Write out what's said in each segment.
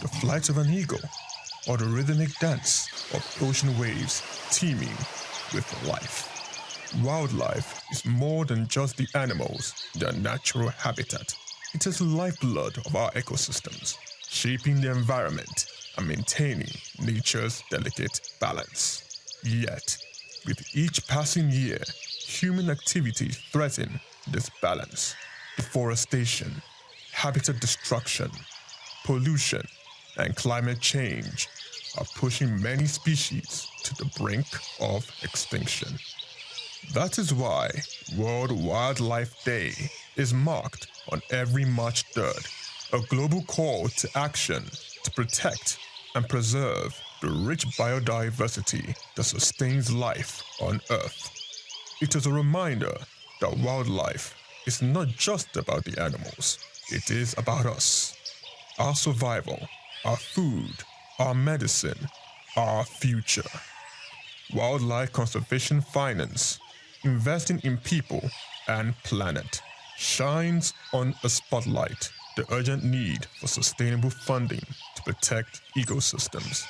the flight of an eagle, or the rhythmic dance of ocean waves teeming with life. Wildlife is more than just the animals, their natural habitat. It is the lifeblood of our ecosystems, shaping the environment and maintaining nature's delicate balance. Yet, with each passing year, human activities threaten this balance. Deforestation, habitat destruction, pollution, and climate change are pushing many species to the brink of extinction. That is why World Wildlife Day is marked on every March 3rd, a global call to action to protect and preserve the rich biodiversity that sustains life on Earth. It is a reminder that wildlife is not just about the animals, it is about us, our survival, our food, our medicine, our future. Wildlife Conservation Finance, investing in people and planet, shines on a spotlight the urgent need for sustainable funding to protect ecosystems.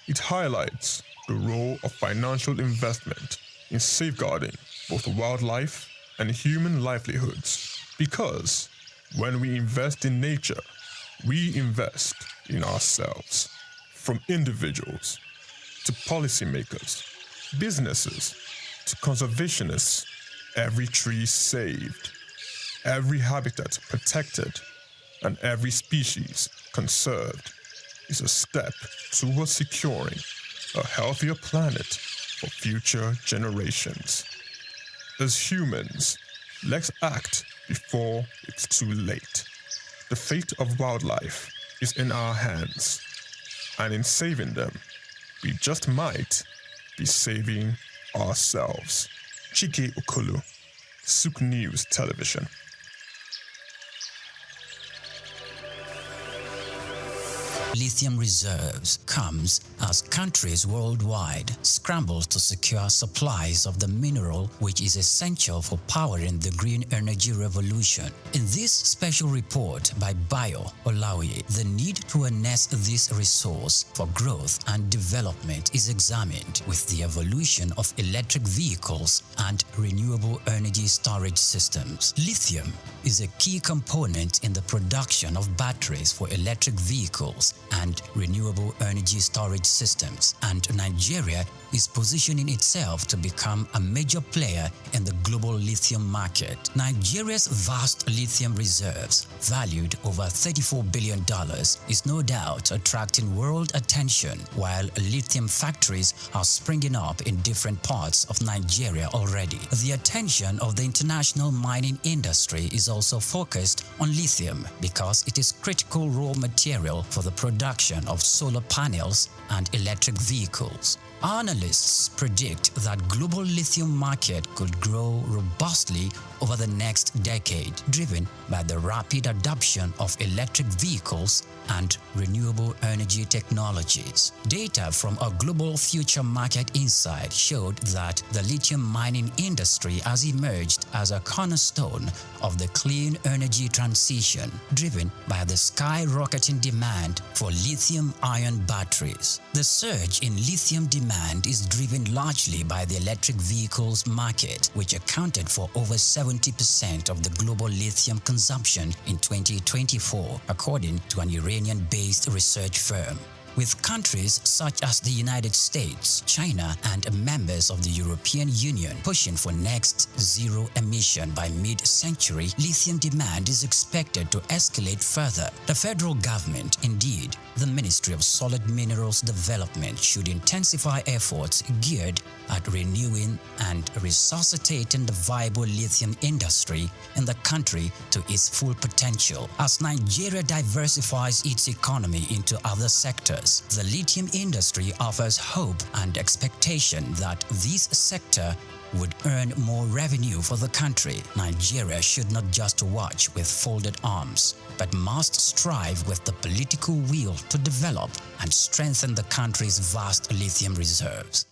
It highlights the role of financial investment in safeguarding both wildlife and human livelihoods, because when we invest in nature, we invest in ourselves. From individuals to policymakers, businesses to conservationists, every tree saved, every habitat protected, and every species conserved is a step towards securing a healthier planet for future generations. As humans, let's act before it's too late. The fate of wildlife is in our hands, and in saving them, we just might be saving ourselves. Chike Okolo, Souq News Television. Lithium reserves comes as countries worldwide scramble to secure supplies of the mineral which is essential for powering the green energy revolution. In this special report by Bayo Olaoye, the need to harness this resource for growth and development is examined, with the evolution of electric vehicles and renewable energy storage systems. Lithium is a key component in the production of batteries for electric vehicles and renewable energy storage systems, and Nigeria is positioning itself to become a major player in the global lithium market. Nigeria's vast lithium reserves, valued over $34 billion, is no doubt attracting world attention, while lithium factories are springing up in different parts of Nigeria already. The attention of the international mining industry is also focused on lithium because it is critical raw material for the production of solar panels and electric vehicles. Analysts predict that global lithium market could grow robustly over the next decade, driven by the rapid adoption of electric vehicles and renewable energy technologies. Data from a global future market insight showed that the lithium mining industry has emerged as a cornerstone of the clean energy transition, driven by the skyrocketing demand for lithium-ion batteries. The surge in lithium demand is driven largely by the electric vehicles market, which accounted for over 70% of the global lithium consumption in 2024, according to an Iranian-based research firm. With countries such as the United States, China, and members of the European Union pushing for next zero emission by mid-century, lithium demand is expected to escalate further. The federal government, indeed, the Ministry of Solid Minerals Development, should intensify efforts geared at renewing and resuscitating the viable lithium industry in the country to its full potential. As Nigeria diversifies its economy into other sectors, the lithium industry offers hope and expectation that this sector would earn more revenue for the country. Nigeria should not just watch with folded arms, but must strive with the political will to develop and strengthen the country's vast lithium reserves.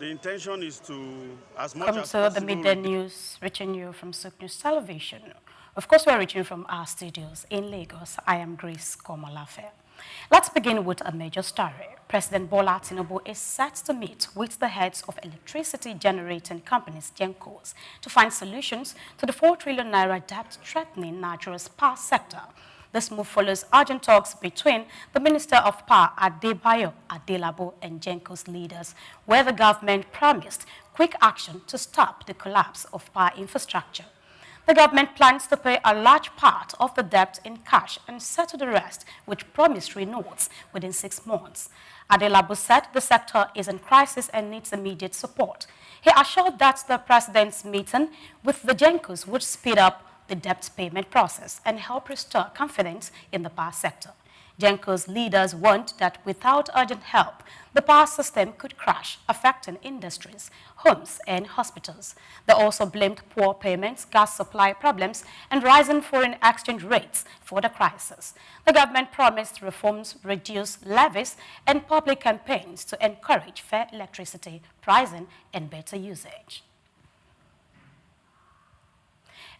The intention is to, as much Come as to the possible, midday news, reaching you from Souq News Television. Of course, we're reaching from our studios in Lagos. I am Grace Komalafe. Let's begin with a major story. President Bola Tinubu is set to meet with the heads of electricity generating companies, GENCOs, to find solutions to the 4 trillion naira debt threatening Nigeria's power sector. This move follows urgent talks between the Minister of Power, Adebayo Adelabo, and GENCO's leaders, where the government promised quick action to stop the collapse of power infrastructure. The government plans to pay a large part of the debt in cash and settle the rest with promissory notes within 6 months. Adelabo said the sector is in crisis and needs immediate support. He assured that the president's meeting with the GENCOs would speed up the debt payment process and help restore confidence in the power sector. GENCO's leaders warned that without urgent help, the power system could crash, affecting industries, homes, and hospitals. They also blamed poor payments, gas supply problems, and rising foreign exchange rates for the crisis. The government promised reforms, reduced levies, and public campaigns to encourage fair electricity pricing and better usage.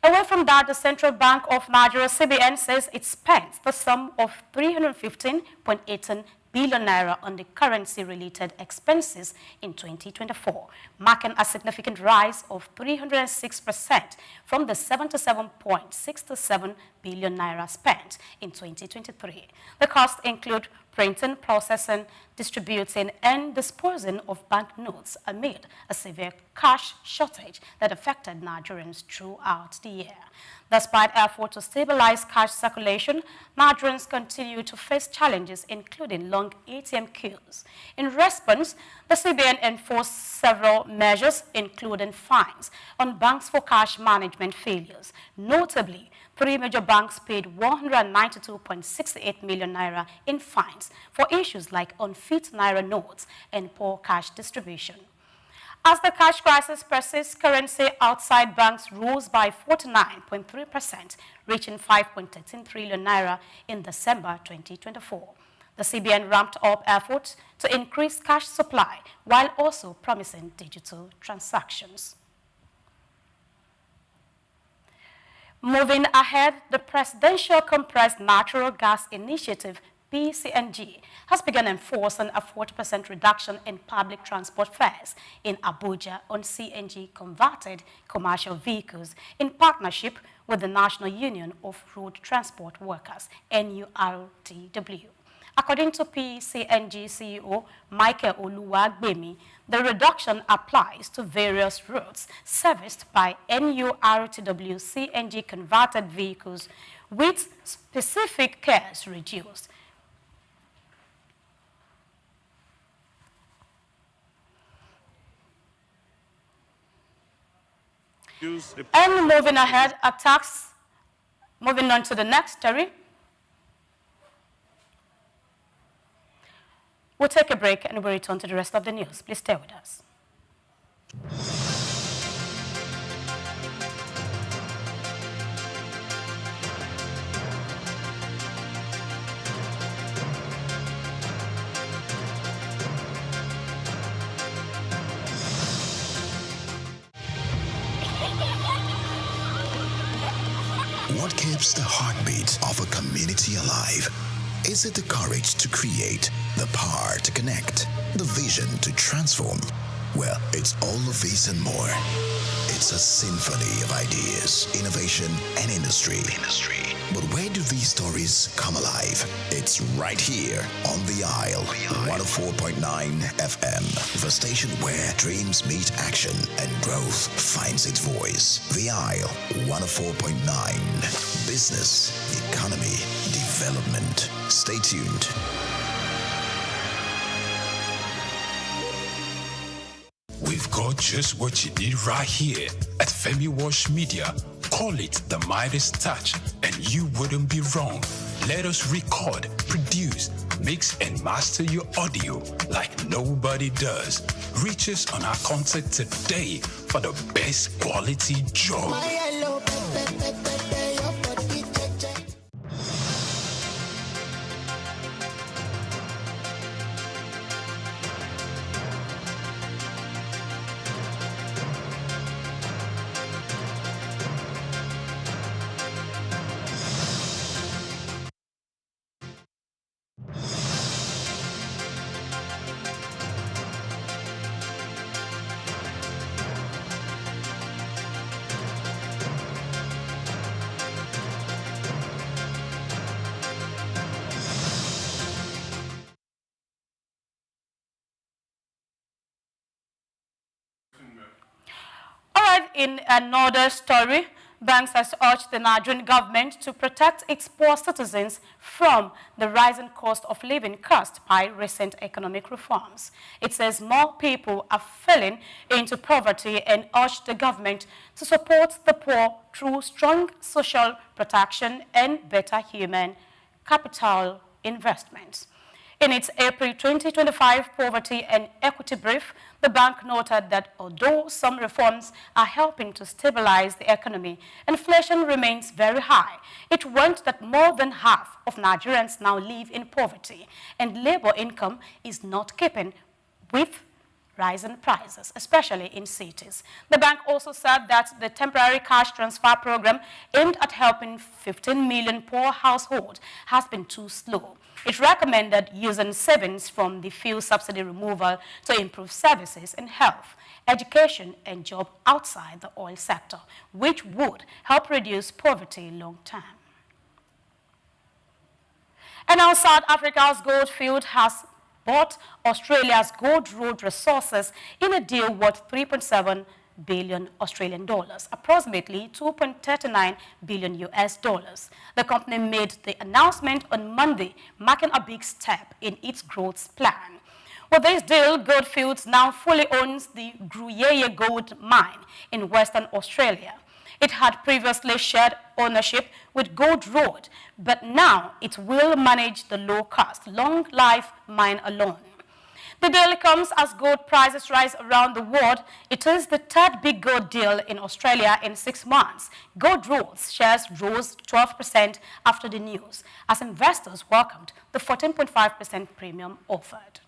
Away from that, the Central Bank of Nigeria, CBN, says it spent the sum of 315.18 billion naira on the currency-related expenses in 2024, marking a significant rise of 306% from the 77.67 billion naira spent in 2023. The costs include printing, processing, distributing, and disposing of banknotes amid a severe cash shortage that affected Nigerians throughout the year. Despite efforts to stabilize cash circulation, Nigerians continue to face challenges, including long ATM queues. In response, the CBN enforced several measures, including fines on banks for cash management failures. Notably, 3 major banks paid 192.68 million naira in fines for issues like unfit naira notes and poor cash distribution. As the cash crisis persists, currency outside banks rose by 49.3%, reaching 5.13 trillion naira in December 2024. The CBN ramped up efforts to increase cash supply while also promising digital transactions. Moving ahead, the Presidential Compressed Natural Gas Initiative, PCNG, has begun enforcing a 40% reduction in public transport fares in Abuja on CNG-converted commercial vehicles in partnership with the National Union of Road Transport Workers, NURTW. According to PCNG CEO Michael Oluwagbemi, the reduction applies to various routes serviced by NURTW CNG-converted vehicles with specific cares reduced. And moving ahead, moving on to the next story. We'll take a break and we'll return to the rest of the news. Please stay with us. What keeps the heartbeat of a community alive? Is it the courage to create, the power to connect, the vision to transform? Well, it's all of this and more. It's a symphony of ideas, innovation, and industry. But where do these stories come alive? It's right here on The Isle, 104.9 FM, the station where dreams meet action and growth finds its voice. The Isle, 104.9. Business, economy, development. Stay tuned. We've got just what you need right here at Femi Wash Media. Call it the Midas Touch, and you wouldn't be wrong. Let us record, produce, mix, and master your audio like nobody does. Reach us on our contact today for the best quality job. in another story, banks has urged the Nigerian government to protect its poor citizens from the rising cost of living caused by recent economic reforms. It says more people are falling into poverty and urged the government to support the poor through strong social protection and better human capital investments. In its April 2025 Poverty and Equity Brief, the bank noted that although some reforms are helping to stabilize the economy, inflation remains very high. It warned that more than half of Nigerians now live in poverty, and labor income is not keeping with rising prices, especially in cities. The bank also said that the temporary cash transfer program aimed at helping 15 million poor households has been too slow. It recommended using savings from the fuel subsidy removal to improve services in health, education, and jobs outside the oil sector, which would help reduce poverty long term. And now South Africa's goldfield has bought Australia's gold road resources in a deal worth 3.7 billion Australian dollars, approximately 2.39 billion US dollars. The company made the announcement on Monday, marking a big step in its growth plan. With this deal, Goldfields now fully owns the Gruyere gold mine in Western Australia. It had previously shared ownership with Gold Road, but now it will manage the low-cost, long-life mine alone. The deal comes as gold prices rise around the world. It is the third big gold deal in Australia in 6 months. Gold Road's shares rose 12% after the news, as investors welcomed the 14.5% premium offered.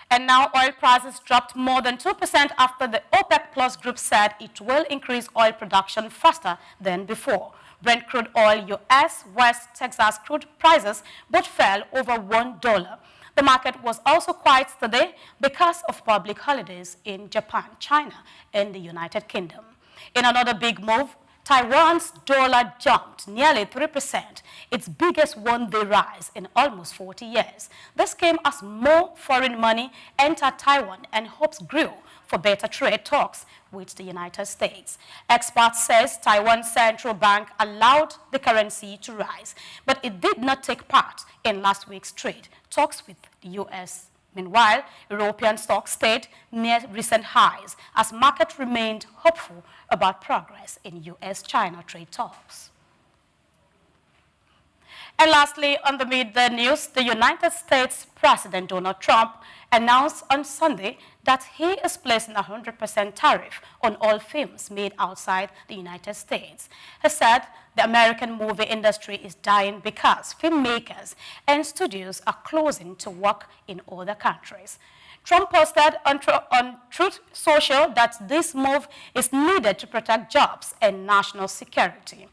And now oil prices dropped more than 2% after the OPEC Plus group said it will increase oil production faster than before. Brent crude oil, U.S. West Texas crude prices both fell over $1. The market was also quiet today because of public holidays in Japan, China, and the United Kingdom. In another big move, Taiwan's dollar jumped nearly 3%, its biggest one-day rise in almost 40 years. This came as more foreign money entered Taiwan and hopes grew for better trade talks with the United States. Experts says Taiwan's central bank allowed the currency to rise, but it did not take part in last week's trade talks with the U.S. Meanwhile, European stocks stayed near recent highs as markets remained hopeful about progress in U.S.-China trade talks. And lastly, on the midday news, the United States President Donald Trump announced on Sunday that he is placing a 100% tariff on all films made outside the United States. He said the American movie industry is dying because filmmakers and studios are closing to work in other countries. Trump posted on Truth Social that this move is needed to protect jobs and national security.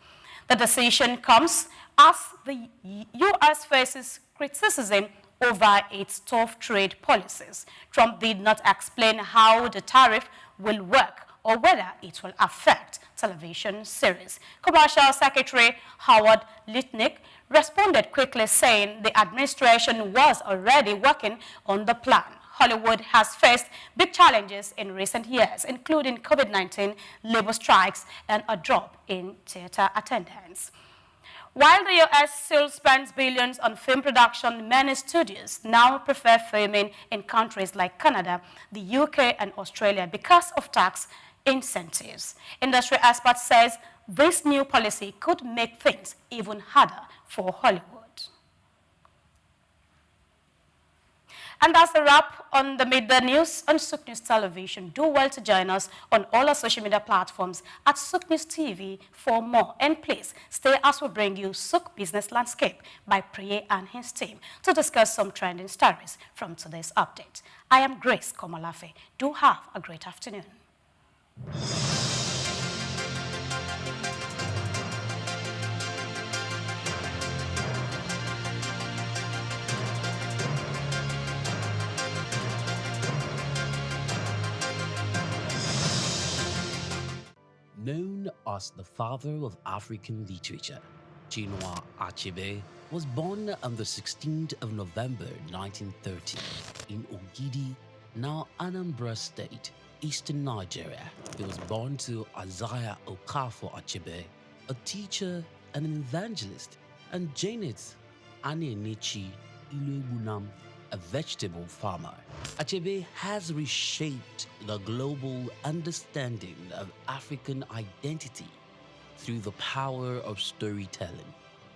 The decision comes as the U.S. faces criticism over its tough trade policies. Trump did not explain how the tariff will work or whether it will affect television series. Commercial Secretary Howard Lutnick responded quickly, saying the administration was already working on the plan. Hollywood has faced big challenges in recent years, including COVID-19, labor strikes, and a drop in theater attendance. While the U.S. still spends billions on film production, many studios now prefer filming in countries like Canada, the UK, and Australia because of tax incentives. Industry experts says this new policy could make things even harder for Hollywood. And that's the wrap on the midday news on Souq News Television. Do well to join us on all our social media platforms at Souq News TV for more. And please stay as we bring you Souq Business Landscape by Priye and his team to discuss some trending stories from today's update. I am Grace Komalafe. Do have a great afternoon. Known as the father of African literature, Chinua Achebe was born on the 16th of November 1930 in Ogidi, now Anambra State, eastern Nigeria. He was born to Isaiah Okafor Achebe, a teacher and an evangelist, and Janet Anienichi Iluegbunam, a vegetable farmer. Achebe has reshaped the global understanding of African identity through the power of storytelling.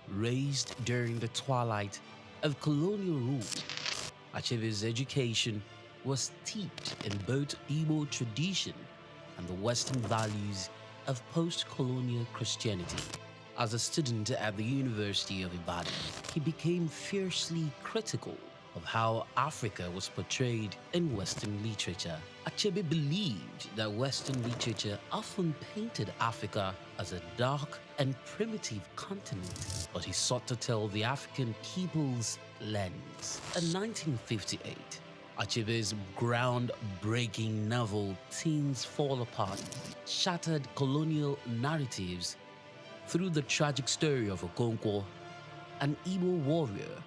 Raised during the twilight of colonial rule, Achebe's education was steeped in both Igbo tradition and the Western values of post-colonial Christianity. As a student at the University of Ibadan, he became fiercely critical of how Africa was portrayed in Western literature. Achebe believed that Western literature often painted Africa as a dark and primitive continent, but he sought to tell the African people's lens. In 1958, Achebe's groundbreaking novel Things Fall Apart shattered colonial narratives through the tragic story of Okonkwo, an Igbo warrior.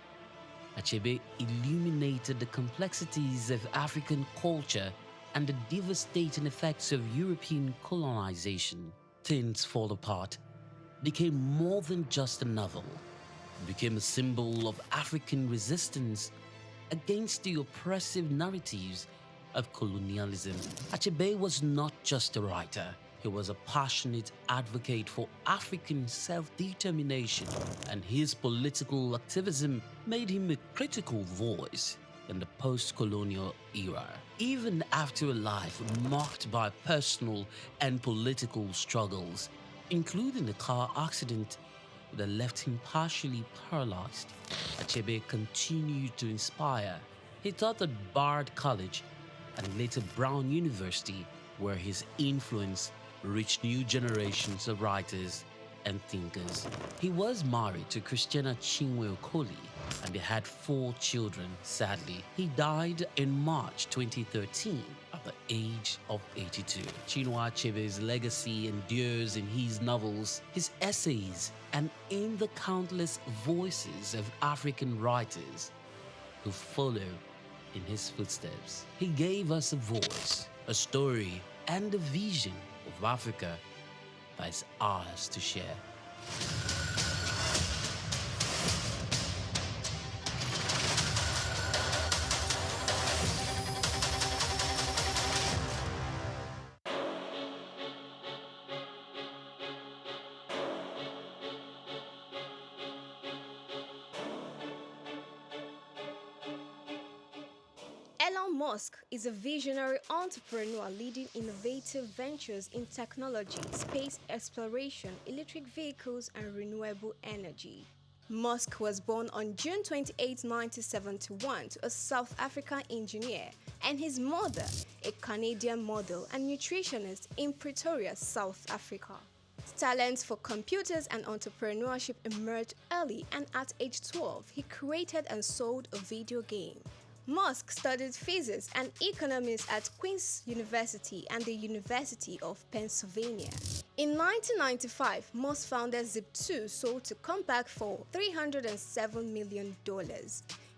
Achebe illuminated the complexities of African culture and the devastating effects of European colonization. Things Fall Apart became more than just a novel. It became a symbol of African resistance against the oppressive narratives of colonialism. Achebe was not just a writer. He was a passionate advocate for African self-determination, and his political activism made him a critical voice in the post-colonial era. Even after a life marked by personal and political struggles, including a car accident that left him partially paralyzed, Achebe continued to inspire. He taught at Bard College and later Brown University, where his influence reached new generations of writers and thinkers. He was married to Christiana Chinwe Okoli and they had 4 children. Sadly, he died in March 2013 at the age of 82. Chinua Achebe's legacy endures in his novels, his essays, and in the countless voices of African writers who follow in his footsteps. He gave us a voice, a story, and a vision of Africa that is ours to share. Elon Musk is a visionary entrepreneur leading innovative ventures in technology, space exploration, electric vehicles, and renewable energy. Musk was born on June 28, 1971 to a South African engineer and his mother, a Canadian model and nutritionist in Pretoria, South Africa. His talents for computers and entrepreneurship emerged early, and at age 12, he created and sold a video game. Musk studied physics and economics at Queen's University and the University of Pennsylvania. In 1995, Musk founded Zip2, sold to Compaq for $307 million.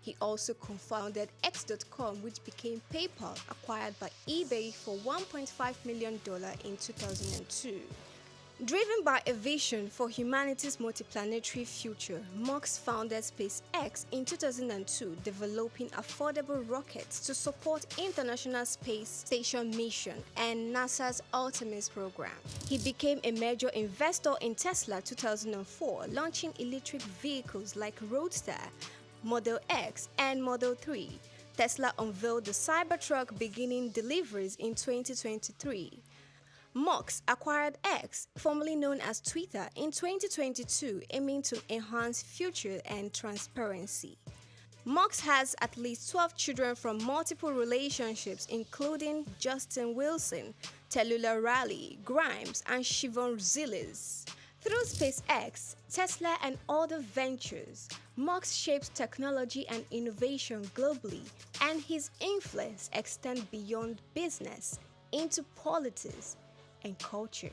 He also co-founded X.com, which became PayPal, acquired by eBay for $1.5 million in 2002. Driven by a vision for humanity's multiplanetary future, Musk founded SpaceX in 2002, developing affordable rockets to support International Space Station mission and NASA's Artemis program. He became a major investor in Tesla 2004, launching electric vehicles like Roadster, Model X, and Model 3. Tesla unveiled the Cybertruck, beginning deliveries in 2023. Musk acquired X, formerly known as Twitter, in 2022, aiming to enhance future and transparency. Musk has at least 12 children from multiple relationships, including Justin Wilson, Tallulah Riley, Grimes, and Siobhan Zilis. Through SpaceX, Tesla, and other ventures, Musk shapes technology and innovation globally, and his influence extends beyond business into politics and culture.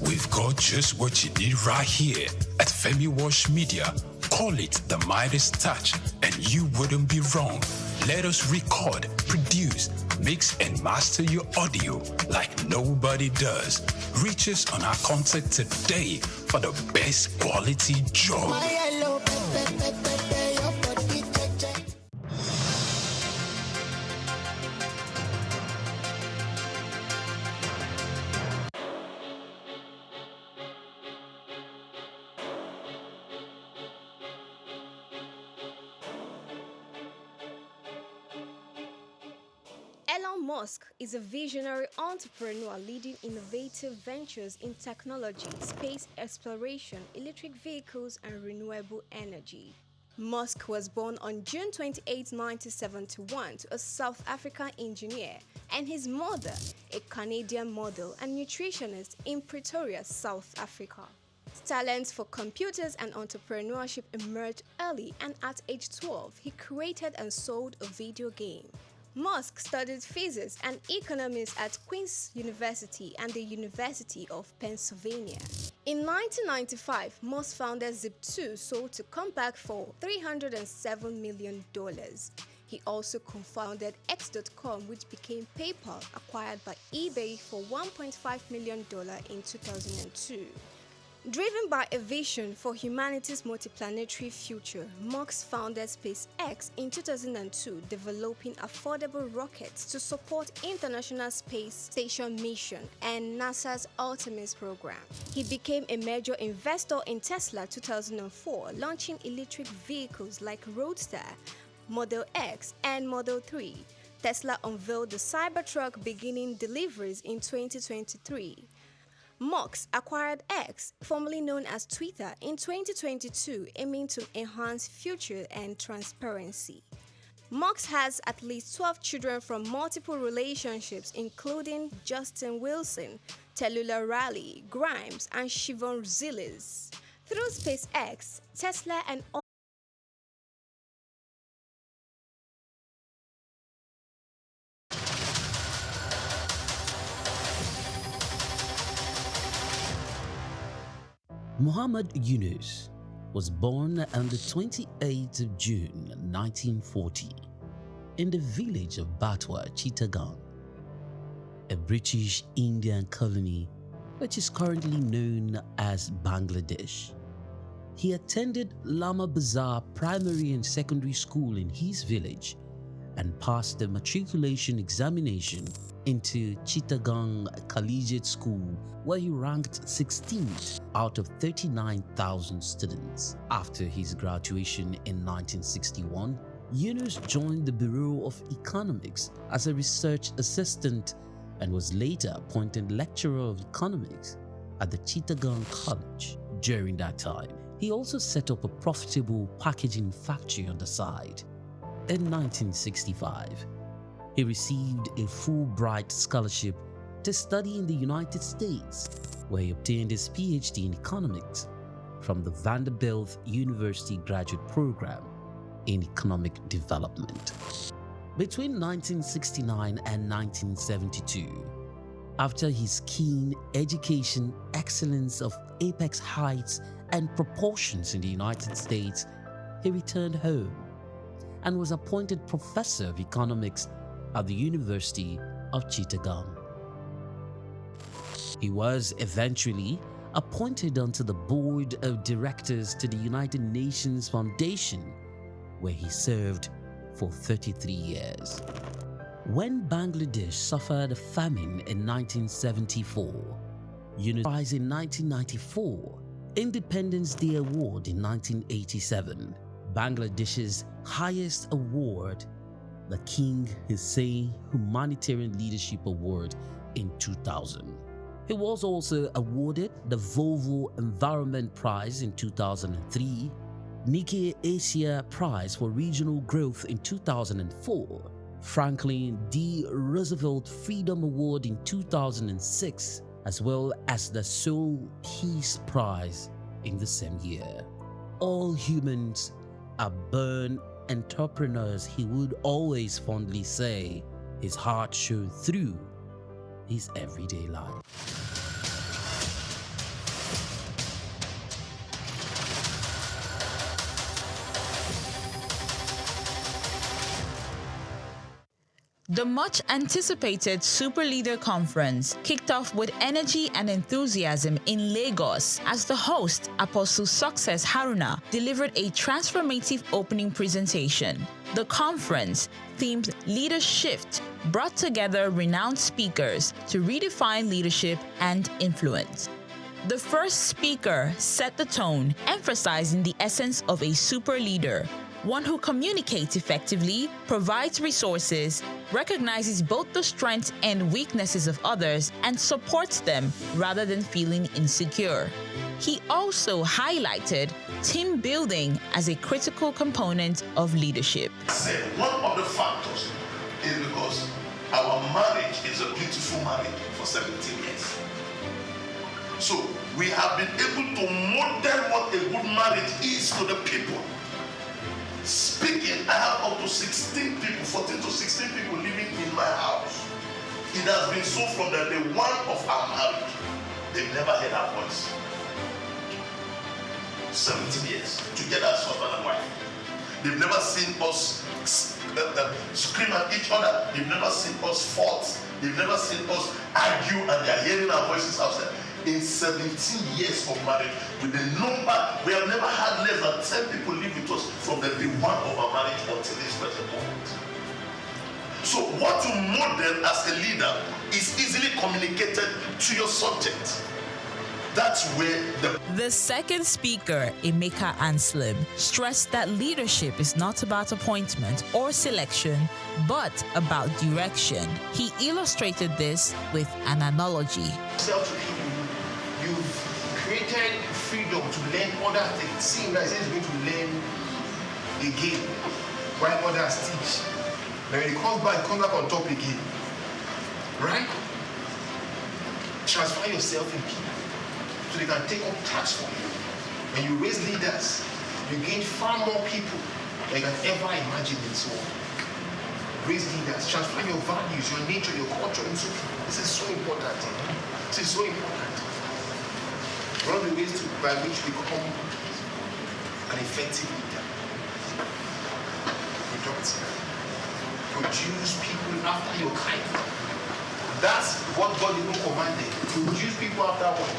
We've got just what you need right here at Femi Wash Media. Call it the Midas Touch, and you wouldn't be wrong. Let us record, produce, mix, and master your audio like nobody does. Reach us on our contact today for the best quality job. Elon Musk is a visionary entrepreneur leading innovative ventures in technology, space exploration, electric vehicles, and renewable energy. Musk was born on June 28, 1971 to a South African engineer and his mother, a Canadian model and nutritionist in Pretoria, South Africa. His talents for computers and entrepreneurship emerged early, and at age 12, he created and sold a video game. Musk studied physics and economics at Queen's University and the University of Pennsylvania. In 1995, Musk founded Zip2, sold to Compaq for $307 million. He also co-founded X.com, which became PayPal, acquired by eBay for $1.5 million in 2002. Driven by a vision for humanity's multiplanetary future, Musk founded SpaceX in 2002, developing affordable rockets to support International Space Station mission and NASA's Artemis program. He became a major investor in Tesla 2004, launching electric vehicles like Roadster, Model X, and Model 3. Tesla unveiled the Cybertruck, beginning deliveries in 2023. Musk acquired X, formerly known as Twitter, in 2022, aiming to enhance future and transparency. Musk has at least 12 children from multiple relationships, including Justin Wilson, Tallulah Riley, Grimes, and Siobhan Zilis. Through SpaceX, Tesla and Muhammad Yunus was born on the 28th of June 1940 in the village of Batwa, Chittagong, a British Indian colony which is currently known as Bangladesh. He attended Lama Bazar Primary and Secondary School in his village and passed the matriculation examination into Chittagong Collegiate School, where he ranked 16th out of 39,000 students. After his graduation in 1961, Yunus joined the Bureau of Economics as a research assistant and was later appointed lecturer of economics at the Chittagong College. During that time, he also set up a profitable packaging factory on the side. In 1965, he received a Fulbright scholarship to study in the United States, where he obtained his PhD in economics from the Vanderbilt University Graduate Program in Economic Development. Between 1969 and 1972, after his keen education, excellence of apex heights and proportions in the United States, he returned home and was appointed professor of economics at the University of Chittagong. He was eventually appointed onto the board of directors to the United Nations Foundation, where he served for 33 years. When Bangladesh suffered a famine in 1974, Yunus Prize in 1994, Independence Day Award in 1987, Bangladesh's highest award, the King Hussein Humanitarian Leadership Award in 2000. He was also awarded the Volvo Environment Prize in 2003, Nikkei Asia Prize for Regional Growth in 2004, Franklin D. Roosevelt Freedom Award in 2006, as well as the Seoul Peace Prize in the same year. All humans are born entrepreneurs, he would always fondly say. His heart showed through his everyday life. The much-anticipated Super Leader Conference kicked off with energy and enthusiasm in Lagos as the host, Apostle Success Haruna, delivered a transformative opening presentation. The conference, themed Leader Shift, brought together renowned speakers to redefine leadership and influence. The first speaker set the tone, emphasizing the essence of a super leader, one who communicates effectively, provides resources, recognizes both the strengths and weaknesses of others, and supports them rather than feeling insecure. He also highlighted team building as a critical component of leadership. I said one of the factors is because our marriage is a beautiful marriage for 17 years. So we have been able to model what a good marriage is to the people. Speaking, I have up to 16 people, 14 to 16 people living in my house. It has been so from the day one of our marriage. They've never heard our voice. 17 years together as husband and wife. They've never seen us scream at each other. They've never seen us fight. They've never seen us argue, and they're hearing our voices outside. In 17 years of marriage, with the number, we have never had less than 10 people live with us from the day one of our marriage until this present moment. So what you model as a leader is easily communicated to your subject. That's where The second speaker, Emeka Anslim, stressed that leadership is not about appointment or selection, but about direction. He illustrated this with an analogy. You've created freedom to learn other things. Seeing that is going to learn again while others teach. Then when it comes back on top again. Right? Transfer yourself in people so they can take up tasks for you. When you raise leaders, you gain far more people than you can ever imagine in this world. Raise leaders, transfer your values, your nature, your culture into people. This is so important. This is so important. One of the ways by which we become an effective leader. Productive. Produce people after your kind. That's what God even commanded. Produce people after what?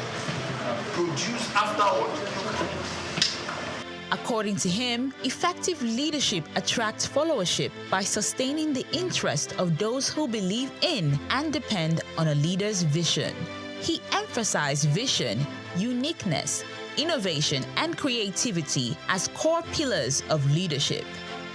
Produce after what? Your kind. According to him, effective leadership attracts followership by sustaining the interest of those who believe in and depend on a leader's vision. He emphasized vision, uniqueness, innovation, and creativity as core pillars of leadership.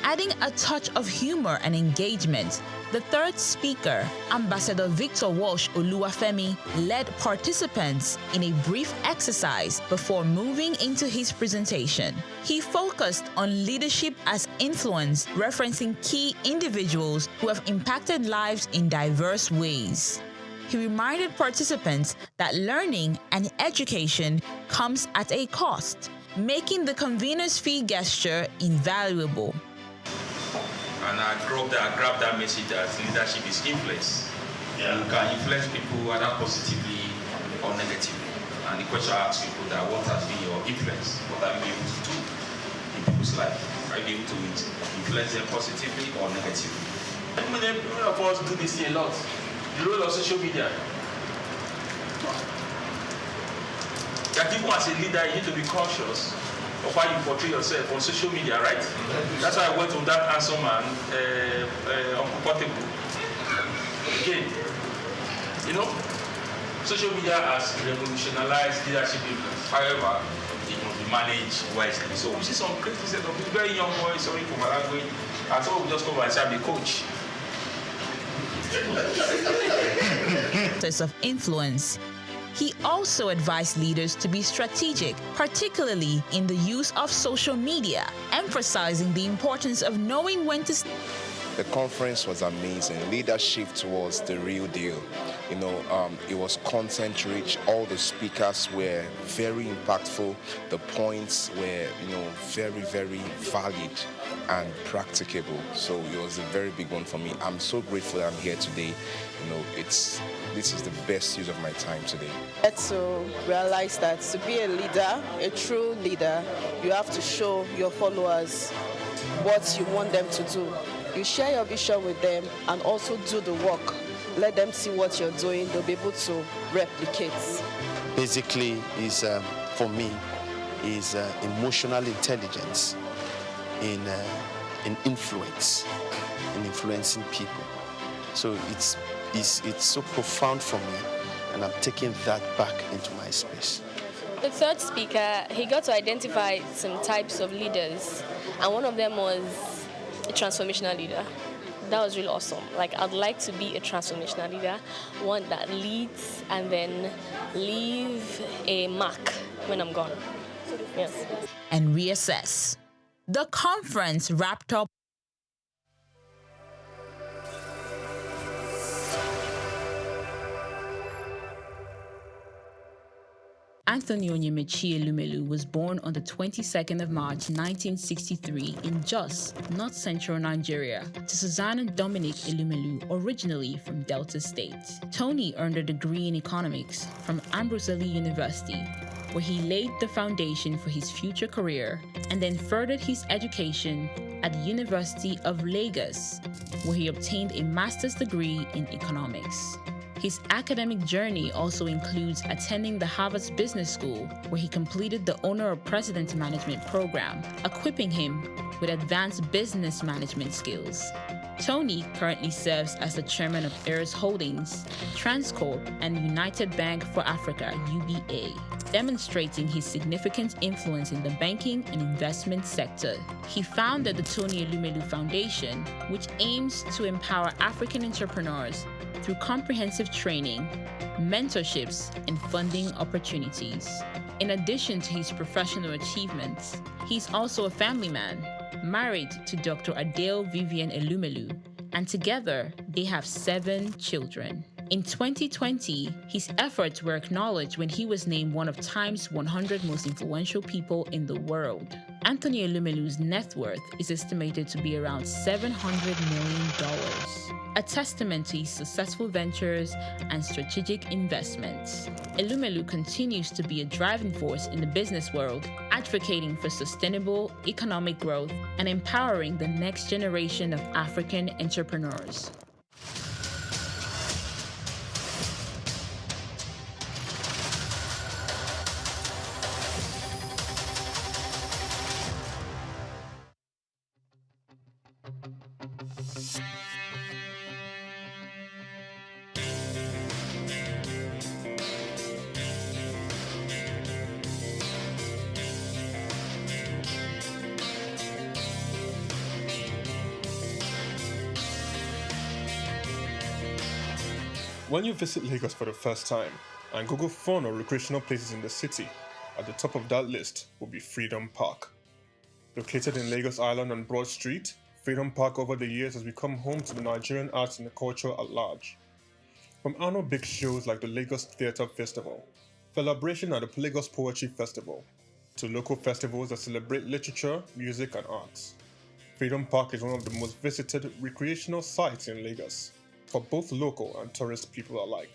Adding a touch of humor and engagement, the third speaker, Ambassador Victor Walsh Oluwafemi, led participants in a brief exercise before moving into his presentation. He focused on leadership as influence, referencing key individuals who have impacted lives in diverse ways. He reminded participants that learning and education comes at a cost, making the convener's fee gesture invaluable. And I grabbed that message as leadership is influence. Yeah. You can influence people either positively or negatively. And the question I ask people that what has been your influence? What are you able to do in people's life? Are you able to influence them positively or negatively? Many of us do this a lot. The role of social media. That even as a leader, you need to be conscious of how you portray yourself on social media, right? That's why I went on that handsome man, uncomfortable. Again, you know, social media has revolutionized leadership influence. However, it must be managed wisely. So we see some crazy set of very young boys, sorry for my language, and so we just come and say, I'm the coach. Of influence. He also advised leaders to be strategic, particularly in the use of social media, emphasizing the importance of knowing when to. The conference was amazing. Leadership was the real deal. You know, it was content rich. All the speakers were very impactful. The points were, very, very valid and practicable. So it was a very big one for me. I'm so grateful that I'm here today. This is the best use of my time today. I had to realize that to be a leader, a true leader, you have to show your followers what you want them to do. You share your vision with them and also do the work. Let them see what you're doing. They'll be able to replicate. Basically, is for me, is emotional intelligence in influence, in influencing people. So it's so profound for me, and I'm taking that back into my space. The third speaker, he got to identify some types of leaders, and one of them was a transformational leader. That was really awesome. Like, I'd like to be a transformational leader, one that leads and then leave a mark when I'm gone. Yes. And reassess. The conference wrapped up. Anthony Onyemaechi Elumelu was born on the 22nd of March 1963 in Jos, North Central Nigeria, to Susanna Dominic Elumelu, originally from Delta State. Tony earned a degree in economics from Ambrose Ali University, where he laid the foundation for his future career, and then furthered his education at the University of Lagos, where he obtained a master's degree in economics. His academic journey also includes attending the Harvard Business School, where he completed the Owner of President Management program, equipping him with advanced business management skills. Tony currently serves as the chairman of Heirs Holdings, Transcorp, and United Bank for Africa, UBA, demonstrating his significant influence in the banking and investment sector. He founded the Tony Elumelu Foundation, which aims to empower African entrepreneurs through comprehensive training, mentorships, and funding opportunities. In addition to his professional achievements, he's also a family man, married to Dr. Adele Vivian Elumelu, and together they have 7 children. In 2020, his efforts were acknowledged when he was named one of Time's 100 most influential people in the world. Anthony Elumelu's net worth is estimated to be around $700 million, a testament to his successful ventures and strategic investments. Elumelu continues to be a driving force in the business world, advocating for sustainable economic growth and empowering the next generation of African entrepreneurs. When you visit Lagos for the first time and Google fun or recreational places in the city, at the top of that list will be Freedom Park. Located in Lagos Island on Broad Street, Freedom Park over the years has become home to the Nigerian arts and the culture at large. From annual big shows like the Lagos Theatre Festival, celebration at the Lagos Poetry Festival, to local festivals that celebrate literature, music, and arts. Freedom Park is one of the most visited recreational sites in Lagos, for both local and tourist people alike.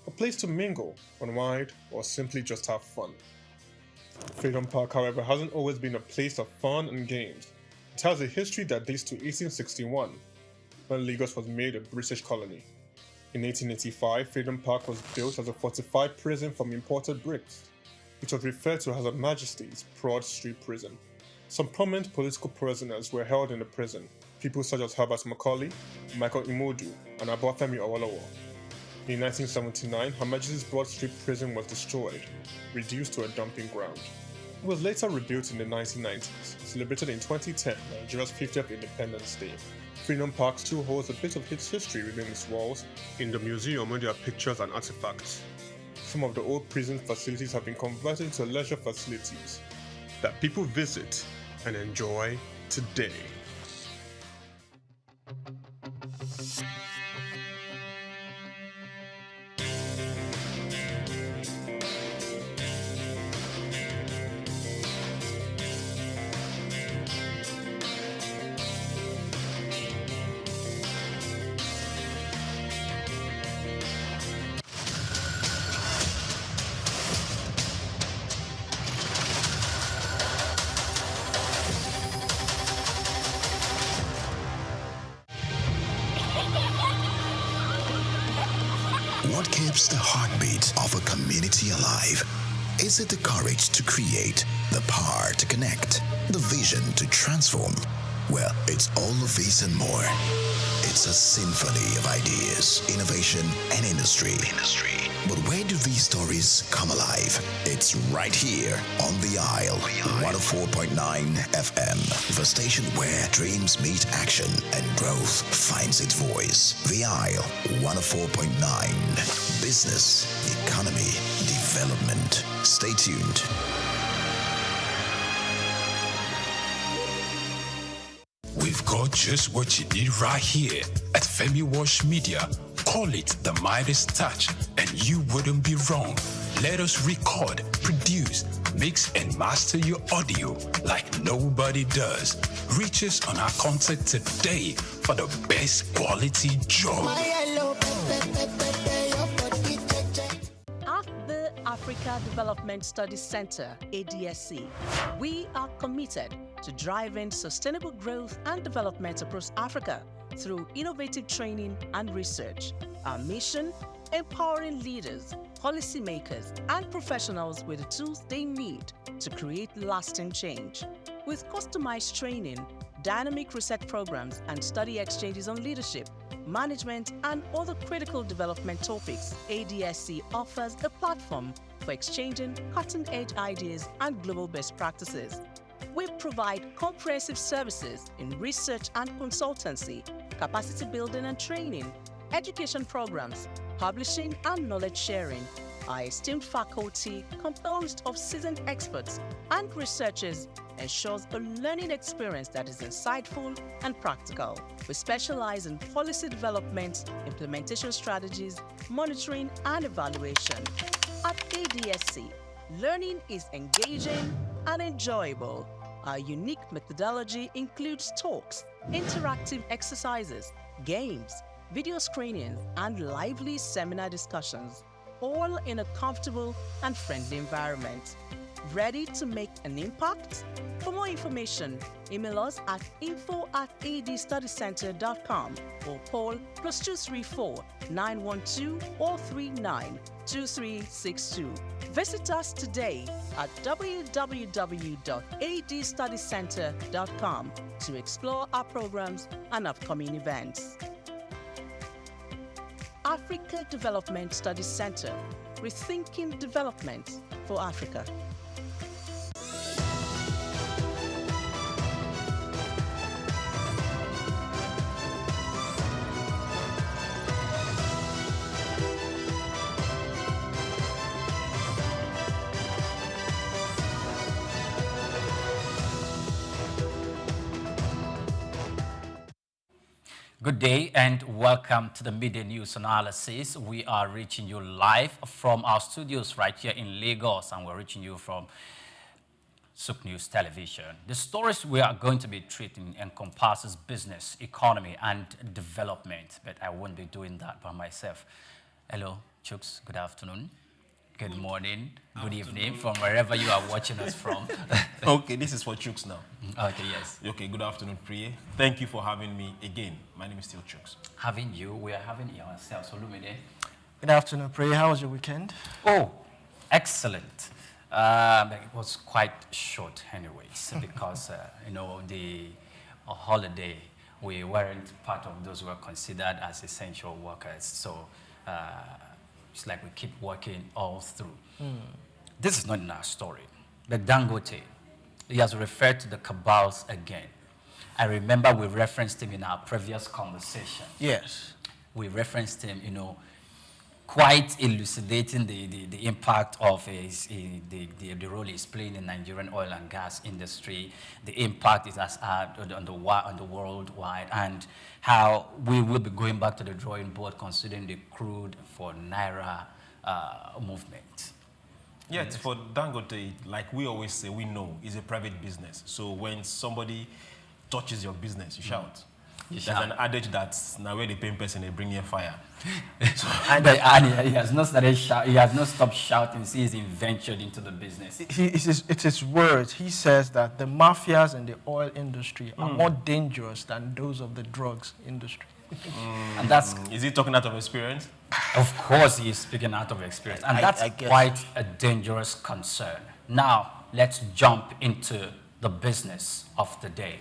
A place to mingle, unwind, or simply just have fun. Freedom Park, however, hasn't always been a place of fun and games. It has a history that dates to 1861, when Lagos was made a British colony. In 1885, Freedom Park was built as a fortified prison from imported bricks. It was referred to as Her Majesty's Broad Street Prison. Some prominent political prisoners were held in the prison, people such as Herbert Macaulay, Michael Imodu, and Obafemi Awolowo. In 1979, Her Majesty's Broad Street Prison was destroyed, reduced to a dumping ground. It was later rebuilt in the 1990s, celebrated in 2010, Nigeria's 50th Independence Day. Freedom Park still holds a bit of its history within its walls. In the museum, where there are pictures and artifacts. Some of the old prison facilities have been converted into leisure facilities that people visit and enjoy today. What keeps the heartbeat of a community alive? Is it the courage to create, the power to connect, the vision to transform? Well, it's all of these and more. It's a symphony of ideas, innovation, and industry. But where do these stories come alive? It's right here on The Isle, 104.9 FM, the station where dreams meet action and growth finds its voice. The Isle, 104.9. Business, economy, development. Stay tuned. We've got just what you need right here at Femi Wash Media. Call it the Midas Touch, and you wouldn't be wrong. Let us record, produce, mix, and master your audio like nobody does. Reach us on our contact today for the best quality job. At the Africa Development Studies Center, ADSC, we are committed to driving sustainable growth and development across Africa through innovative training and research. Our mission: empowering leaders, policymakers, and professionals with the tools they need to create lasting change. With customized training, dynamic research programs, and study exchanges on leadership, management, and other critical development topics, ADSC offers a platform for exchanging cutting-edge ideas and global best practices. We provide comprehensive services in research and consultancy, capacity building and training, education programs, publishing and knowledge sharing. Our esteemed faculty, composed of seasoned experts and researchers, ensures a learning experience that is insightful and practical. We specialize in policy development, implementation strategies, monitoring, and evaluation. At ADSC, learning is engaging and enjoyable. Our unique methodology includes talks, interactive exercises, games, video screenings, and lively seminar discussions, all in a comfortable and friendly environment. Ready to make an impact? For more information, email us at info@adstudycenter.com or call +234 912 439 2362. Visit us today at www.adstudycenter.com to explore our programs and upcoming events. Africa Development Studies Center, rethinking development for Africa. Good day and welcome to the Midday News Analysis. We are reaching you live from our studios right here in Lagos, and we're reaching you from Souq News Television. The stories we are going to be treating encompasses business, economy, and development, but I won't be doing that by myself. Hello, Chooks. Good afternoon. Good morning, good evening, from wherever you are watching us from. Okay, this is for Chooks now. Okay, yes. Okay, good afternoon, Priye. Thank you for having me again. My name is still Chooks. Having you, we are having ourselves. Olumide. Good afternoon, Priye. How was your weekend? Oh, excellent. It was quite short anyways, because, the holiday, we weren't part of those who were considered as essential workers. So, it's like we keep working all through. This is not in our story. But Dangote, he has referred to the cabals again. I remember we referenced him in our previous conversation. Yes. We referenced him, quite elucidating the impact of the role he's playing in Nigerian oil and gas industry, the impact it has had on the worldwide, and how we will be going back to the drawing board considering the crude for Naira movement. Yeah, for Dangote, like we always say, we know it's a private business. So when somebody touches your business, you shout. There's an adage that now where the paying person they bring here fire. So, and he has not started he has not stopped shouting since he ventured into the business. It's his words. He says that the mafias in the oil industry are more dangerous than those of the drugs industry. And that's... Is he talking out of experience? Of course he is speaking out of experience. And that's quite a dangerous concern. Now, let's jump into the business of the day.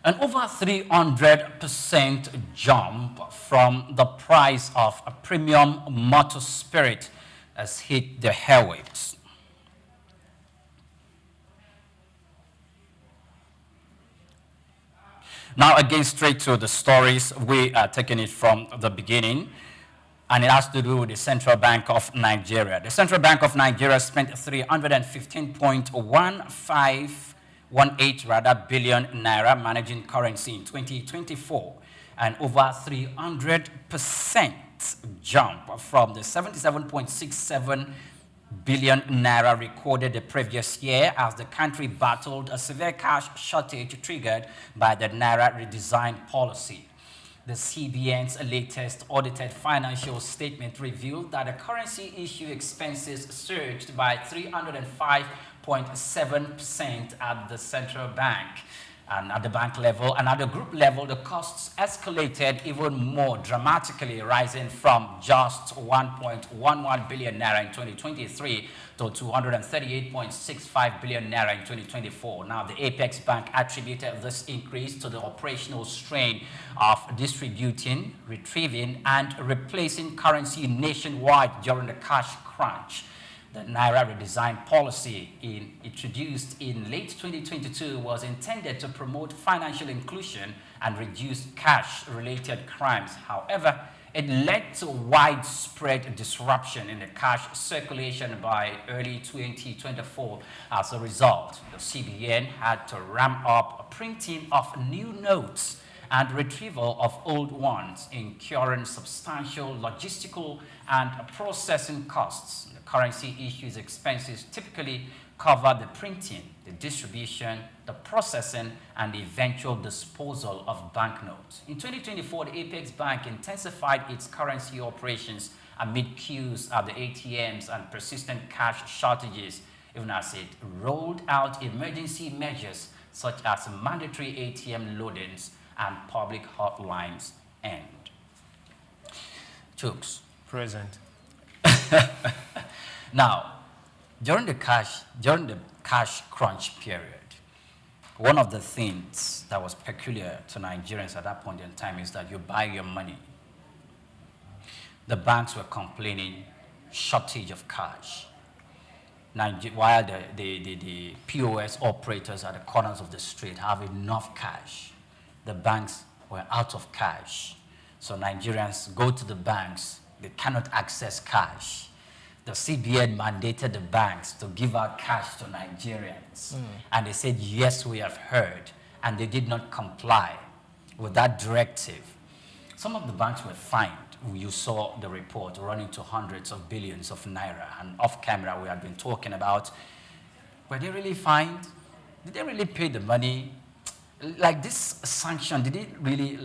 An over 300% jump from the price of a premium motor spirit has hit the airwaves. Now, again, straight to the stories. We are taking it from the beginning, and it has to do with the Central Bank of Nigeria. The Central Bank of Nigeria spent 315.18 billion naira managing currency in 2024, and over 300% jump from the 77.67 billion naira recorded the previous year as the country battled a severe cash shortage triggered by the naira redesign policy. The CBN's latest audited financial statement revealed that the currency issue expenses surged by 305.7% at the central bank. And at the bank level and at the group level, the costs escalated even more dramatically, rising from just 1.11 billion naira in 2023 to 238.65 billion naira in 2024. Now, the Apex Bank attributed this increase to the operational strain of distributing, retrieving, and replacing currency nationwide during the cash crunch. The Naira redesign policy introduced in late 2022 was intended to promote financial inclusion and reduce cash-related crimes. However, it led to widespread disruption in the cash circulation by early 2024. As a result, the CBN had to ramp up printing of new notes and retrieval of old ones, incurring substantial logistical and processing costs. The currency issues expenses typically cover the printing, the distribution, the processing, and the eventual disposal of banknotes. In 2024, the Apex Bank intensified its currency operations amid queues at the ATMs and persistent cash shortages, even as it rolled out emergency measures such as mandatory ATM loadings and public hotlines end. Chooks. Present. Now, during the cash crunch period, one of the things that was peculiar to Nigerians at that point in time is that you buy your money. The banks were complaining shortage of cash. While the POS operators at the corners of the street have enough cash, the banks were out of cash. So Nigerians go to the banks, they cannot access cash. The CBN mandated the banks to give out cash to Nigerians. And they said, yes, we have heard. And they did not comply with that directive. Some of the banks were fined. You saw the report running to hundreds of billions of naira. And off camera, we had been talking about, were they really fined? Did they really pay the money? Like this sanction, did it really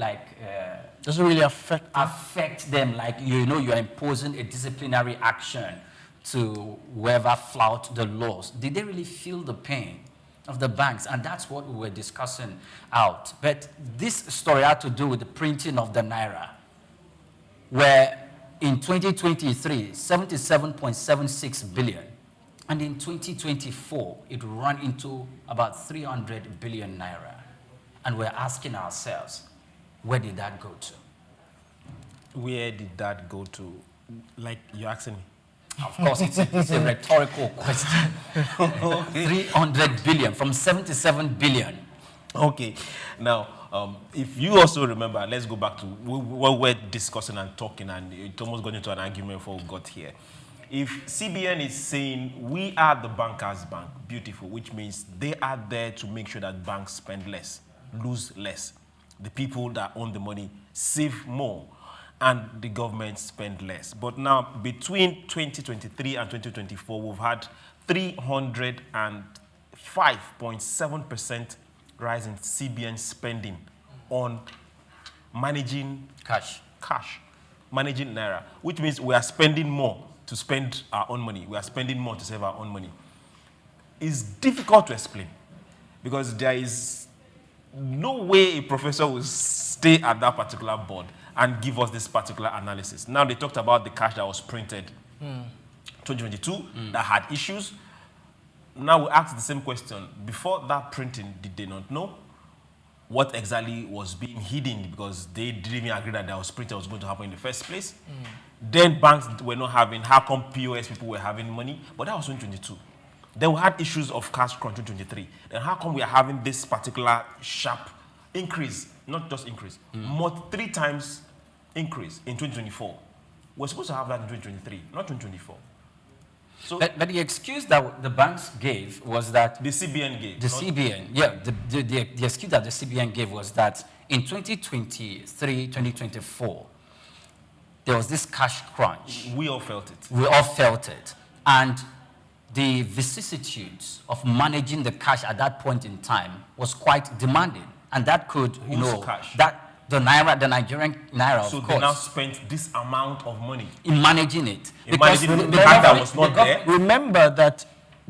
does it really affect them? Like, you know, you're imposing a disciplinary action to whoever flout the laws. Did they really feel the pain of the banks? And that's what we were discussing out. But this story had to do with the printing of the naira, where in 2023, 77.76 billion. And in 2024, it ran into about 300 billion naira. And we're asking ourselves, where did that go to? Where did that go to? Like you're asking me? Of course, it's a rhetorical question. 300 billion from 77 billion. Okay. Now, if you also remember, let's go back to what we're discussing and talking, and it almost got into an argument before we got here. If CBN is saying we are the bankers' bank, beautiful, which means they are there to make sure that banks spend less, lose less. The people that own the money save more, and the government spend less. But now, between 2023 and 2024, we've had 305.7% rise in CBN spending on managing cash, managing naira, which means we are spending more to spend our own money. We are spending more to save our own money. It's difficult to explain because there is no way a professor will stay at that particular board and give us this particular analysis. Now they talked about the cash that was printed 2022 that had issues. Now we ask the same question. Before that printing, did they not know what exactly was being hidden because they didn't even agree that was printed was going to happen in the first place? Then banks were not having, how come POS people were having money? But that was 2022. Then we had issues of cash crunch in 2023. Then how come we are having this particular sharp increase, not just increase, more 3 times increase in 2024? We're supposed to have that in 2023, not 2024. So, but the excuse that the banks gave was that... The CBN gave. The CBN, yeah. The excuse that the CBN gave was that in 2023, 2024, there was this cash crunch. We all felt it. We all felt it. And the vicissitudes of managing the cash at that point in time was quite demanding. And that could, you know, cash? The Nigerian Naira, so of course. So they now spent this amount of money in managing it. In managing the cash that was not there. Remember that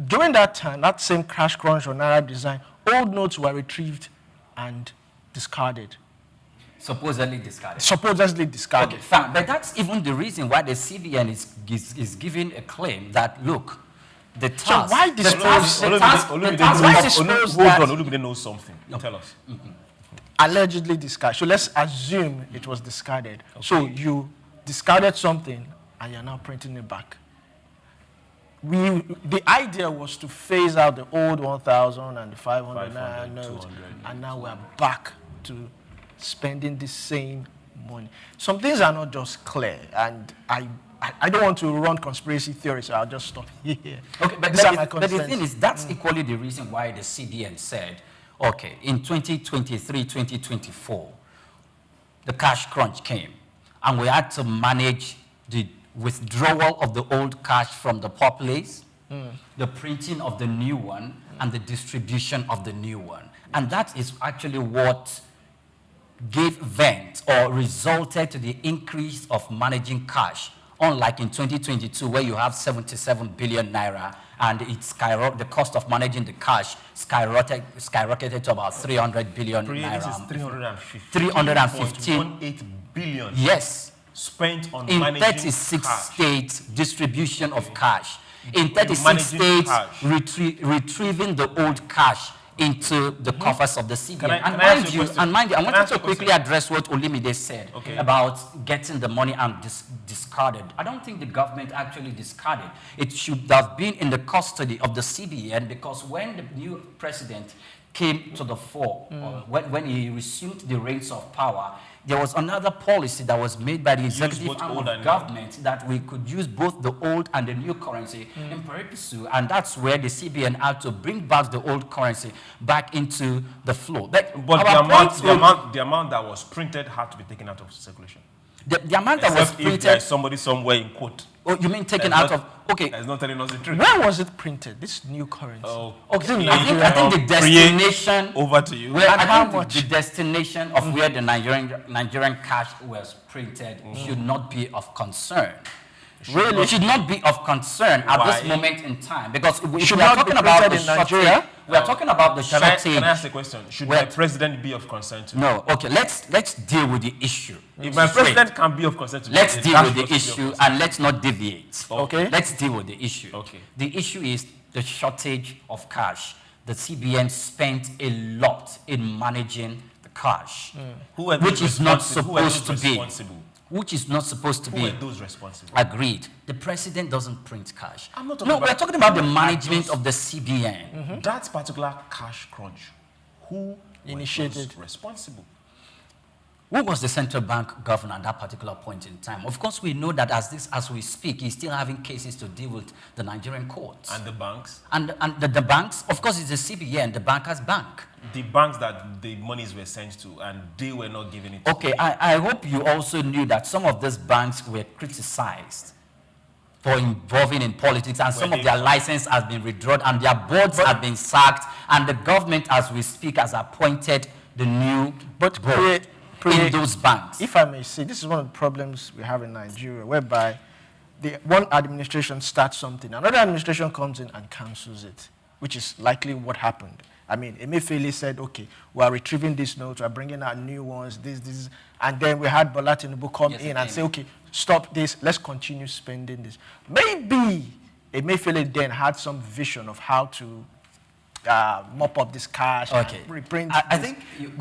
during that time, that same cash crunch or Naira design, old notes were retrieved and discarded. Supposedly discarded. Supposedly discarded. Okay, fine. But that's even the reason why the CBN is giving a claim that, look, the task... So why dispose... Olumide knows something. No. Tell us. Allegedly discarded. So let's assume it was discarded. Okay. So you discarded something and you're now printing it back. The idea was to phase out the old 1,000 and the 500 notes, and now we're back to spending the same money. Some things are not just clear, and I don't want to run conspiracy theories, so I'll just stop here. Okay, but the thing is, that's equally the reason why the CBN said, okay, in 2023, 2024, the cash crunch came, and we had to manage the withdrawal of the old cash from the populace, the printing of the new one, and the distribution of the new one. And that is actually what gave vent or resulted to the increase of managing cash, unlike in 2022 where you have 77 billion naira and the cost of managing the cash skyrocketed to about 300 billion naira. This is 315.18 billion. Yes. Spent on in managing 36 cash. states, distribution of cash. In 36 states, retrieving the old cash into the coffers of the CBN. And mind you, I wanted to quickly address what Olumide said about getting the money and discarded. I don't think the government actually discarded. It should have been in the custody of the CBN, because when the new president came to the fore, when he resumed the reins of power, there was another policy that was made by the executive arm of government that we could use both the old and the new currency in purpose, and that's where the CBN had to bring back the old currency back into the flow. But the amount that was printed had to be taken out of circulation. The amount that was printed... if there is somebody somewhere in quote. Oh, you mean taken out of... Okay. That's not telling us the truth. Where was it printed, this new currency? Okay, I think the destination... Over to you. I think the destination of where the Nigerian cash was printed should not be of concern. Really? It should not be of concern at this moment in time, because if we are talking about the Nigeria, we are talking about the shortage. Can I ask a question? Should my president be of concern to me? No. Okay, let's deal with the issue. If my president can be of concern to me, let's deal with the issue and let's not deviate. Okay. Let's deal with the issue. Okay. The issue is the shortage of cash. The CBN spent a lot in managing the cash, which is not supposed to be. Which is not supposed to be. Who are those responsible? Agreed. The president doesn't print cash. I'm not talking about... we're talking about the management of the CBN. That particular cash crunch, who initiated responsible? Who was the central bank governor at that particular point in time? Of course, we know that as we speak, he's still having cases to deal with the Nigerian courts. And the banks? And the banks, of course, it's the CBN, the bankers' bank. The banks that the monies were sent to, and they were not giving it to. Okay, I hope you also knew that some of these banks were criticized for involving in politics, and some of their license has been withdrawn, and their boards have been sacked, and the government, as we speak, has appointed the new board in those banks. If I may say, this is one of the problems we have in Nigeria, whereby one administration starts something, another administration comes in and cancels it, which is likely what happened. I mean, Emefiele said, okay, we are retrieving these notes, we are bringing out new ones, this, and then we had Bola Tinubu come in and say, okay, stop this, let's continue spending this. Maybe Emefiele then had some vision of how to mop up this cash, and reprint. I think you're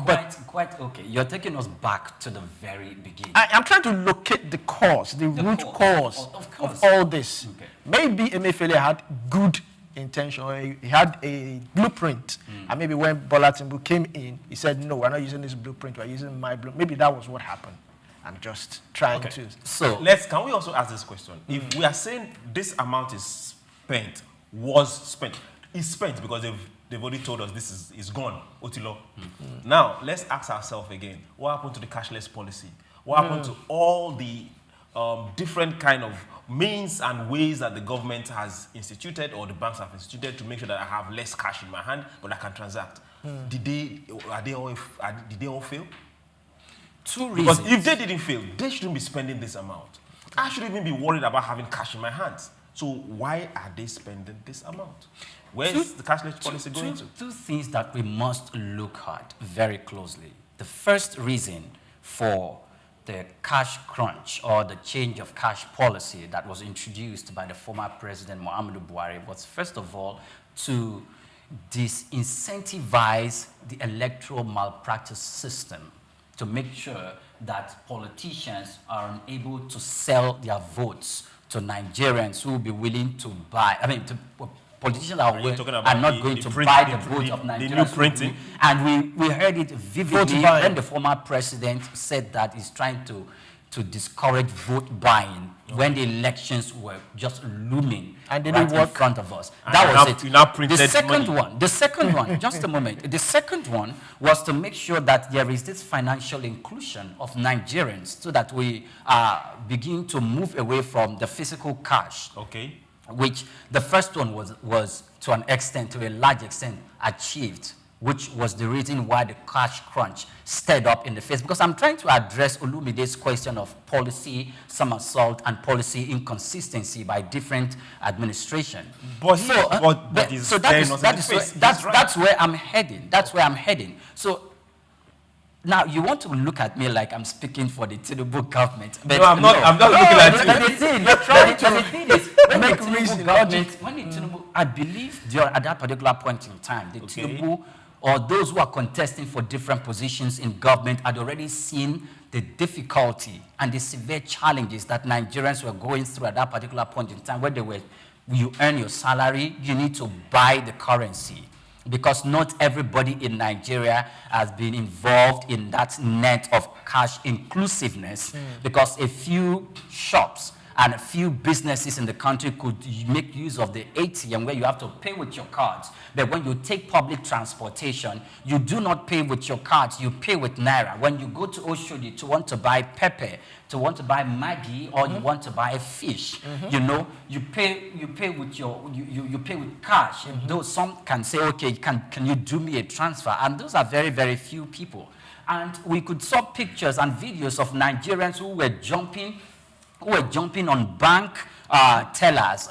quite okay. You're taking us back to the very beginning. I'm trying to locate the cause, the root cause of all this. Okay. Maybe Emefiele had good intention, or he had a blueprint, and maybe when Bola Tinubu came in, he said, no, we're not using this blueprint, we're using my blueprint. Maybe that was what happened. I'm just trying to. So can we also ask this question? If we are saying this amount is spent, is spent because they've already told us this is gone, Otilo. Now, let's ask ourselves again, what happened to the cashless policy? What happened to all the different kind of means and ways that the government has instituted or the banks have instituted to make sure that I have less cash in my hand, but I can transact? Did they all fail? Two reasons. Because if they didn't fail, they shouldn't be spending this amount. I shouldn't even be worried about having cash in my hands. So why are they spending this amount? Where is the cashless policy going to? Two things that we must look at very closely. The first reason for the cash crunch or the change of cash policy that was introduced by the former President Muhammadu Buhari was, first of all, to disincentivize the electoral malpractice system, to make sure that politicians are unable to sell their votes to Nigerians who will be willing to buy. I mean, politicians are not going to buy the vote of Nigerians. And we heard it vividly when the former president said that he's trying to discourage vote buying when the elections were just looming right in front of us. That was it. The second one, just a moment. The second one was to make sure that there is this financial inclusion of Nigerians so that we begin to move away from the physical cash. Okay. Which the first one was to a large extent, achieved, which was the reason why the cash crunch stirred up in the face. Because I'm trying to address Olumide's question of policy somersault and policy inconsistency by different administration. That's where I'm heading. That's where I'm heading. So now you want to look at me like I'm speaking for the Tinubu government. But no, I'm not looking at you. You're trying to make reason. I believe at that particular point in time, the Tinubu or those who are contesting for different positions in government had already seen the difficulty and the severe challenges that Nigerians were going through at that particular point in time, where you earn your salary, you need to buy the currency. Because not everybody in Nigeria has been involved in that net of cash inclusiveness, because a few shops and a few businesses in the country could make use of the ATM where you have to pay with your cards. But when you take public transportation, you do not pay with your cards, you pay with Naira. When you go to Oshodi to want to buy pepper, to want to buy Maggi, or you want to buy fish, you know, you pay with you pay with cash. Though some can say, okay, can you do me a transfer? And those are very, very few people. And we could saw pictures and videos of Nigerians who were jumping on bank tellers,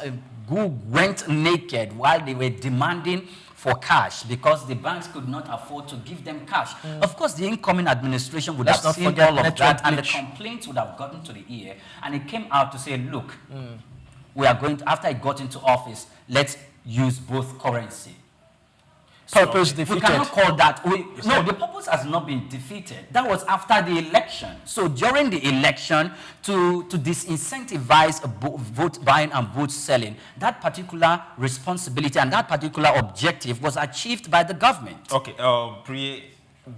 who went naked while they were demanding for cash because the banks could not afford to give them cash. Of course, the incoming administration would have seen all of that, and the complaints would have gotten to the ear, and it came out to say, look, we are going to, after it got into office, let's use both currency. Purpose defeated. We cannot call that. No, the purpose has not been defeated. That was after the election. So during the election, to disincentivize vote buying and vote selling, that particular responsibility and that particular objective was achieved by the government. Okay, Priye,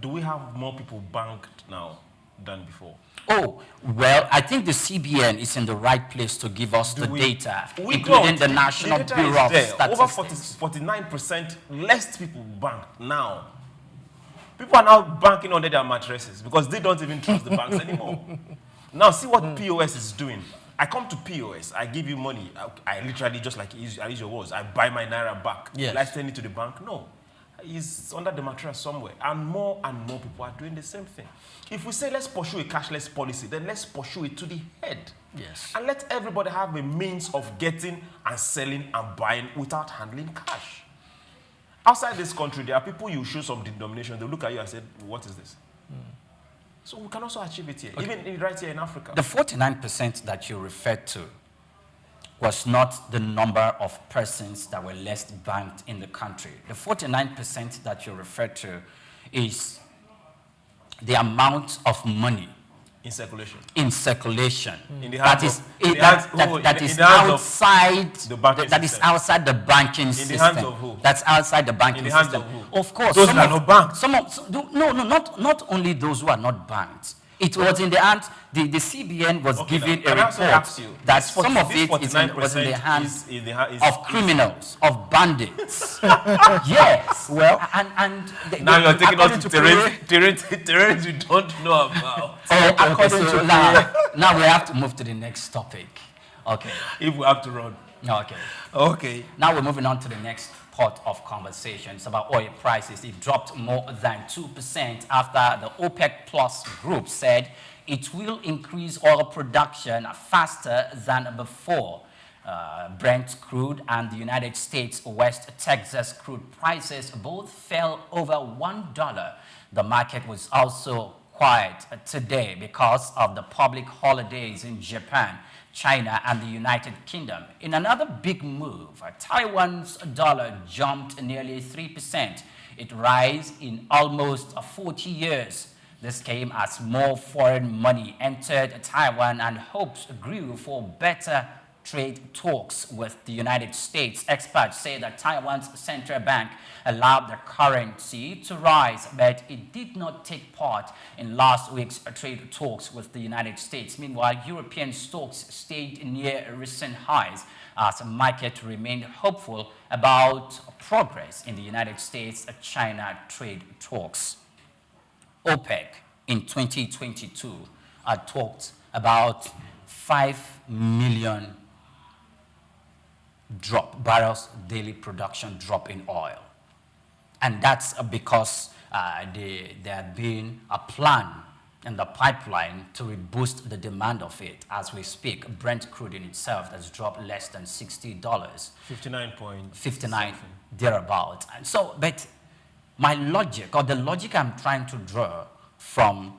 do we have more people banked now than before? Oh, well, I think the CBN is in the right place to give us the data, including the National Bureau of Statistics. Over 49% less people banked now. People are now banking under their mattresses because they don't even trust the banks anymore. Now, see what POS is doing. I come to POS, I give you money. I literally, just like I use your words, I buy my Naira back. Yes. Will I send it to the bank? No. It's under the mattress somewhere. And more people are doing the same thing. If we say let's pursue a cashless policy, then let's pursue it to the head. Yes. And let everybody have a means of getting and selling and buying without handling cash. Outside this country, there are people you show some denomination, they look at you and say, what is this? So we can also achieve it here, even right here in Africa. The 49% that you referred to was not the number of persons that were less banked in the country. The 49% that you referred to is the amount of money in circulation. In circulation. In the hands that is outside the banking system. Is outside the banking system. In the hands of who? That's outside the banking system. In the hands of who? Of course. Those that are not banked. Not only those who are not banked. It was in the hands, the CBN was giving a report that some of it was in the hands of criminals, of bandits. Yes. Well, and now you're taking us to terrains we don't know about. Now we have to move to the next topic. Okay. If we have to run. Okay. Okay. Now we're moving on to the next part of conversation. It's about oil prices. It dropped more than 2% after the OPEC Plus group said it will increase oil production faster than before. Brent crude and the United States West Texas crude prices both fell over $1. The market was also quiet today because of the public holidays in Japan, China, and the United Kingdom. In another big move, Taiwan's dollar jumped nearly 3%. It rose in almost 40 years. This came as more foreign money entered Taiwan and hopes grew for better trade talks with the United States. Experts say that Taiwan's central bank allowed the currency to rise, but it did not take part in last week's trade talks with the United States. Meanwhile, European stocks stayed near recent highs as the market remained hopeful about progress in the United States-China trade talks. OPEC in 2022 talked about 5 million barrels daily production drop in oil. And that's because there had been a plan in the pipeline to reboost the demand of it. As we speak, Brent crude in itself has dropped less than $60. 59 thereabout. And so, but my logic, or the logic I'm trying to draw from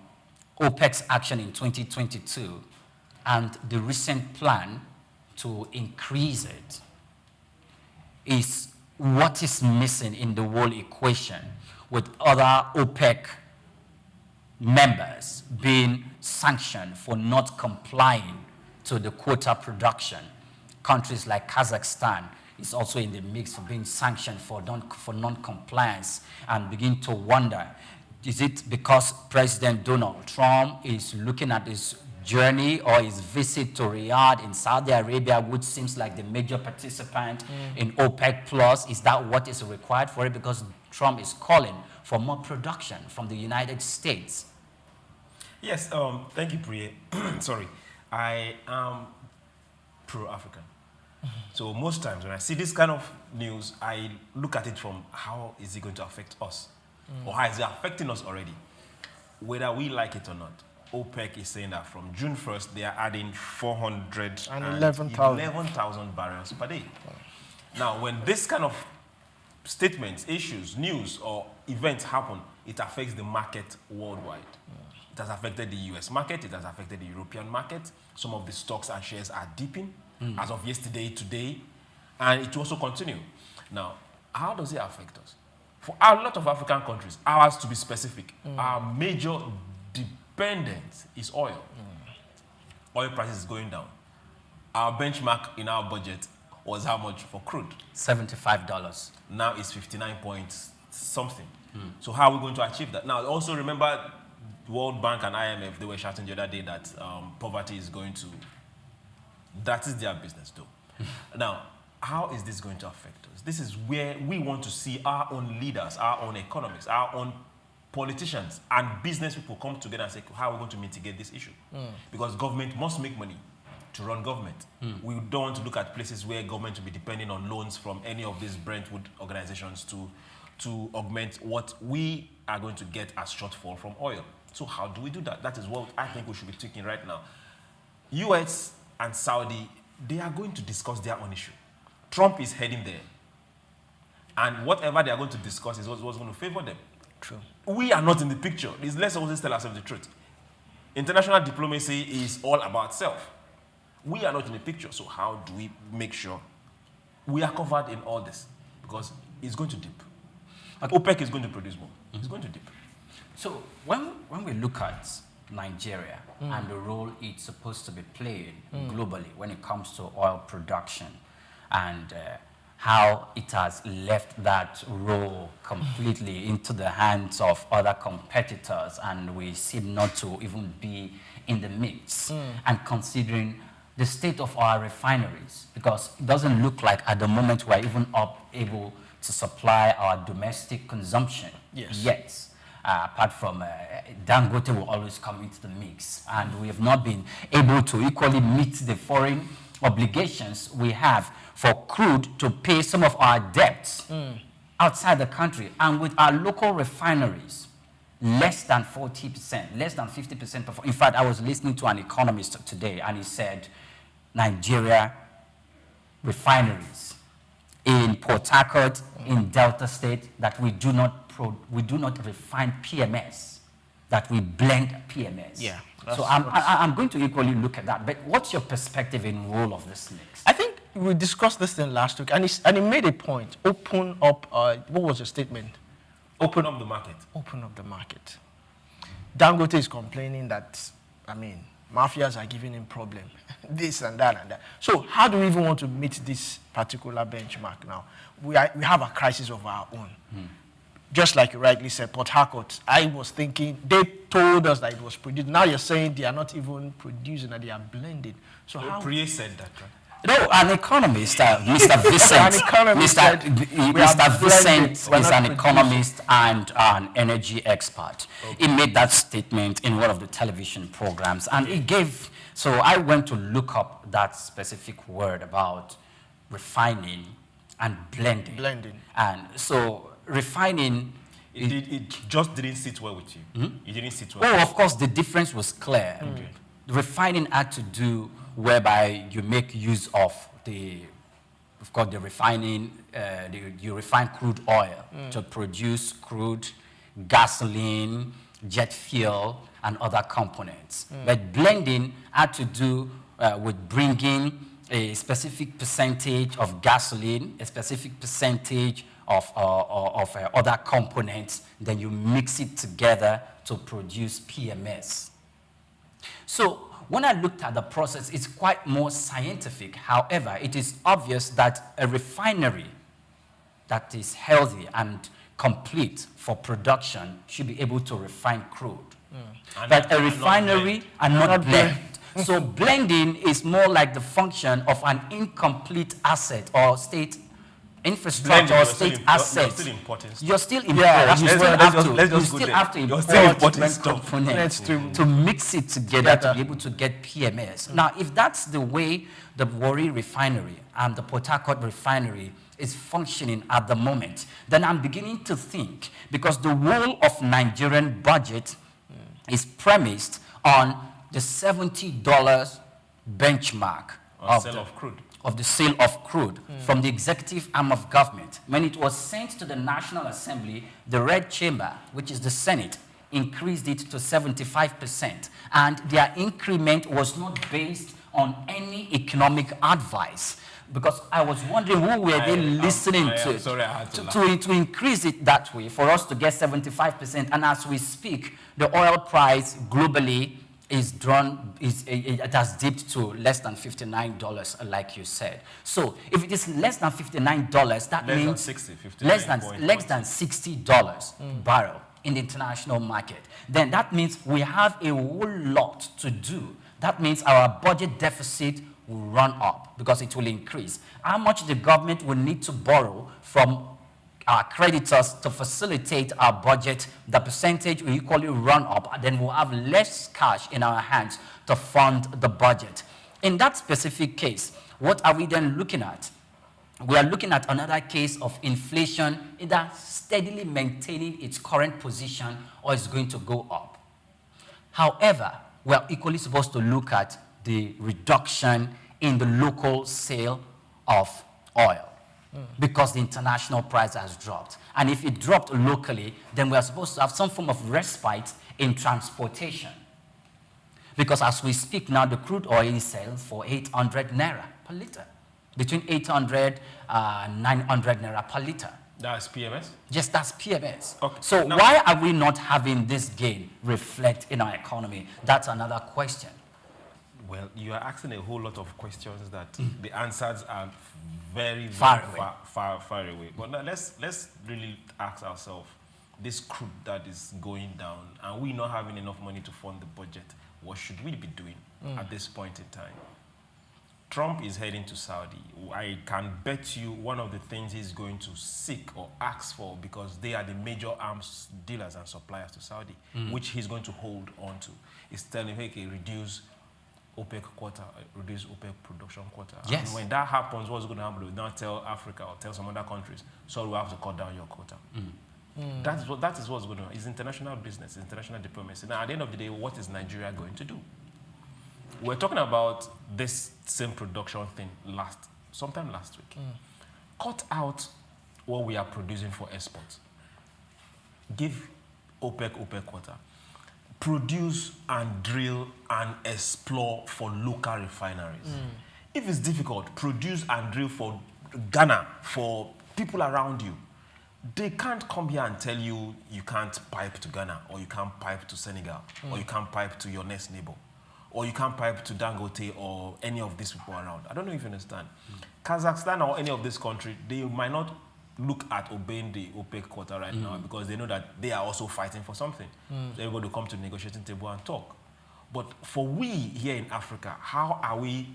OPEC's action in 2022 and the recent plan to increase it, is what is missing in the whole equation, with other OPEC members being sanctioned for not complying to the quota production. Countries like Kazakhstan is also in the mix for being sanctioned for non-compliance, and begin to wonder, is it because President Donald Trump is looking at his journey or his visit to Riyadh in Saudi Arabia, which seems like the major participant in OPEC Plus? Is that what is required for it? Because Trump is calling for more production from the United States. Yes, thank you, Priye. Sorry, I am pro-African. So most times when I see this kind of news, I look at it from how is it going to affect us? Or how is it affecting us already? Whether we like it or not. OPEC is saying that from June 1st, they are adding 411,000 barrels per day. Now, when this kind of statements, issues, news, or events happen, it affects the market worldwide. It has affected the US market, it has affected the European market. Some of the stocks and shares are dipping as of yesterday, today, and it will also continue. Now, how does it affect us? For a lot of African countries, ours to be specific, our major dependence is oil. Oil prices is going down. Our benchmark in our budget was how much for crude? $75. Now it's 59 point something. So how are we going to achieve that? Now, also remember World Bank and IMF, they were shouting the other day that poverty is going to, that is their business though. Now, how is this going to affect us? This is where we want to see our own leaders, our own economists, our own politicians and business people come together and say, how are we going to mitigate this issue? Because government must make money to run government. We don't want to look at places where government will be depending on loans from any of these Brentwood organizations to augment what we are going to get as shortfall from oil. So how do we do that? That is what I think we should be thinking right now. US and Saudi, they are going to discuss their own issue. Trump is heading there. And whatever they are going to discuss is what's going to favor them. True. We are not in the picture. Let's always tell ourselves the truth. International diplomacy is all about self. We are not in the picture, so how do we make sure we are covered in all this? Because it's going to dip. Okay. OPEC is going to produce more. It's going to dip. So when we look at Nigeria and the role it's supposed to be playing globally when it comes to oil production and how it has left that role completely into the hands of other competitors, and we seem not to even be in the mix. And considering the state of our refineries, because it doesn't look like at the moment we're even able to supply our domestic consumption yet. Apart from Dangote will always come into the mix, and we have not been able to equally meet the foreign obligations we have for crude to pay some of our debts outside the country. And with our local refineries, less than 40%, less than 50%. In fact, I was listening to an economist today, and he said Nigeria refineries in Port Harcourt, in Delta State, that we do not refine PMS, that we blend PMS. Yeah. So I'm going to equally look at that. But what's your perspective in role of this mix? I think we discussed this thing last week, and he made a point. Open up. What was your statement? Open up the market. Open up the market. Dangote is complaining that, mafias are giving him problem, this and that and that. So how do we even want to meet this particular benchmark now? We have a crisis of our own. Just like you rightly said, Port Harcourt, I was thinking, they told us that it was produced. Now you're saying they are not even producing, that they are blending. So how? Priye said that, right? No, an economist, Mr. Vincent. Mr. Vincent is an economist and an energy expert. Okay. He made that statement in one of the television programs, and he gave. So I went to look up that specific word about refining and blending. And so refining. It just didn't sit well with you. It didn't sit well. Oh, of course, the difference was clear. Refining had to do whereby you make use of the refining, you refine crude oil to produce crude, gasoline, jet fuel, and other components. But blending had to do with bringing a specific percentage of gasoline, a specific percentage of other components, then you mix it together to produce PMS. So when I looked at the process, it's quite more scientific. However, it is obvious that a refinery that is healthy and complete for production should be able to refine crude. But a refinery and not blend. So blending is more like the function of an incomplete asset or state infrastructure or state assets. You're still important. You still have to import components to mix it together to be able to get PMS. Now, if that's the way the Warri refinery and the Port Harcourt refinery is functioning at the moment, then I'm beginning to think, because the whole of Nigerian budget is premised on the $70 benchmark of the sale of crude from the executive arm of government. When it was sent to the National Assembly, the Red Chamber, which is the Senate, increased it to 75%. And their increment was not based on any economic advice. Because I was wondering who were they listening to increase it that way for us to get 75%. And as we speak, the oil price globally it has dipped to less than $59, like you said. So if it is less than $59, that means less than $60 barrel in the international market. Then that means we have a whole lot to do. That means our budget deficit will run up because it will increase. How much the government will need to borrow from our creditors to facilitate our budget, the percentage will equally run up, and then we'll have less cash in our hands to fund the budget. In that specific case, what are we then looking at? We are looking at another case of inflation either steadily maintaining its current position or it's going to go up. However, we are equally supposed to look at the reduction in the local sale of oil. because the international price has dropped. And if it dropped locally, then we are supposed to have some form of respite in transportation. Because as we speak now, the crude oil is selling for 800 naira per liter. Between 800 and 900 naira per liter. That's PMS? Yes, that's PMS. Okay. So why are we not having this gain reflect in our economy? That's another question. Well, you are asking a whole lot of questions that the answers are very far away. But now let's really ask ourselves, this crude that is going down, and we not having enough money to fund the budget, what should we be doing at this point in time? Trump is heading to Saudi. I can bet you one of the things he's going to seek or ask for, because they are the major arms dealers and suppliers to Saudi, which he's going to hold on to, is telling him, okay, reduce OPEC quota, reduce OPEC production quota. Yes. And when that happens, what's going to happen? We'll now tell Africa or tell some other countries, so we have to cut down your quota. That is what's going on. It's international business, it's international diplomacy. Now, at the end of the day, what is Nigeria going to do? We're talking about this same production thing sometime last week. Cut out what we are producing for export. Give OPEC quota. Produce and drill and explore for local refineries. If it's difficult, produce and drill for Ghana, for people around you. They can't come here and tell you you can't pipe to Ghana, or you can't pipe to Senegal, or you can't pipe to your next neighbor, or you can't pipe to Dangote or any of these people around. I don't know if you understand. Kazakhstan or any of this country, they might not look at obeying the OPEC quota right now, because they know that they are also fighting for something. So everybody will come to the negotiating table and talk. But for we here in Africa, how are we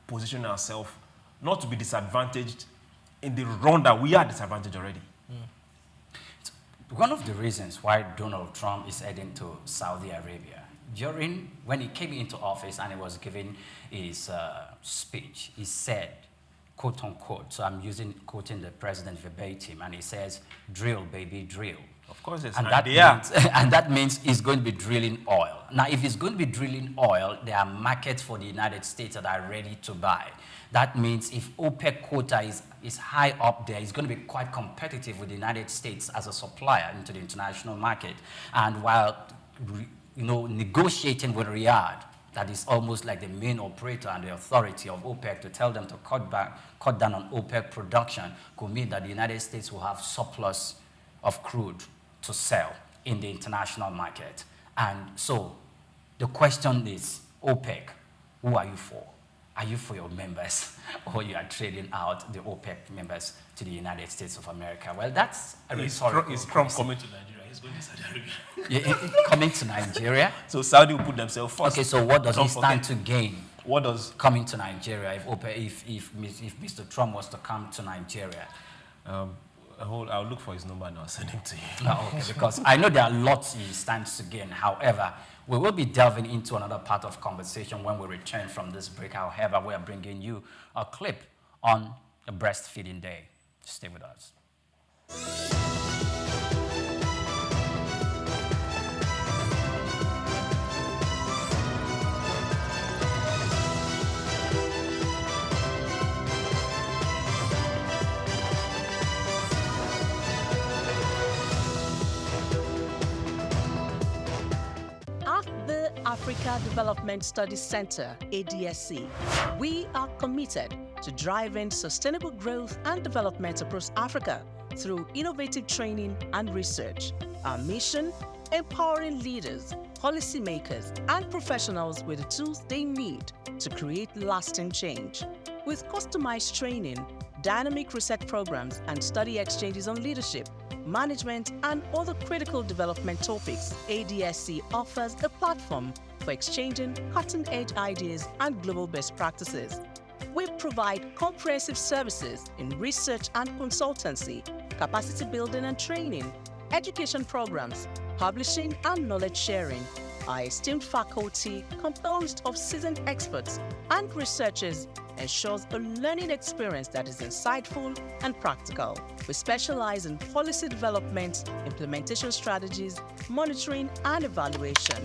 positioning ourselves not to be disadvantaged in the run that we are disadvantaged already? One of the reasons why Donald Trump is heading to Saudi Arabia, when he came into office and he was giving his speech, he said, quote unquote, so I'm quoting the president verbatim, and he says, drill, baby, drill. Of course, it's and that means he's going to be drilling oil. Now, if he's going to be drilling oil, there are markets for the United States that are ready to buy. That means if OPEC quota is high up there, it's going to be quite competitive with the United States as a supplier into the international market. And while negotiating with Riyadh, that is almost like the main operator and the authority of OPEC, to tell them to cut down on OPEC production, could mean that the United States will have surplus of crude to sell in the international market. And so the question is, OPEC, who are you for? Are you for your members, or you are trading out the OPEC members to the United States of America? Well, that's a rhetorical. Is Trump coming to Nigeria? He's going to Saudi Arabia. Coming to Nigeria? So Saudi will put themselves first. Okay, so what does he stand to gain? What does coming to Nigeria if Mr. Trump was to come to Nigeria? I'll look for his number and I'll send him to you. Okay, because I know there are lots he stands to gain. However, we will be delving into another part of conversation when we return from this break. However, we are bringing you a clip on a breastfeeding day. Stay with us. Africa Development Studies Center, ADSC, we are committed to driving sustainable growth and development across Africa through innovative training and research. Our mission: empowering leaders, policymakers, and professionals with the tools they need to create lasting change. With customized training, dynamic research programs, and study exchanges on leadership, management, and other critical development topics, ADSC offers a platform for exchanging cutting-edge ideas and global best practices. We provide comprehensive services in research and consultancy, capacity building and training, education programs, publishing and knowledge sharing. Our esteemed faculty, composed of seasoned experts and researchers, ensures a learning experience that is insightful and practical. We specialize in policy development, implementation strategies, monitoring, and evaluation.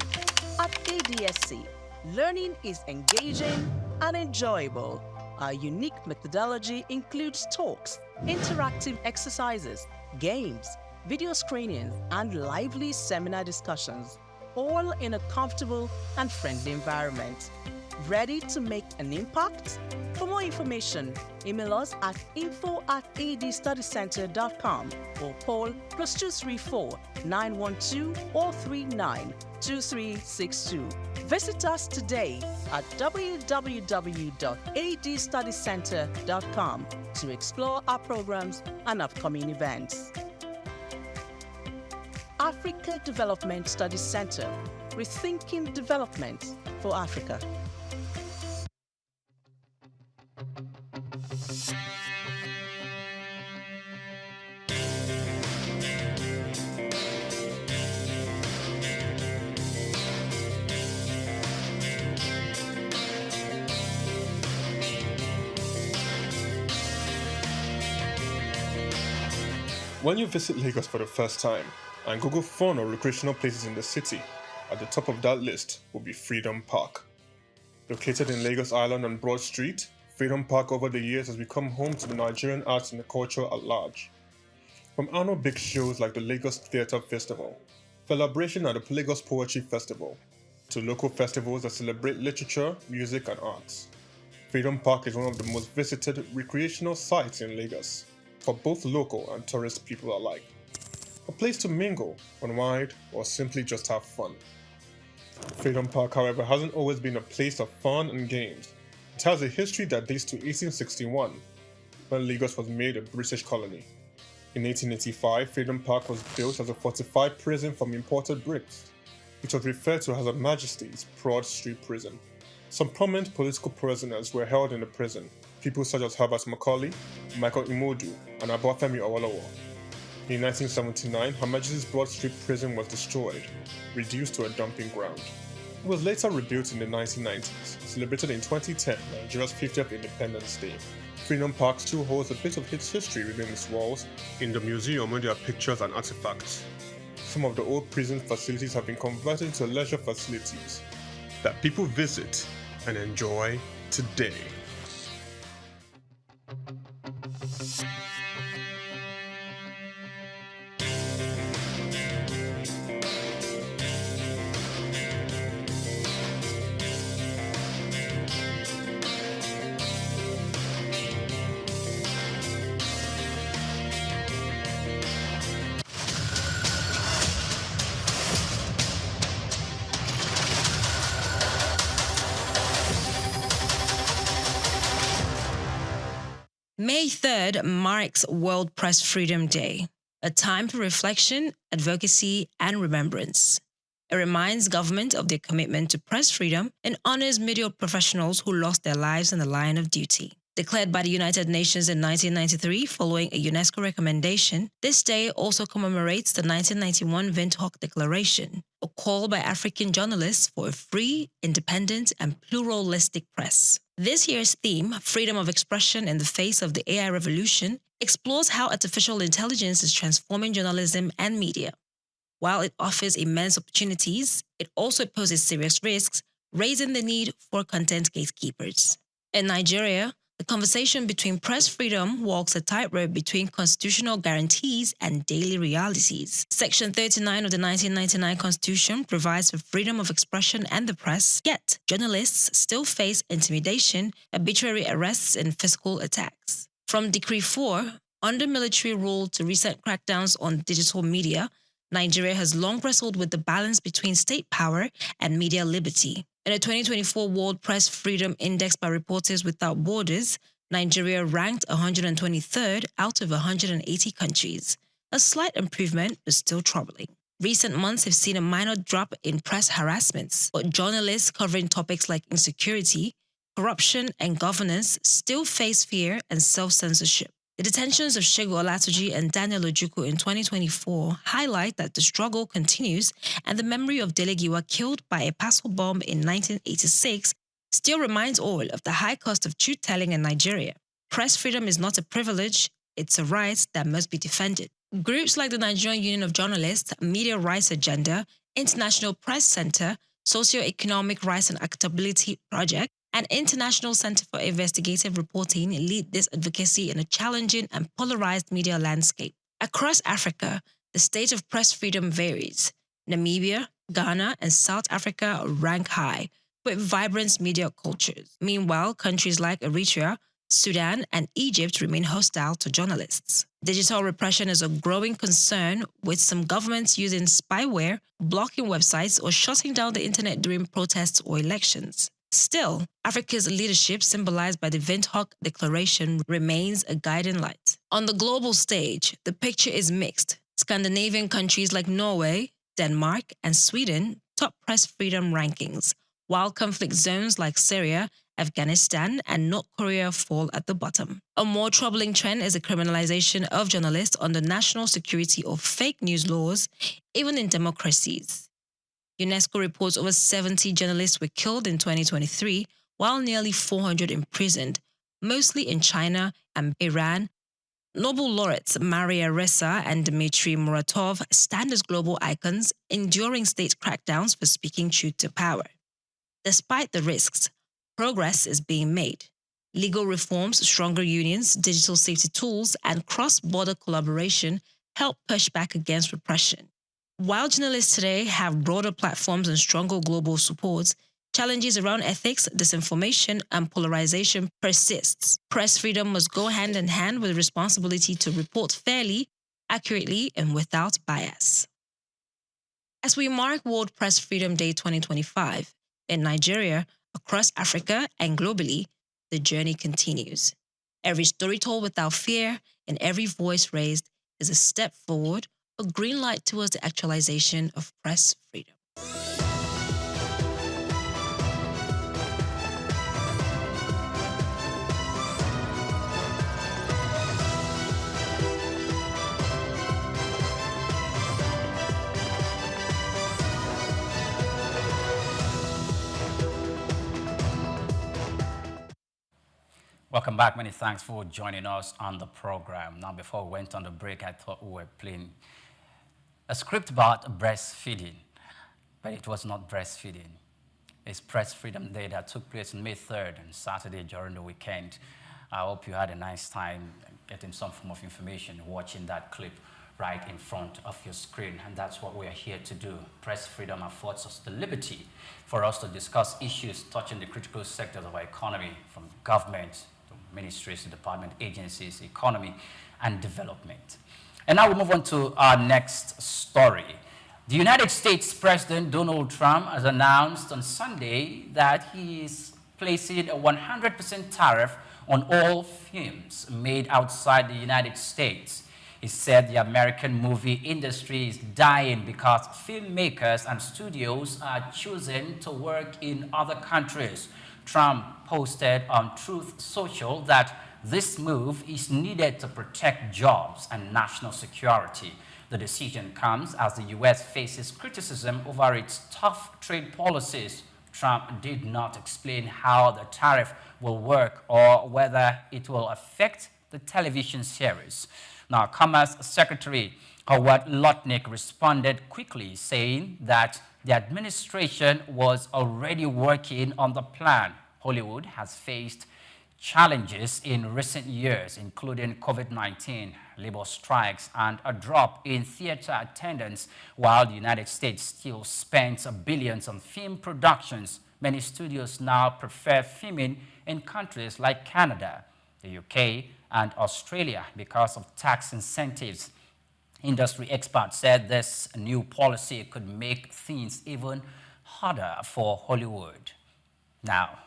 At ADSC, learning is engaging and enjoyable. Our unique methodology includes talks, interactive exercises, games, video screenings, and lively seminar discussions, all in a comfortable and friendly environment. Ready to make an impact? For more information, email us at info@adstudycenter.com or call +234 912 439 2362. Visit us today at www.adstudycenter.com to explore our programs and upcoming events. Africa Development Studies Center, rethinking development for Africa. When you visit Lagos for the first time and Google fun or recreational places in the city, at the top of that list will be Freedom Park. Located in Lagos Island on Broad Street, Freedom Park over the years has become home to the Nigerian arts and the culture at large. From annual big shows like the Lagos Theatre Festival, celebration at the Lagos Poetry Festival, to local festivals that celebrate literature, music and arts. Freedom Park is one of the most visited recreational sites in Lagos, for both local and tourist people alike. A place to mingle, unwind, or simply just have fun. Freedom Park, however, hasn't always been a place of fun and games. It has a history that dates to 1861, when Lagos was made a British colony. In 1885, Freedom Park was built as a fortified prison from imported bricks. It was referred to as Her Majesty's Broad Street Prison. Some prominent political prisoners were held in the prison, people such as Herbert Macaulay, Michael Imodu, and Obafemi Awolowo. In 1979, Her Majesty's Broad Street Prison was destroyed, reduced to a dumping ground. It was later rebuilt in the 1990s, celebrated in 2010, Nigeria's 50th Independence Day. Freedom Park still holds a bit of its history within its walls. In the museum where there are pictures and artifacts. Some of the old prison facilities have been converted into leisure facilities that people visit and enjoy today. May 3rd marks World Press Freedom Day, a time for reflection, advocacy, and remembrance. It reminds government of their commitment to press freedom and honors media professionals who lost their lives in the line of duty. Declared by the United Nations in 1993 following a UNESCO recommendation, this day also commemorates the 1991 Windhoek Declaration, a call by African journalists for a free, independent, and pluralistic press. This year's theme, Freedom of Expression in the Face of the AI Revolution, explores how artificial intelligence is transforming journalism and media. While it offers immense opportunities, it also poses serious risks, raising the need for content gatekeepers. In Nigeria, the conversation between press freedom walks a tightrope between constitutional guarantees and daily realities. Section 39 of the 1999 Constitution provides for freedom of expression and the press, yet journalists still face intimidation, arbitrary arrests, and physical attacks. From Decree 4, under military rule to recent crackdowns on digital media, Nigeria has long wrestled with the balance between state power and media liberty. In a 2024 World Press Freedom Index by Reporters Without Borders, Nigeria ranked 123rd out of 180 countries. A slight improvement, but still troubling. Recent months have seen a minor drop in press harassments, but journalists covering topics like insecurity, corruption, and governance still face fear and self-censorship. The detentions of Segun Olatuji and Daniel Ojukwu in 2024 highlight that the struggle continues, and the memory of Dele Giwa killed by a parcel bomb in 1986 still reminds all of the high cost of truth-telling in Nigeria. Press freedom is not a privilege, it's a right that must be defended. Groups like the Nigerian Union of Journalists, Media Rights Agenda, International Press Center, Socio-Economic Rights and Accountability Project, and International Center for Investigative Reporting lead this advocacy in a challenging and polarized media landscape. Across Africa, the state of press freedom varies. Namibia, Ghana, and South Africa rank high, with vibrant media cultures. Meanwhile, countries like Eritrea, Sudan, and Egypt remain hostile to journalists. Digital repression is a growing concern, with some governments using spyware, blocking websites, or shutting down the internet during protests or elections. Still, Africa's leadership, symbolized by the Windhoek Declaration, remains a guiding light. On the global stage, the picture is mixed. Scandinavian countries like Norway, Denmark, and Sweden top press freedom rankings, while conflict zones like Syria, Afghanistan, and North Korea fall at the bottom. A more troubling trend is the criminalization of journalists under national security or fake news laws, even in democracies. UNESCO reports over 70 journalists were killed in 2023, while nearly 400 imprisoned, mostly in China and Iran. Nobel laureates Maria Ressa and Dmitry Muratov stand as global icons, enduring state crackdowns for speaking truth to power. Despite the risks, progress is being made. Legal reforms, stronger unions, digital safety tools, and cross-border collaboration help push back against repression. While journalists today have broader platforms and stronger global support, challenges around ethics, disinformation, and polarization persists. Press freedom must go hand in hand with the responsibility to report fairly, accurately, and without bias. As we mark World Press Freedom Day 2025, in Nigeria, across Africa, and globally, the journey continues. Every story told without fear and every voice raised is a step forward, a green light towards the actualization of press freedom. Welcome back. Many thanks for joining us on the program. Now, before we went on the break, I thought we were playing a script about breastfeeding, but it was not breastfeeding. It's Press Freedom Day that took place on May 3rd and Saturday during the weekend. I hope you had a nice time getting some form of information, watching that clip right in front of your screen. And that's what we are here to do. Press freedom affords us the liberty for us to discuss issues touching the critical sectors of our economy, from government, ministries, department, agencies, economy, and development. And now we move on to our next story. The United States President Donald Trump has announced on Sunday that he is placing a 100% tariff on all films made outside the United States. He said the American movie industry is dying because filmmakers and studios are choosing to work in other countries. Trump posted on Truth Social that this move is needed to protect jobs and national security. The decision comes as the U.S. faces criticism over its tough trade policies. Trump did not explain how the tariff will work or whether it will affect the television series. Now, Commerce Secretary Howard Lutnick responded quickly, saying that the administration was already working on the plan. Hollywood has faced challenges in recent years, including COVID-19, labor strikes, and a drop in theater attendance. While the United States still spends billions on film productions, many studios now prefer filming in countries like Canada, the UK, and Australia because of tax incentives. Industry experts said this new policy could make things even harder for Hollywood. Now,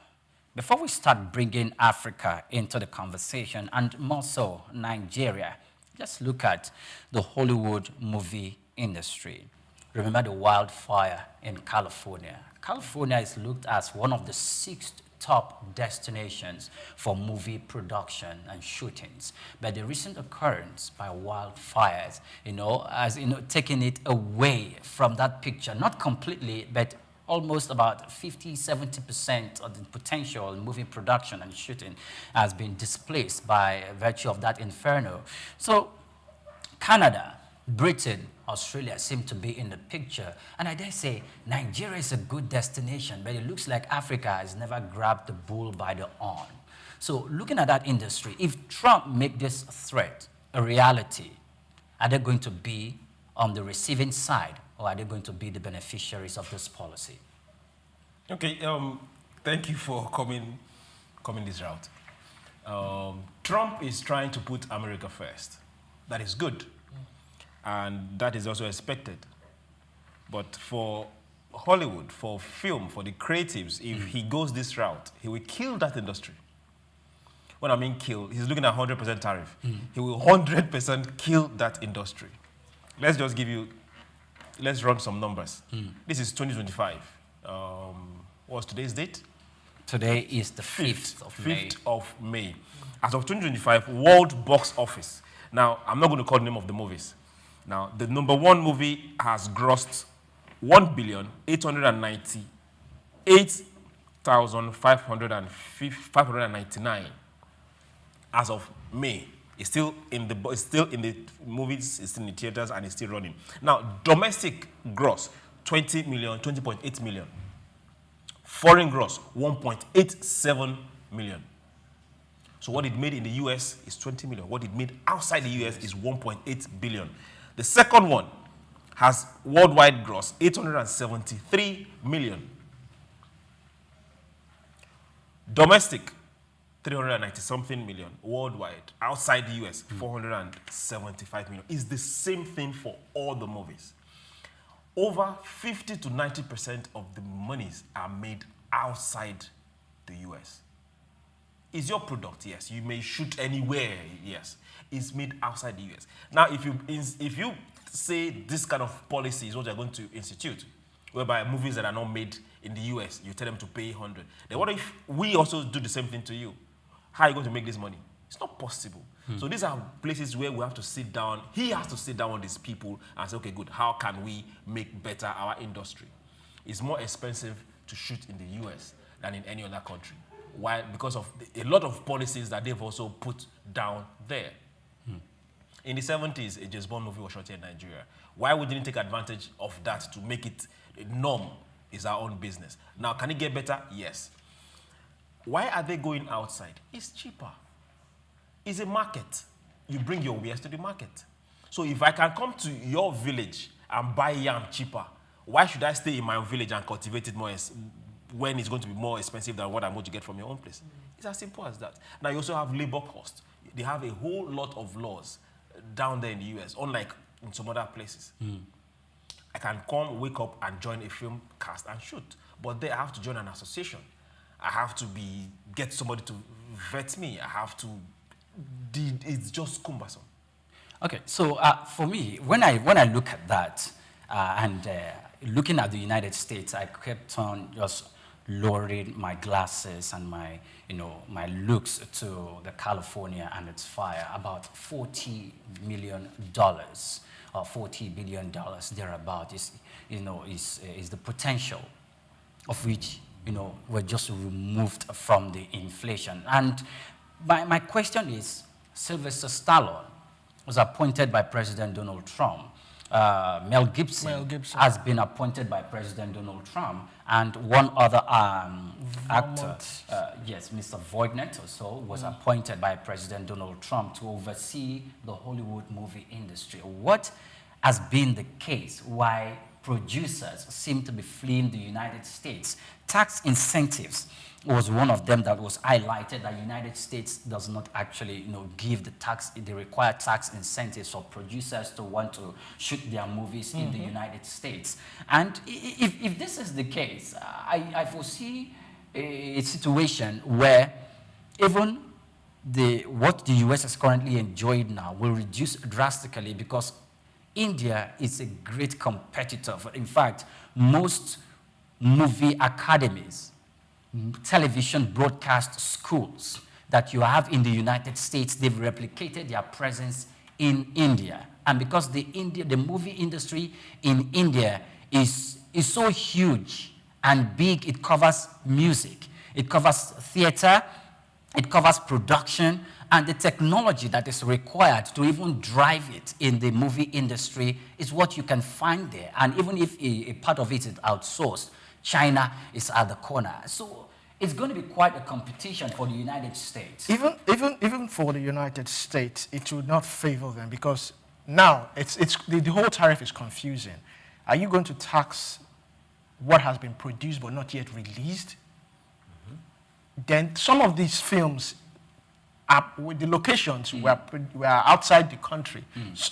before we start bringing Africa into the conversation, and more so Nigeria, let's look at the Hollywood movie industry. Remember the wildfire in California. California is looked as one of the 6 top destinations for movie production and shootings. But the recent occurrence by wildfires, taking it away from that picture, not completely, but almost about 50–70% of the potential movie production and shooting has been displaced by virtue of that inferno. So Canada, Britain, Australia seem to be in the picture. And I dare say Nigeria is a good destination, but it looks like Africa has never grabbed the bull by the horn. So looking at that industry, if Trump make this threat a reality, are they going to be on the receiving side, or are they going to be the beneficiaries of this policy? Okay, thank you for coming this route. Trump is trying to put America first. That is good. And that is also expected. But for Hollywood, for film, for the creatives, if he goes this route, he will kill that industry. When I mean kill, he's looking at 100% tariff. He will 100% kill that industry. Let's just let's run some numbers. This is 2025. What's today's date? Today is the 5th of May. 5th of May. As of 2025, world box office. Now, I'm not going to call the name of the movies. Now, the number one movie has grossed 1,898,599 as of May. It's still in the movies, it's in the theaters, and it's still running. Now, domestic gross, 20.8 million. Foreign gross, 1.87 million. So what it made in the US is 20 million. What it made outside the US is 1.8 billion. The second one has worldwide gross, 873 million. Domestic, 390-something million. Worldwide, outside the US, 475 million. It's the same thing for all the movies. Over 50 to 90% of the monies are made outside the US. Is your product? Yes. You may shoot anywhere. Yes. It's made outside the US. Now, if you say this kind of policy is what you're going to institute, whereby movies that are not made in the US, you tell them to pay 100. Then what if we also do the same thing to you? How are you going to make this money? It's not possible. So these are places where we have to sit down. He has to sit down with these people and say, okay, good, how can we make better our industry? It's more expensive to shoot in the US than in any other country. Why? Because of a lot of policies that they've also put down there. In the 70s, a James Bond movie was shot here in Nigeria. Why wouldn't you take advantage of that to make it a norm? Is our own business. Now, can it get better? Yes. Why are they going outside? It's cheaper. It's a market. You bring your wares to the market. So if I can come to your village and buy yam cheaper, why should I stay in my village and cultivate it more when it's going to be more expensive than what I'm going to get from your own place? It's as simple as that. Now, you also have labor cost. They have a whole lot of laws down there in the US, unlike in some other places. I can come, wake up, and join a film cast and shoot. But there I have to join an association. I have to get somebody to vet me. I have to... It's just cumbersome. Okay, so for me, when I look at that and looking at the United States, I kept on just lowering my glasses and my looks to the California and its fire. About $40 million or $40 billion thereabout is the potential of which were just removed from the inflation. And my question is, Sylvester Stallone was appointed by President Donald Trump. Mel Gibson has been appointed by President Donald Trump, and one other actor, yes, Mr. Voignet also, was appointed by President Donald Trump to oversee the Hollywood movie industry. What has been the case why producers seem to be fleeing the United States? Tax incentives was one of them that was highlighted, that the United States does not actually give the required tax incentives for producers to want to shoot their movies in the United States. And if this is the case, I foresee a situation where even what the US is currently enjoying now will reduce drastically, because India is a great competitor. In fact, most movie academies, television broadcast schools that you have in the United States, they've replicated their presence in India. And because the movie industry in India is so huge and big, it covers music, it covers theater, it covers production, and the technology that is required to even drive it in the movie industry is what you can find there. And even if a part of it is outsourced, China is at the corner. So it's going to be quite a competition for the United States. Even for the United States, it would not favor them, because now the whole tariff is confusing. Are you going to tax what has been produced but not yet released? Then some of these films, with the locations were outside the country,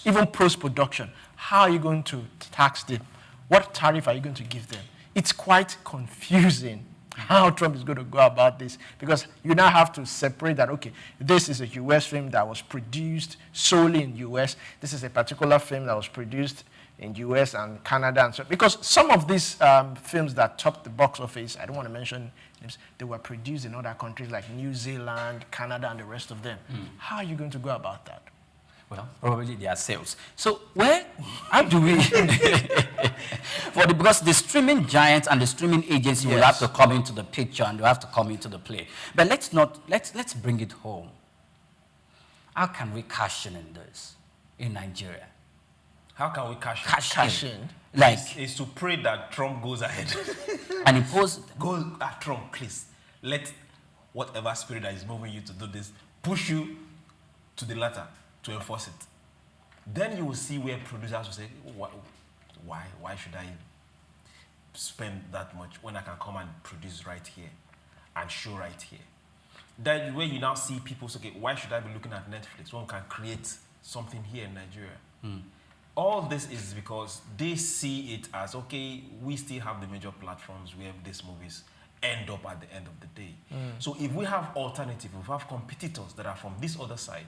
even post-production. How are you going to tax them? What tariff are you going to give them? It's quite confusing how Trump is going to go about this, because you now have to separate that, okay, this is a US film that was produced solely in US. This is a particular film that was produced in US and Canada, and so, because some of these films that topped the box office, I don't want to mention names, they were produced in other countries like New Zealand, Canada, and the rest of them. How are you going to go about that? Well, probably their sales. So how do we, because the streaming giants and the streaming agency will have to come into the picture, and they have to come into the play. But let's bring it home. How can we cash in this in Nigeria? How can we cash in? Like, is to pray that Trump goes ahead and impose. Go at Trump, please. Let whatever spirit that is moving you to do this push you to the latter to enforce it. Then you will see where producers will say, why should I spend that much when I can come and produce right here and show right here? That way you now see people say, okay, why should I be looking at Netflix when we can create something here in Nigeria? All this is because they see it as, okay, we still have the major platforms where these movies end up at the end of the day. So if we have alternatives, if we have competitors that are from this other side,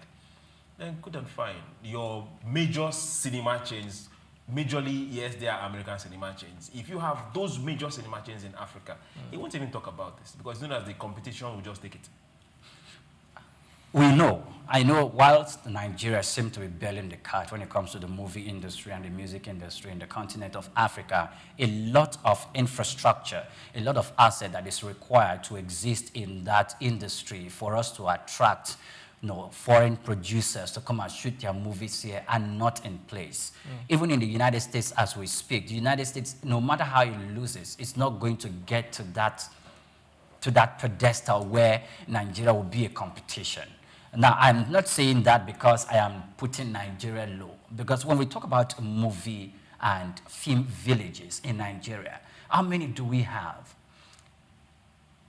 then good and fine. Your major cinema chains, majorly, yes, they are American cinema chains. If you have those major cinema chains in Africa, they won't even talk about this, because as soon as the competition will just take it. I know, whilst Nigeria seems to be bailing the cat when it comes to the movie industry and the music industry in the continent of Africa, a lot of infrastructure, a lot of asset that is required to exist in that industry for us to attract foreign producers to come and shoot their movies here are not in place. Even in the United States as we speak, the United States, no matter how it loses, it's not going to get to that pedestal where Nigeria will be a competition. Now, I'm not saying that because I am putting Nigeria low, because when we talk about movie and film villages in Nigeria, how many do we have?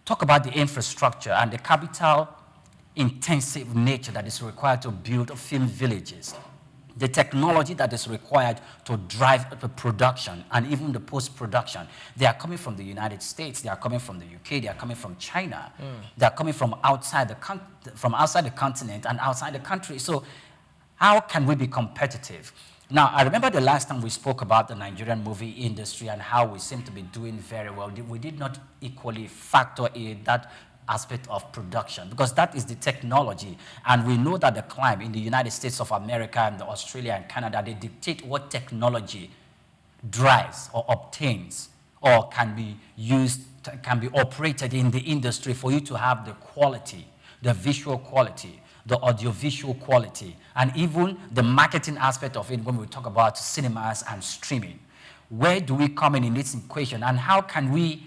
Talk about the infrastructure and the capital-intensive nature that is required to build film villages, the technology that is required to drive the production and even the post-production. They are coming from the United States, they are coming from the UK, they are coming from China, they are coming from outside the continent and outside the country. So how can we be competitive? Now, I remember the last time we spoke about the Nigerian movie industry and how we seem to be doing very well. We did not equally factor in that aspect of production, because that is the technology, and we know that the climb in the United States of America and Australia and Canada, they dictate what technology drives or obtains or can be used, can be operated in the industry for you to have the quality, the visual quality, the audiovisual quality, and even the marketing aspect of it when we talk about cinemas and streaming. Where do we come in this equation, and how can we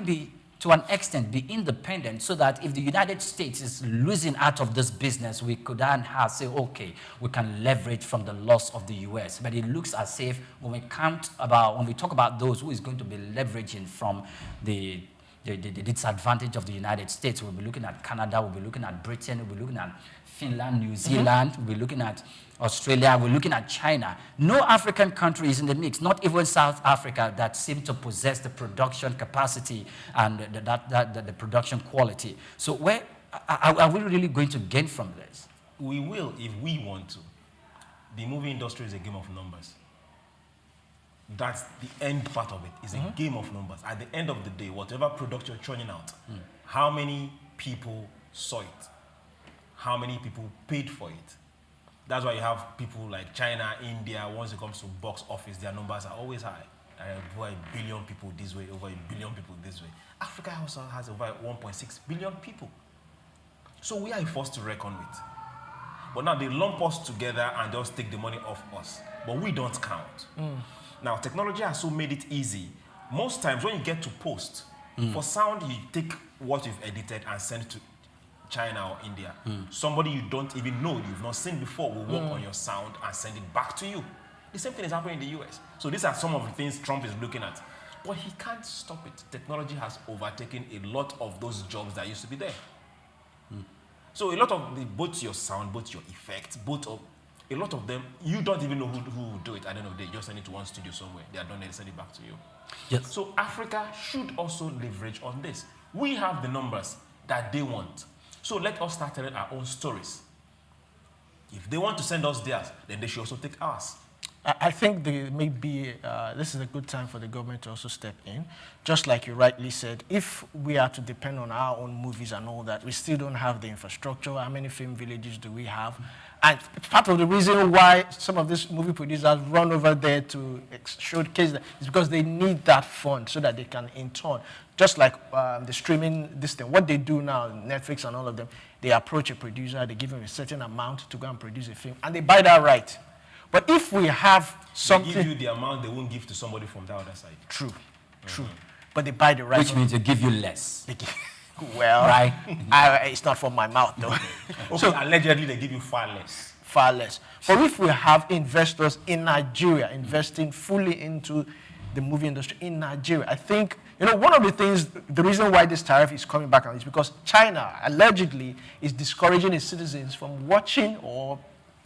be, to an extent, be independent, so that if the United States is losing out of this business, we could then say, okay, we can leverage from the loss of the US. But it looks as if when we talk about those who is going to be leveraging from the disadvantage of the United States, we'll be looking at Canada, we'll be looking at Britain, we'll be looking at Finland, New Zealand, we'll be looking at Australia, we're looking at China. No African country is in the mix, not even South Africa, that seem to possess the production capacity and the production quality. So where are we really going to gain from this? We will if we want to. The movie industry is a game of numbers. That's the end part of it, is a game of numbers. At the end of the day, whatever product you're churning out, how many people saw it? How many people paid for it? That's why you have people like China, India, once it comes to box office, their numbers are always high. Over 1 billion people this way, over 1 billion people this way. Africa also has over 1.6 billion people. So we are a force to reckon with. But now they lump us together and just take the money off us. But we don't count. Now, technology has so made it easy. Most times when you get to post, for sound, you take what you've edited and send it to China or India. Somebody you don't even know, you've not seen before, will work on your sound and send it back to you. The same thing is happening in the US. So these are some of the things Trump is looking at. But he can't stop it. Technology has overtaken a lot of those jobs that used to be there. So a lot of both your sound, both your effects, a lot of them, you don't even know who will do it at the end of the day. You just send it to one studio somewhere. They are done, they send it back to you. Yes. So Africa should also leverage on this. We have the numbers that they want. So let us start telling our own stories. If they want to send us theirs, then they should also take ours. I think this is a good time for the government to also step in. Just like you rightly said, if we are to depend on our own movies and all that, we still don't have the infrastructure. How many film villages do we have? And part of the reason why some of these movie producers run over there to showcase that is because they need that fund so that they can, in turn, just like the streaming, what they do now, Netflix and all of them, they approach a producer, they give him a certain amount to go and produce a film, and they buy that right. But if we have something... They give you the amount they won't give to somebody from the other side. True, true. But they buy the right... Which means they give you less. Well, right? It's not from my mouth, though. Okay, so allegedly they give you far less. Far less. But if we have investors in Nigeria investing fully into the movie industry in Nigeria, I think, one of the things, the reason why this tariff is coming back on is because China allegedly is discouraging its citizens from watching or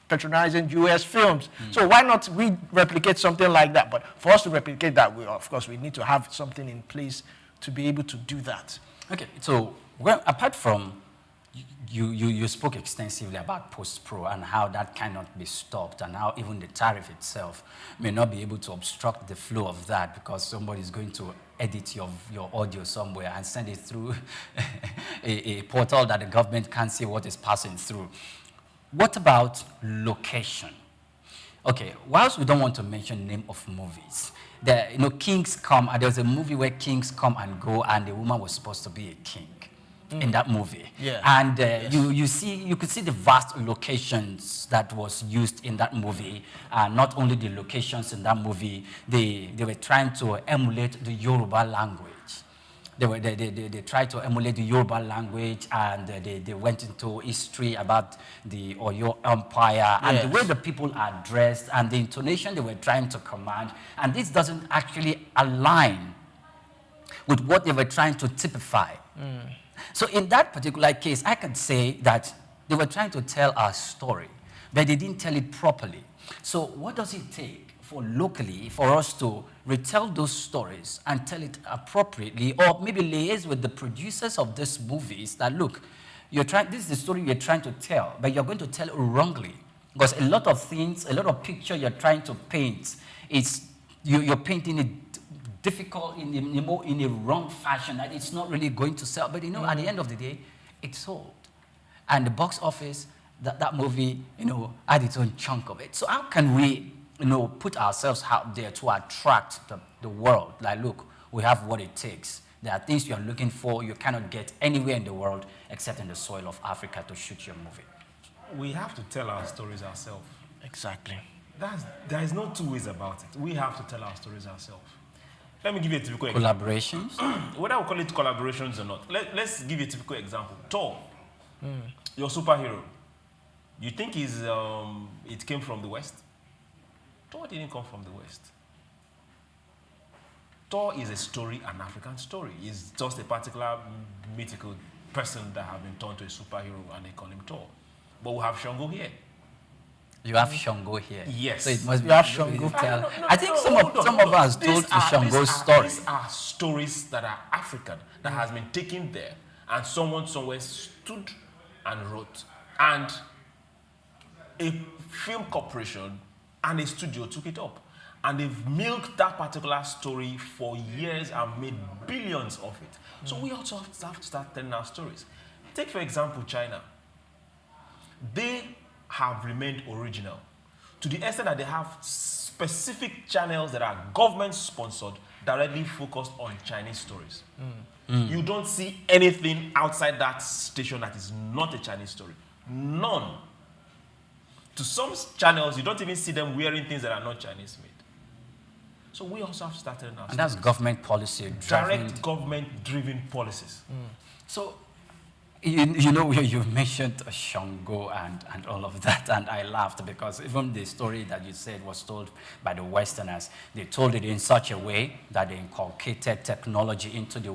patronizing US films. So why not we replicate something like that? But for us to replicate that, of course, we need to have something in place to be able to do that. Okay, so apart from, you spoke extensively about post-pro and how that cannot be stopped and how even the tariff itself may not be able to obstruct the flow of that because somebody is going to edit your audio somewhere and send it through a portal that the government can't see what is passing through. What about location? Okay, whilst we don't want to mention name of movies, kings come, there was a movie where kings come and go and the woman was supposed to be a king in that movie. Yeah. And you could see the vast locations that was used in that movie. Not only the locations in that movie, they were trying to emulate the Yoruba language. They tried to emulate the Yoruba language and they went into history about the Oyo Empire and the way the people are dressed and the intonation they were trying to command. And this doesn't actually align with what they were trying to typify. So in that particular case, I can say that they were trying to tell our story, but they didn't tell it properly. So what does it take for us to retell those stories and tell it appropriately, or maybe liaise with the producers of these movies that, look, this is the story you're trying to tell, but you're going to tell it wrongly. Because a lot of things, a lot of picture you're trying to paint, you're painting it difficult in a wrong fashion, that it's not really going to sell. But at the end of the day, it sold. And the box office, that movie, had its own chunk of it. So how can we put ourselves out there to attract the world? Like, look, we have what it takes. There are things you're looking for you cannot get anywhere in the world except in the soil of Africa to shoot your movie. We have to tell our stories ourselves. Exactly. There is no two ways about it. We have to tell our stories ourselves. Let me give you a typical example. Collaborations? Whether we call it collaborations or not, let's give you a typical example. Thor, your superhero. You think it came from the West? Thor didn't come from the West. Thor is a story, an African story. It's just a particular mythical person that has been turned to a superhero and they call him Thor. But we have Shango here. You have Shango here. Yes. So it must you have Shango. I think some of us told Shango's story. These are stories that are African, that has been taken there, and someone somewhere stood and wrote. And a film corporation and a studio took it up. And they've milked that particular story for years and made billions of it. So we also have to start telling our stories. Take, for example, China. They have remained original to the extent that they have specific channels that are government-sponsored, directly focused on Chinese stories. You don't see anything outside that station that is not a Chinese story. None. To some channels, you don't even see them wearing things that are not Chinese made. So we also have started now. And that's government policy. Direct government-driven policies. So, you know, you mentioned Shango and all of that, and I laughed because even the story that you said was told by the Westerners, they told it in such a way that they inculcated technology into the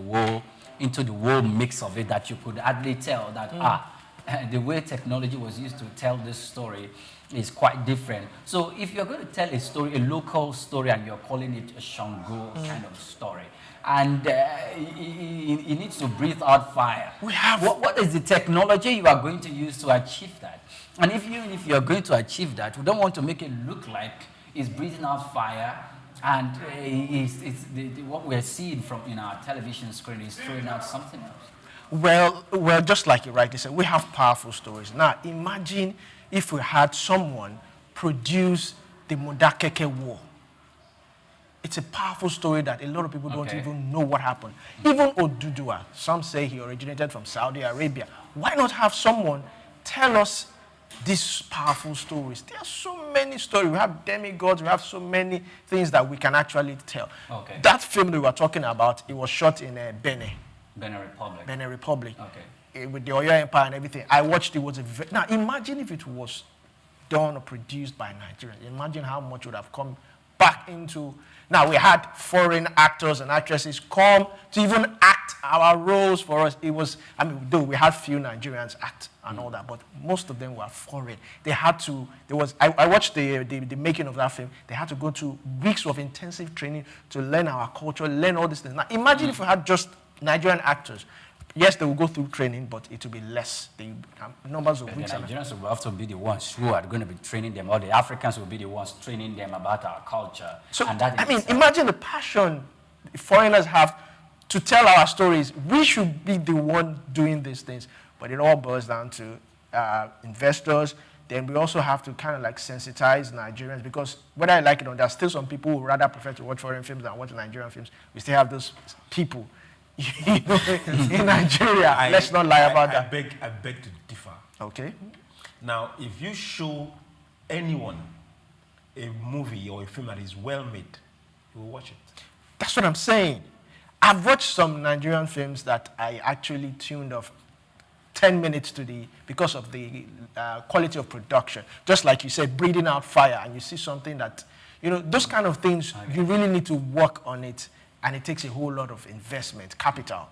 whole mix of it that you could hardly tell that, the way technology was used to tell this story is quite different. So if you're going to tell a story, a local story, and you're calling it a Shango kind of story, and it needs to breathe out fire. What is the technology you are going to use to achieve that? And even if you're going to achieve that, we don't want to make it look like it's breathing out fire, and what we're seeing in our television screen is throwing out something else. Well, just like you rightly said, we have powerful stories. Now, imagine if we had someone produce the Modakeke War. It's a powerful story that a lot of people don't even know what happened. Even Odudua, some say he originated from Saudi Arabia. Why not have someone tell us these powerful stories? There are so many stories. We have demigods, we have so many things that we can actually tell. That film we were talking about, it was shot in Benin. Benin Republic. With the Oyo Empire and everything. I watched it. Now, imagine if it was done or produced by Nigerians. Imagine how much would have come back into... Now, we had foreign actors and actresses come to even act our roles for us. It was, though we had few Nigerians act and all that, but most of them were foreign. They had to, I watched the making of that film. They had to go to weeks of intensive training to learn our culture, learn all these things. Now, imagine if we had just Nigerian actors. Yes, they will go through training, but it will be less. The numbers of weeks. The Nigerians will have to be the ones who are going to be training them, or the Africans will be the ones training them about our culture. So, imagine the passion the foreigners have to tell our stories. We should be the one doing these things, but it all boils down to investors. Then we also have to kind of like sensitize Nigerians, because whether I like it or not, there are still some people who rather prefer to watch foreign films than watch Nigerian films. We still have those people. In Nigeria, let's not lie about that. I beg to differ. Okay. Now, if you show anyone a movie or a film that is well made, you will watch it. That's what I'm saying. I've watched some Nigerian films that I actually tuned off 10 minutes because of the quality of production. Just like you said, breathing out fire, and you see something that, those kind of things, you really need to work on it. And it takes a whole lot of investment, capital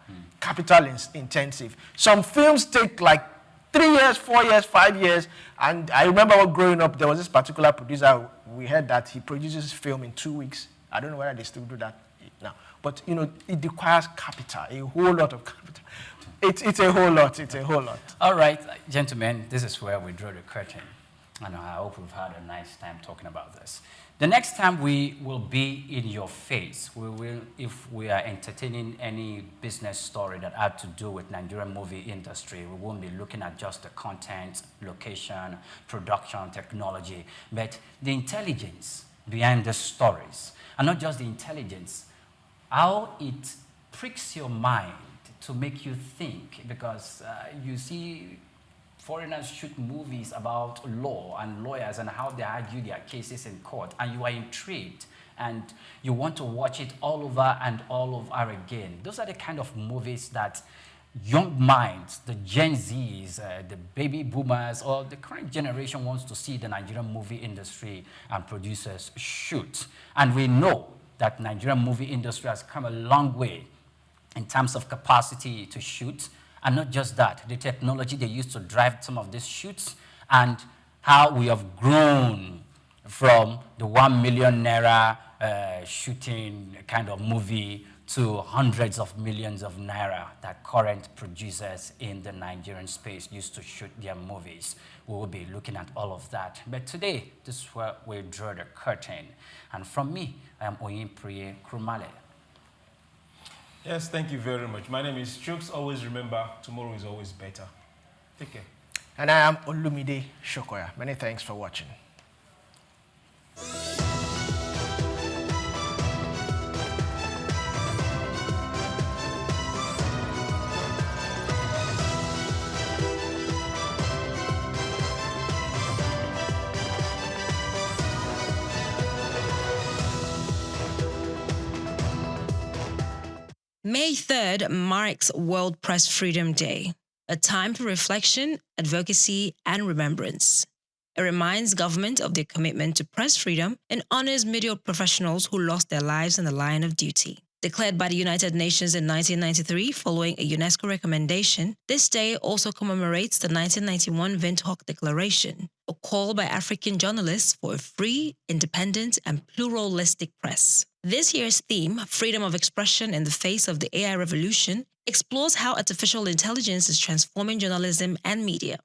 intensive. Some films take like 3 years, 4 years, 5 years. And I remember growing up, there was this particular producer, we heard that he produces film in 2 weeks. I don't know whether they still do that now. But, it requires capital, a whole lot of capital. It's a whole lot. All right, gentlemen, this is where we draw the curtain. And I hope we've had a nice time talking about this. The next time we will be in your face, if we are entertaining any business story that had to do with Nigerian movie industry, we won't be looking at just the content, location, production, technology, but the intelligence behind the stories. And not just the intelligence, how it pricks your mind to make you think, because you see foreigners shoot movies about law and lawyers and how they argue their cases in court, and you are intrigued and you want to watch it all over and all over again. Those are the kind of movies that young minds, the Gen Zs, the baby boomers, or the current generation wants to see the Nigerian movie industry and producers shoot. And we know that Nigerian movie industry has come a long way in terms of capacity to shoot. And not just that, the technology they use to drive some of these shoots, and how we have grown from the 1 million naira shooting kind of movie to hundreds of millions of naira that current producers in the Nigerian space used to shoot their movies. We will be looking at all of that. But today, this is where we draw the curtain. And from me, I am Oyinpriye Krumale. Yes, thank you very much. My name is Souq. Always remember, tomorrow is always better. Take care. And I am Olumide Shokoya. Many thanks for watching. May 3rd marks World Press Freedom Day, a time for reflection, advocacy, and remembrance. It reminds government of their commitment to press freedom and honors media professionals who lost their lives in the line of duty. Declared by the United Nations in 1993 following a UNESCO recommendation, this day also commemorates the 1991 Windhoek Declaration, a call by African journalists for a free, independent, and pluralistic press. This year's theme, Freedom of Expression in the Face of the AI Revolution, explores how artificial intelligence is transforming journalism and media.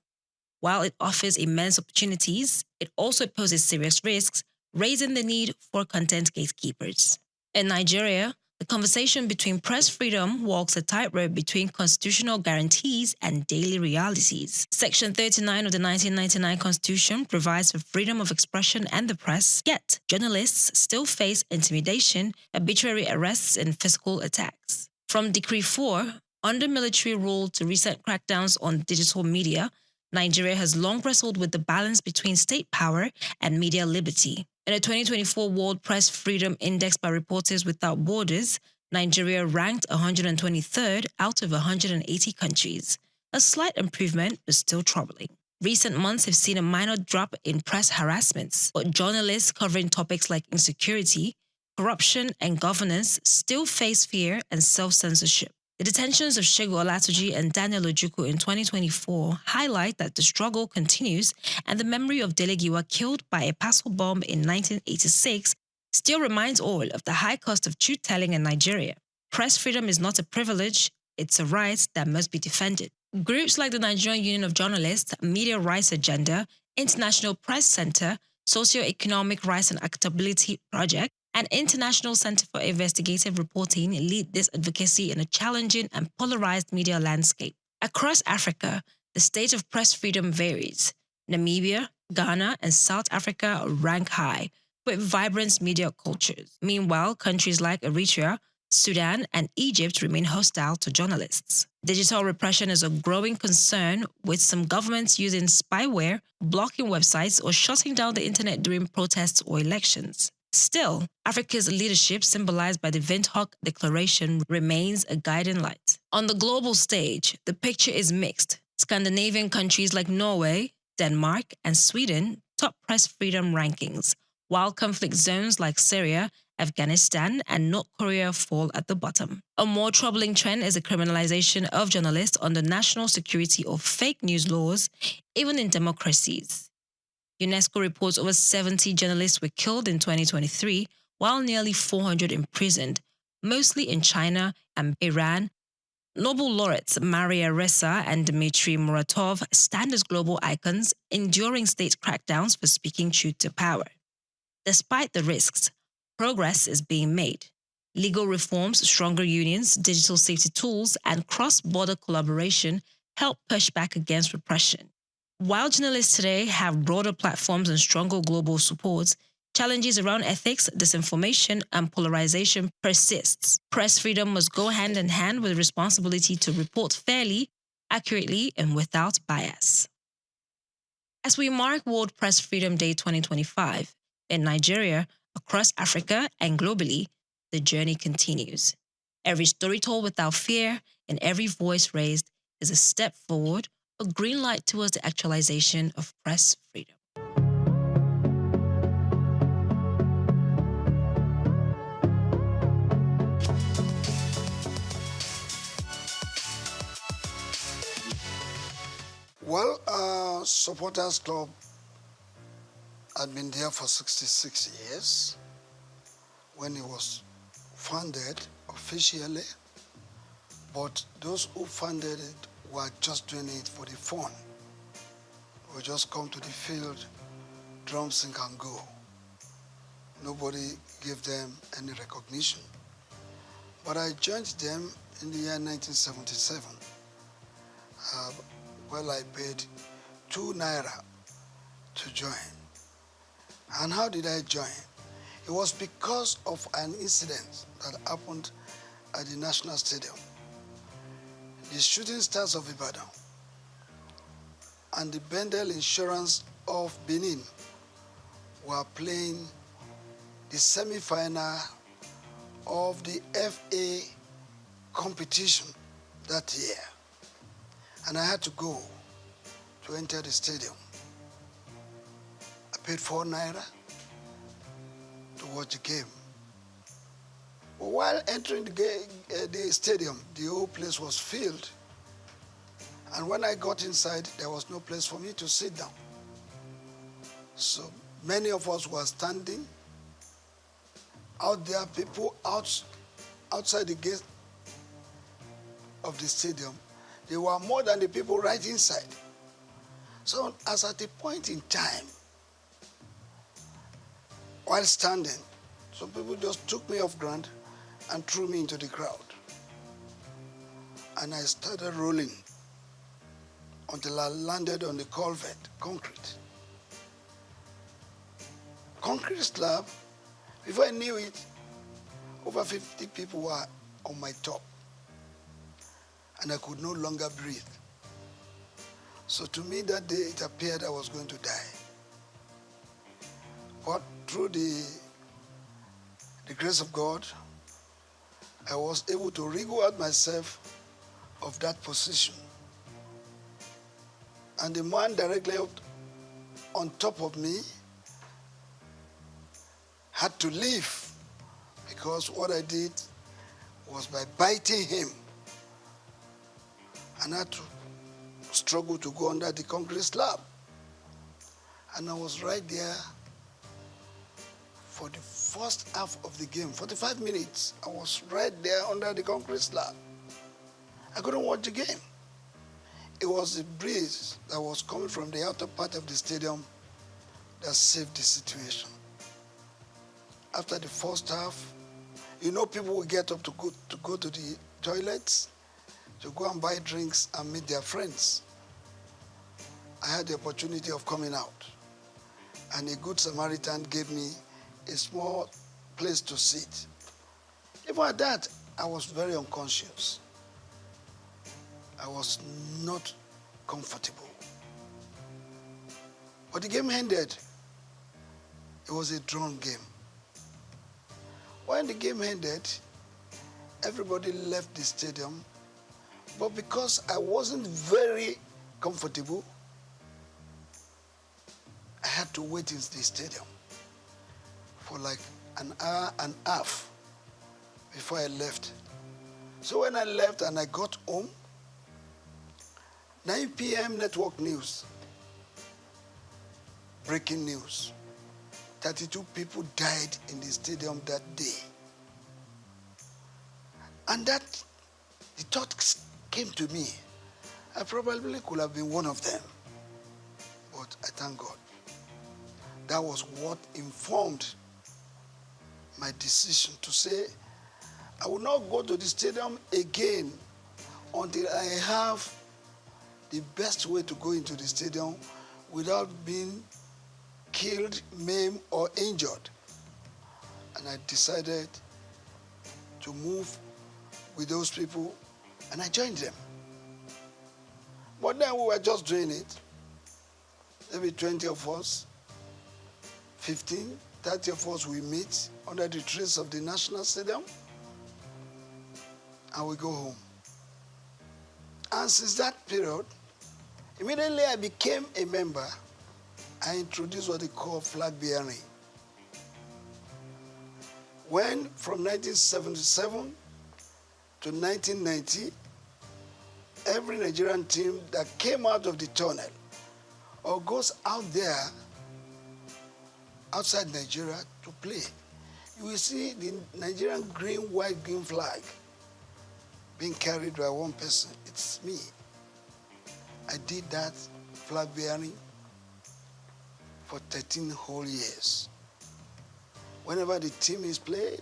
While it offers immense opportunities, it also poses serious risks, raising the need for content gatekeepers. In Nigeria, the conversation between press freedom walks a tightrope between constitutional guarantees and daily realities. Section 39 of the 1999 Constitution provides for freedom of expression and the press, yet journalists still face intimidation, arbitrary arrests, and physical attacks. From Decree 4, under military rule to recent crackdowns on digital media, Nigeria has long wrestled with the balance between state power and media liberty. In a 2024 World Press Freedom Index by Reporters Without Borders, Nigeria ranked 123rd out of 180 countries. A slight improvement, but still troubling. Recent months have seen a minor drop in press harassments, but journalists covering topics like insecurity, corruption, and governance still face fear and self-censorship. The detentions of Segun Olatuji and Daniel Ojukwu in 2024 highlight that the struggle continues, and the memory of Dele Giwa killed by a parcel bomb in 1986 still reminds all of the high cost of truth-telling in Nigeria. Press freedom is not a privilege, it's a right that must be defended. Groups like the Nigerian Union of Journalists, Media Rights Agenda, International Press Center, Socio-Economic Rights and Accountability Project, and International Center for Investigative Reporting lead this advocacy in a challenging and polarized media landscape. Across Africa, the state of press freedom varies. Namibia, Ghana, and South Africa rank high, with vibrant media cultures. Meanwhile, countries like Eritrea, Sudan, and Egypt remain hostile to journalists. Digital repression is a growing concern, with some governments using spyware, blocking websites, or shutting down the internet during protests or elections. Still, Africa's leadership, symbolized by the Windhoek Declaration, remains a guiding light. On the global stage, the picture is mixed. Scandinavian countries like Norway, Denmark, and Sweden top press freedom rankings, while conflict zones like Syria, Afghanistan, and North Korea fall at the bottom. A more troubling trend is the criminalization of journalists under national security or fake news laws, even in democracies. UNESCO reports over 70 journalists were killed in 2023, while nearly 400 imprisoned, mostly in China and Iran. Nobel laureates Maria Ressa and Dmitry Muratov stand as global icons, enduring state crackdowns for speaking truth to power. Despite the risks, progress is being made. Legal reforms, stronger unions, digital safety tools, and cross-border collaboration help push back against repression. While journalists today have broader platforms and stronger global support, challenges around ethics, disinformation, and polarization persists. Press freedom must go hand in hand with the responsibility to report fairly, accurately, and without bias. As we mark World Press Freedom Day 2025, in Nigeria, across Africa, and globally, the journey continues. Every story told without fear and every voice raised is a step forward, a green light towards the actualization of press freedom. Well, Supporters Club had been there for 66 years when it was founded officially, but those who funded it were just doing it for the fun. We just come to the field, drum, sing, and go. Nobody gave them any recognition. But I joined them in the year 1977. Well, I paid 2 naira to join. And how did I join? It was because of an incident that happened at the National Stadium. The Shooting Stars of Ibadan and the Bendel Insurance of Benin were playing the semi-final of the FA competition that year, and I had to go to enter the stadium. I paid 4 naira to watch the game. But while entering the stadium, the whole place was filled. And when I got inside, there was no place for me to sit down. So many of us were standing out there, people outside the gate of the stadium. There were more than the people right inside. So as at a point in time, while standing, some people just took me off ground and threw me into the crowd. And I started rolling until I landed on the culvert, concrete. Concrete slab. Before I knew it, over 50 people were on my top, and I could no longer breathe. So to me that day, it appeared I was going to die. But through the grace of God, I was able to wriggle out myself of that position. And the man directly on top of me had to leave, because what I did was by biting him, and I had to struggle to go under the concrete slab. And I was right there for the first half of the game, 45 minutes. I was right there under the concrete slab. I couldn't watch the game. It was the breeze that was coming from the outer part of the stadium that saved the situation. After the first half, you know, people will get up to go to the toilets, to go and buy drinks and meet their friends. I had the opportunity of coming out, and a good Samaritan gave me a small place to sit. Even at that, I was very unconscious. I was not comfortable. But the game ended. It was a drawn game. When the game ended, everybody left the stadium, but because I wasn't very comfortable, I had to wait in the stadium for like an hour and a half before I left. So when I left and I got home, 9 p.m. network news, breaking news. 32 people died in the stadium that day. And that, the thought came to me. I probably could have been one of them. But I thank God. That was what informed my decision to say, I will not go to the stadium again until I have the best way to go into the stadium without being killed, maimed, or injured. And I decided to move with those people, and I joined them. But then we were just doing it. Maybe 20 of us, 15, 30 of us, we meet under the trees of the National Stadium, and we go home. And since that period, immediately I became a member. I introduced what they call flag bearing. When from 1977 to 1990, every Nigerian team that came out of the tunnel or goes out there outside Nigeria to play, you will see the Nigerian green, white, green flag being carried by one person. It's me. I did that flag bearing for 13 whole years. Whenever the team is played,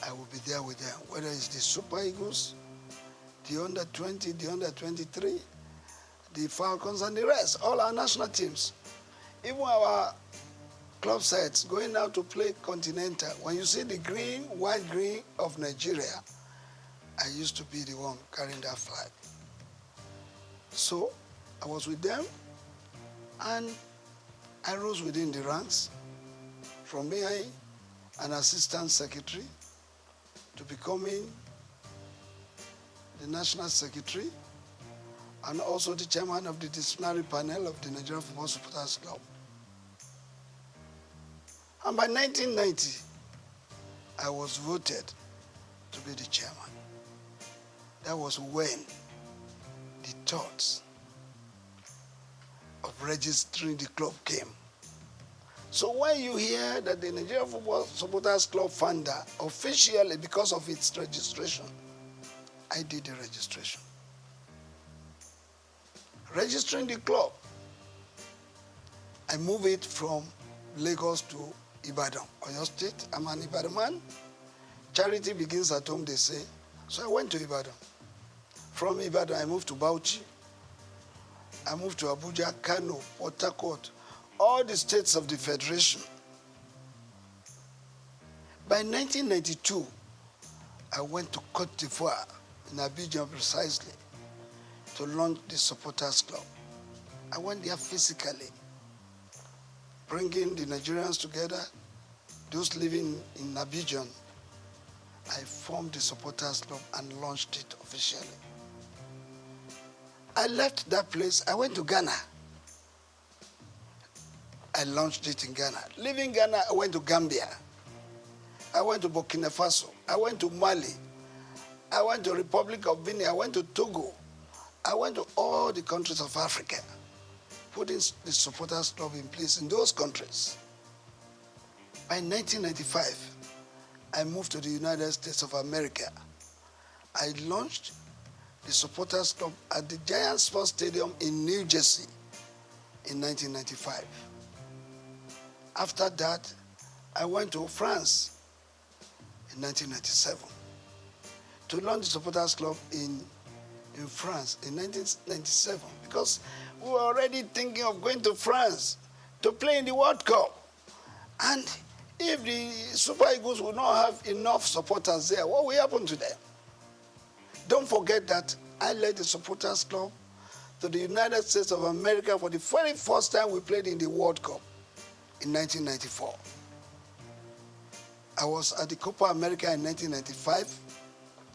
I will be there with them, whether it's the Super Eagles, the under 20, the under 23, the Falcons, and the rest, all our national teams. Even our club sides going out to play Continental, when you see the green, white, green of Nigeria, I used to be the one carrying that flag. So I was with them, and I rose within the ranks from being an assistant secretary to becoming the National Secretary and also the chairman of the disciplinary panel of the Nigerian Football Supporters Club. And by 1990, I was voted to be the chairman. That was when the thoughts of registering the club came. So when you hear that the Nigerian Football Supporters Club founder, officially because of its registration, I did the registration. Registering the club, I moved it from Lagos to Ibadan, Oyo State. I'm an Ibadan man. Charity begins at home, they say. So I went to Ibadan. From Ibadan, I moved to Bauchi. I moved to Abuja, Kano, Port Harcourt, all the states of the Federation. By 1992, I went to Cote d'Ivoire, in Abidjan precisely, to launch the Supporters Club. I went there physically, bringing the Nigerians together, those living in Abidjan. I formed the Supporters Club and launched it officially. I left that place, I went to Ghana. I launched it in Ghana. Leaving Ghana, I went to Gambia. I went to Burkina Faso. I went to Mali. I went to Republic of Benin. I went to Togo. I went to all the countries of Africa, putting the Supporters Club in place in those countries. By 1995, I moved to the United States of America. I launched the Supporters Club at the Giant Sports Stadium in New Jersey in 1995. After that, I went to France in 1997 to launch the Supporters Club in France in 1997 because we were already thinking of going to France to play in the World Cup. And if the Super Eagles will not have enough supporters there, what will happen to them? Don't forget that I led the Supporters Club to the United States of America for the very first time we played in the World Cup in 1994. I was at the Copa America in 1995.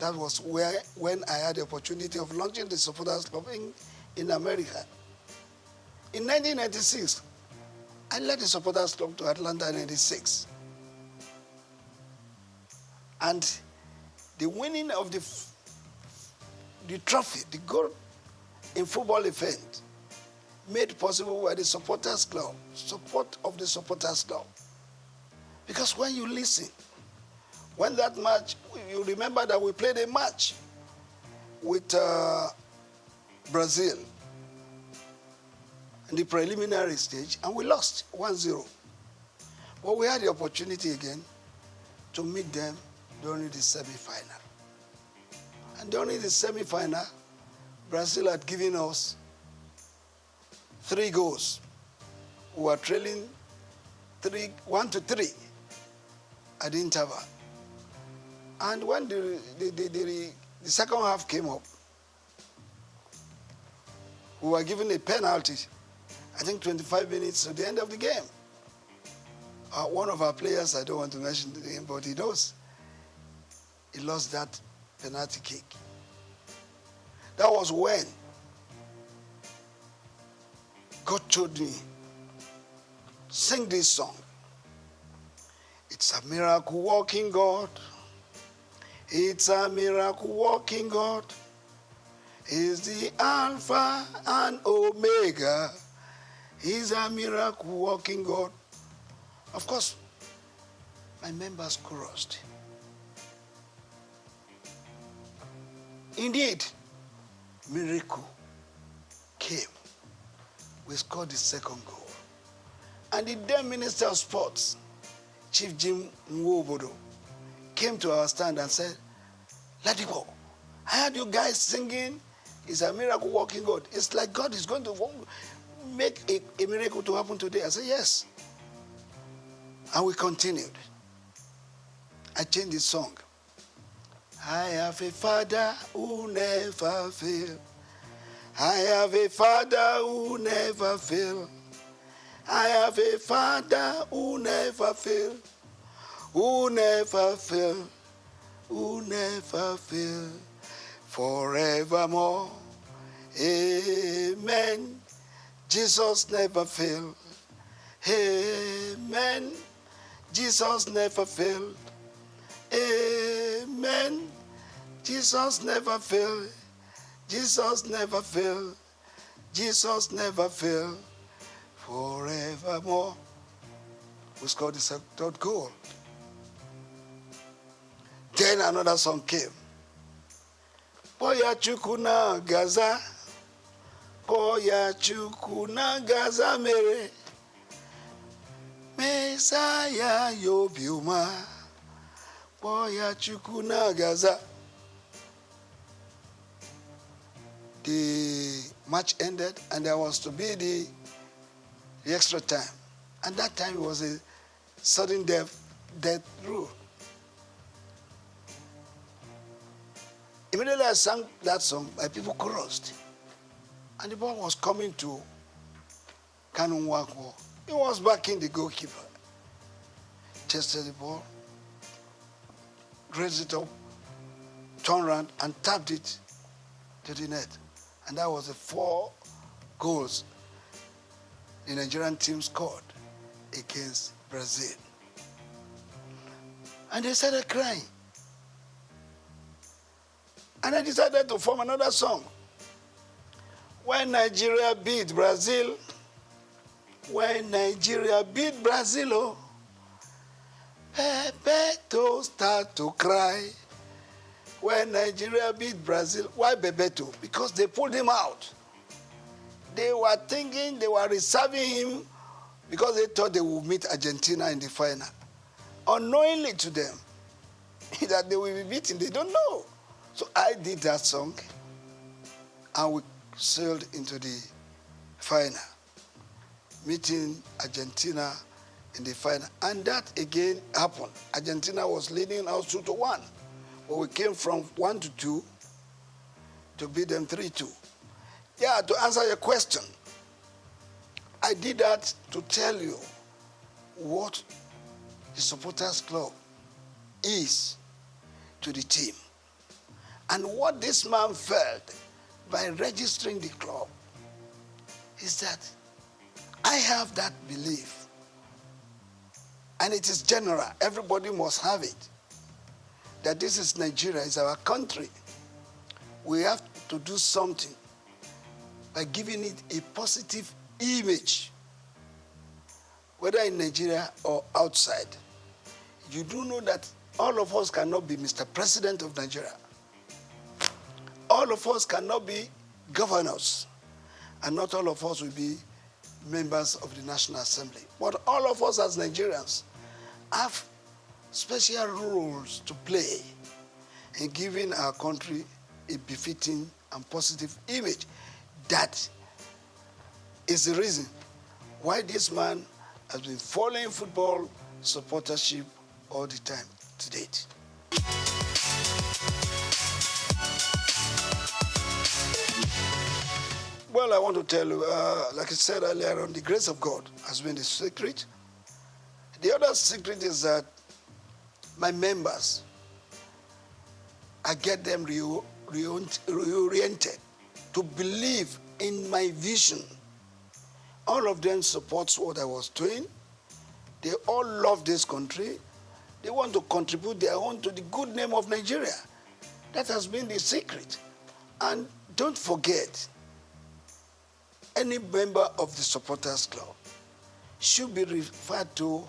That was when I had the opportunity of launching the Supporters Club in America. In 1996, I led the Supporters Club to Atlanta in 96. And the winning of the trophy, the gold in football event, made possible by the Supporters Club, support of the Supporters Club. Because when you listen, when that match, you remember that we played a match with Brazil in the preliminary stage, and we lost 1-0. But we had the opportunity again to meet them during the semi-final. And during the semi-final, Brazil had given us 3 goals. We were trailing 1-3 at the interval. And when the second half came up, we were given a penalty, I think 25 minutes at the end of the game. One of our players, I don't want to mention the name, but he knows, he lost that penalty kick. That was when God told me, sing this song. It's a miracle working God. It's a miracle working God. He's the Alpha and Omega. He's a miracle working God. Of course, my members chorused. Indeed, miracle came. We scored the second goal. And the then Minister of Sports, Chief Jim Nwobodo, came to our stand and said, let it go. I heard you guys singing, it's a miracle working God. It's like God is going to make a miracle to happen today. I said, yes. And we continued. I changed the song. I have a Father who never fails. I have a Father who never fails. I have a Father who never fails. Who never fails. who never fail, forevermore. Amen. Jesus never fail. Amen. Jesus never fail. Amen. Jesus never fail. Jesus never fail. Jesus never fail. Forevermore. We scored the third goal. Then another song came. Boya chukuna gaza. Boya chukuna gaza mere. Messiah yobiuma. Boya chukuna gaza. The match ended and there was to be the extra time. And that time it was a sudden death rule. Immediately I sang that song, my people chorused. And the ball was coming to Kanun Wakwo. He was backing the goalkeeper. Tested the ball, raised it up, turned around and tapped it to the net. And that was the 4 goals the Nigerian team scored against Brazil. And they started crying. And I decided to form another song. When Nigeria beat Brazil, when Nigeria beat Brazil, oh, Bebeto start to cry. When Nigeria beat Brazil, why Bebeto? Because they pulled him out. They were thinking they were reserving him because they thought they would meet Argentina in the final. Unknowingly to them, that they will be beaten, they don't know. So I did that song, and we sailed into the final, meeting Argentina in the final. And that again happened. Argentina was leading us 2-1, but we came from 1-2 to beat them 3-2. Yeah, to answer your question, I did that to tell you what the supporters club is to the team. And what this man felt by registering the club is that I have that belief. And it is general. Everybody must have it. That this is Nigeria, it's our country. We have to do something by giving it a positive image, whether in Nigeria or outside. You do know that all of us cannot be Mr. President of Nigeria. All of us cannot be governors, and not all of us will be members of the National Assembly. But all of us as Nigerians have special roles to play in giving our country a befitting and positive image. That is the reason why this man has been following football supportership all the time to date. Well, I want to tell you, like I said earlier on, the grace of God has been the secret. The other secret is that my members, I get them reoriented to believe in my vision. All of them supports what I was doing. They all love this country. They want to contribute their own to the good name of Nigeria. That has been the secret. And don't forget, any member of the supporters club should be referred to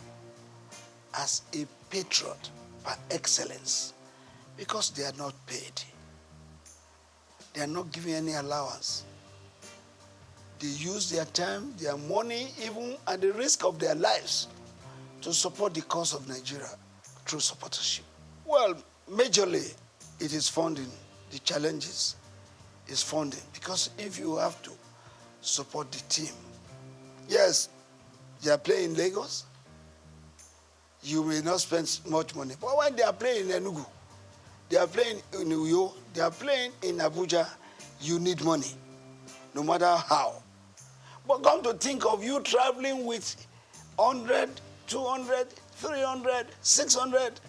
as a patron par excellence, because they are not paid. They are not given any allowance. They use their time, their money, even at the risk of their lives, to support the cause of Nigeria through supportership. Well, majorly, it is funding. The challenges is funding, because if you have to support the team, yes, they are playing in Lagos, you may not spend much money. But when they are playing in Enugu, they are playing in Uyo, they are playing in Abuja, you need money, no matter how. But come to think of you traveling with 100, 200, 300, 600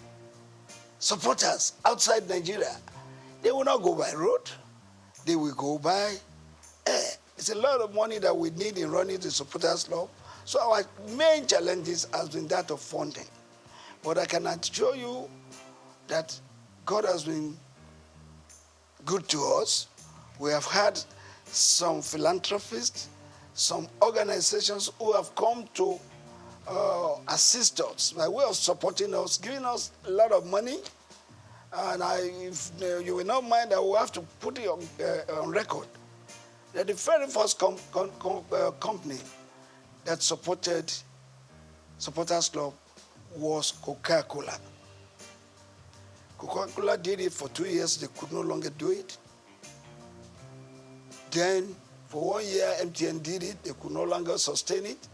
supporters outside Nigeria, they will not go by road. They will go by air. It's a lot of money that we need in running the supporters club. So our main challenges has been that of funding. But I can assure you that God has been good to us. We have had some philanthropists, some organizations who have come to assist us by way of supporting us, giving us a lot of money. And if you will not mind, I will have to put it on record that the very first company that supported Supporters Club was Coca-Cola. Coca-Cola did it for 2 years. They could no longer do it. Then, for 1 year, MTN did it. They could no longer sustain it.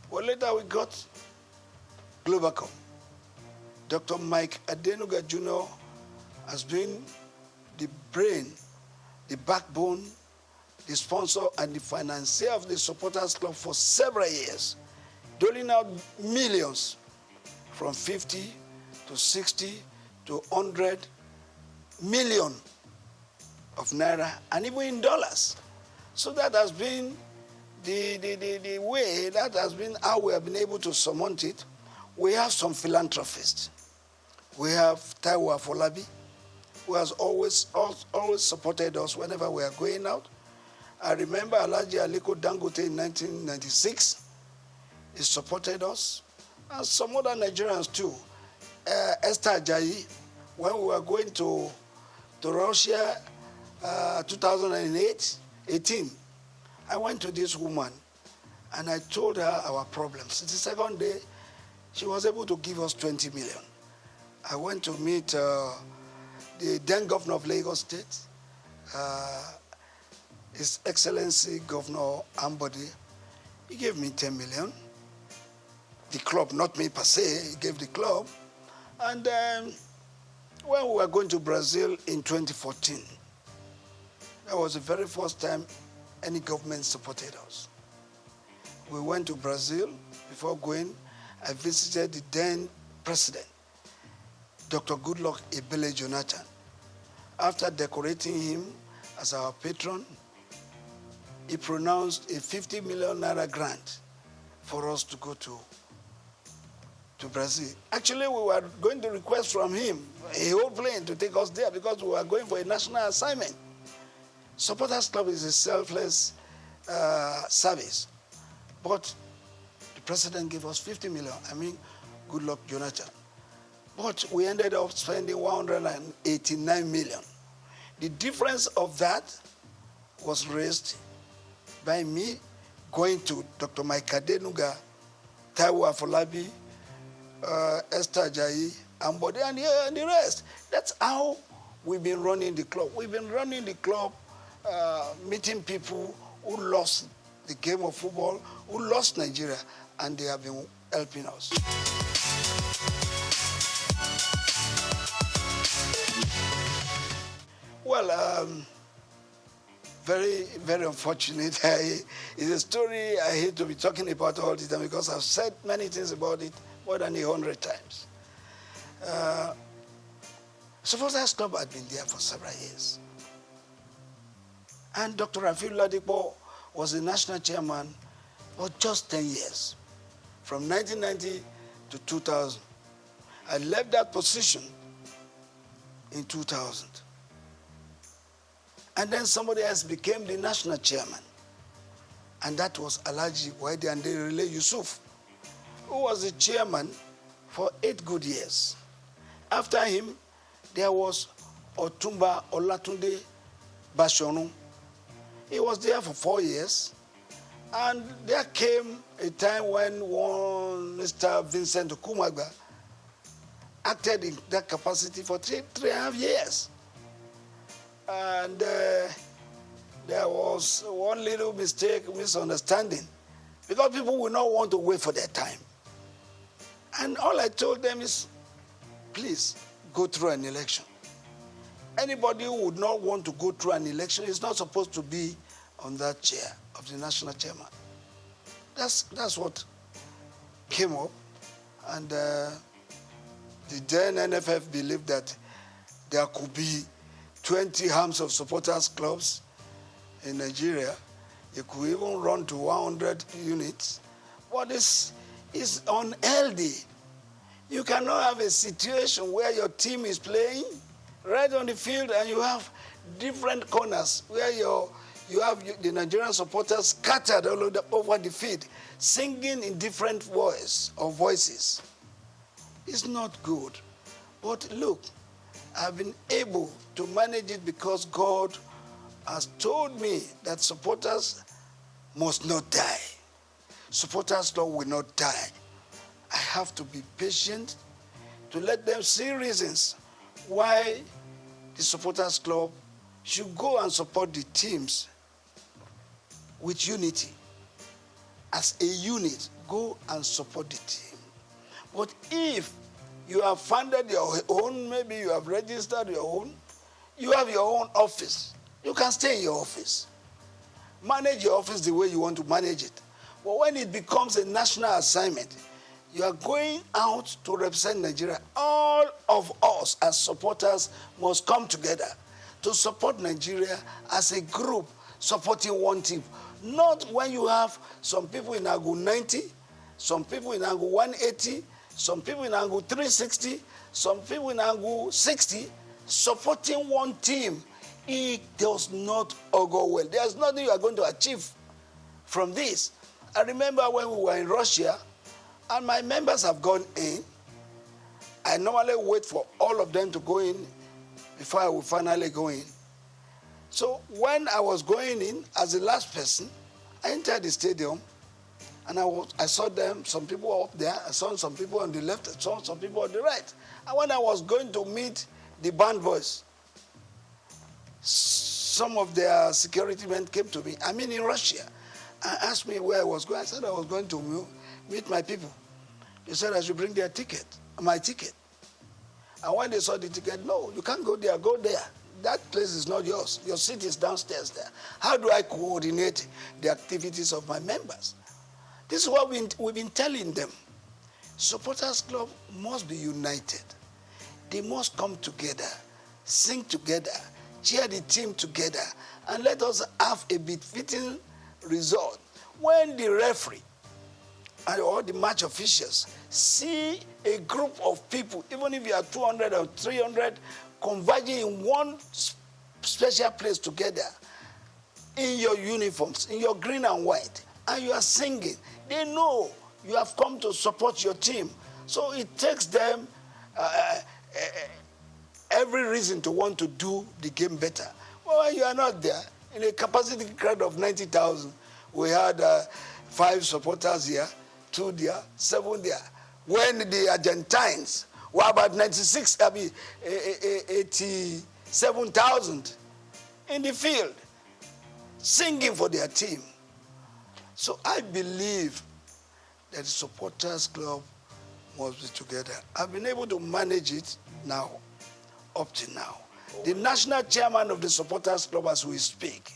Well, later we got Globacom. Dr. Mike Adenuga Jr. has been the brain, the backbone, the sponsor, and the financier of the Supporters Club for several years, doling out millions from 50 to 60 to 100 million of naira, and even in dollars. So that has been the way, that has been how we have been able to surmount it. We have some philanthropists. We have Taiwo Afolabi, who has always supported us whenever we are going out. I remember Alhaji Aliko Dangote in 1996. He supported us, and some other Nigerians too. Esther Ajayi, when we were going to Russia, 2018, I went to this woman and I told her our problems. The second day, she was able to give us 20 million. I went to meet the then governor of Lagos State, His Excellency Governor Ambody. He gave me 10 million. The club, not me per se, he gave the club. And when we were going to Brazil in 2014, that was the very first time any government supported us. We went to Brazil. Before going, I visited the then president, Dr. Goodluck Ebele Jonathan. After decorating him as our patron, he pronounced a 50 million naira grant for us to go to Brazil. Actually, we were going to request from him a whole plane to take us there because we were going for a national assignment. Supporters Club is a selfless service. But the president gave us 50 million. I mean, Goodluck Jonathan. But we ended up spending 189 million. The difference of that was raised by me going to Dr. Mike Adenuga, Taiwo Afolabi, Esther Ajayi, Ambode, and the rest. That's how we've been running the club. We've been running the club, meeting people who lost the game of football, who lost Nigeria, and they have been helping us. Well, very, very unfortunate. It's a story I hate to be talking about all the time because I've said many things about it more than 100 times. Supporters Club had been there for several years. And Dr. Rafiu Ladipo was the national chairman for just 10 years, from 1990 to 2000. I left that position in 2000. And then somebody else became the national chairman. And that was Alhaji Waidi Anderile Yusuf, who was the chairman for 8 good years. After him, there was Otumba Olatunde Bashonu. He was there for 4 years. And there came a time when one Mr. Vincent Okumagba acted in that capacity for 3.5 years. And there was one little mistake, misunderstanding, because people will not want to wait for their time. And all I told them is, please, go through an election. Anybody who would not want to go through an election is not supposed to be on that chair of the national chairman. That's what came up. And the The then NFF believed that there could be 20 arms of supporters clubs in Nigeria. It could even run to 100 units. But it's unhealthy. You cannot have a situation where your team is playing right on the field and you have different corners where you have the Nigerian supporters scattered all over the field, singing in different voices. It's not good. But look, I've been able to manage it because God has told me that supporters must not die. Supporters club will not die. I have to be patient to let them see reasons why the supporters club should go and support the teams with unity. As a unit, go and support the team. But if you have funded your own, maybe you have registered your own, you have your own office, you can stay in your office. Manage your office the way you want to manage it. But when it becomes a national assignment, you are going out to represent Nigeria. All of us as supporters must come together to support Nigeria as a group supporting one team. Not when you have some people in angle 90, some people in angle 180, some people in angle 360, some people in angle 60, supporting one team. It does not augur well. There's nothing you are going to achieve from this. I remember when we were in Russia, and my members have gone in. I normally wait for all of them to go in before I will finally go in. So when I was going in as the last person, I entered the stadium, and I saw them, some people up there, I saw some people on the left, I saw some people on the right. And when I was going to meet the band boys, some of their security men came to me, I'm in Russia, and asked me where I was going. I said I was going to meet my people. They said I should bring their ticket, my ticket. And when they saw the ticket, no, you can't go there, go there. That place is not yours. Your seat is downstairs there. How do I coordinate the activities of my members? This is what we've been telling them. Supporters club must be united. They must come together, sing together, cheer the team together, and let us have a befitting result. When the referee and all the match officials see a group of people, even if you are 200 or 300, converging in one special place together, in your uniforms, in your green and white, and you are singing, they know you have come to support your team. So it takes them every reason to want to do the game better. Well, when you are not there, in a capacity crowd of 90,000, we had 5 supporters here, 2 there, 7 there. When the Argentines were about 87,000 in the field, singing for their team. So I believe that the supporters club must be together. I've been able to manage it now, up to now. The national chairman of the supporters club as we speak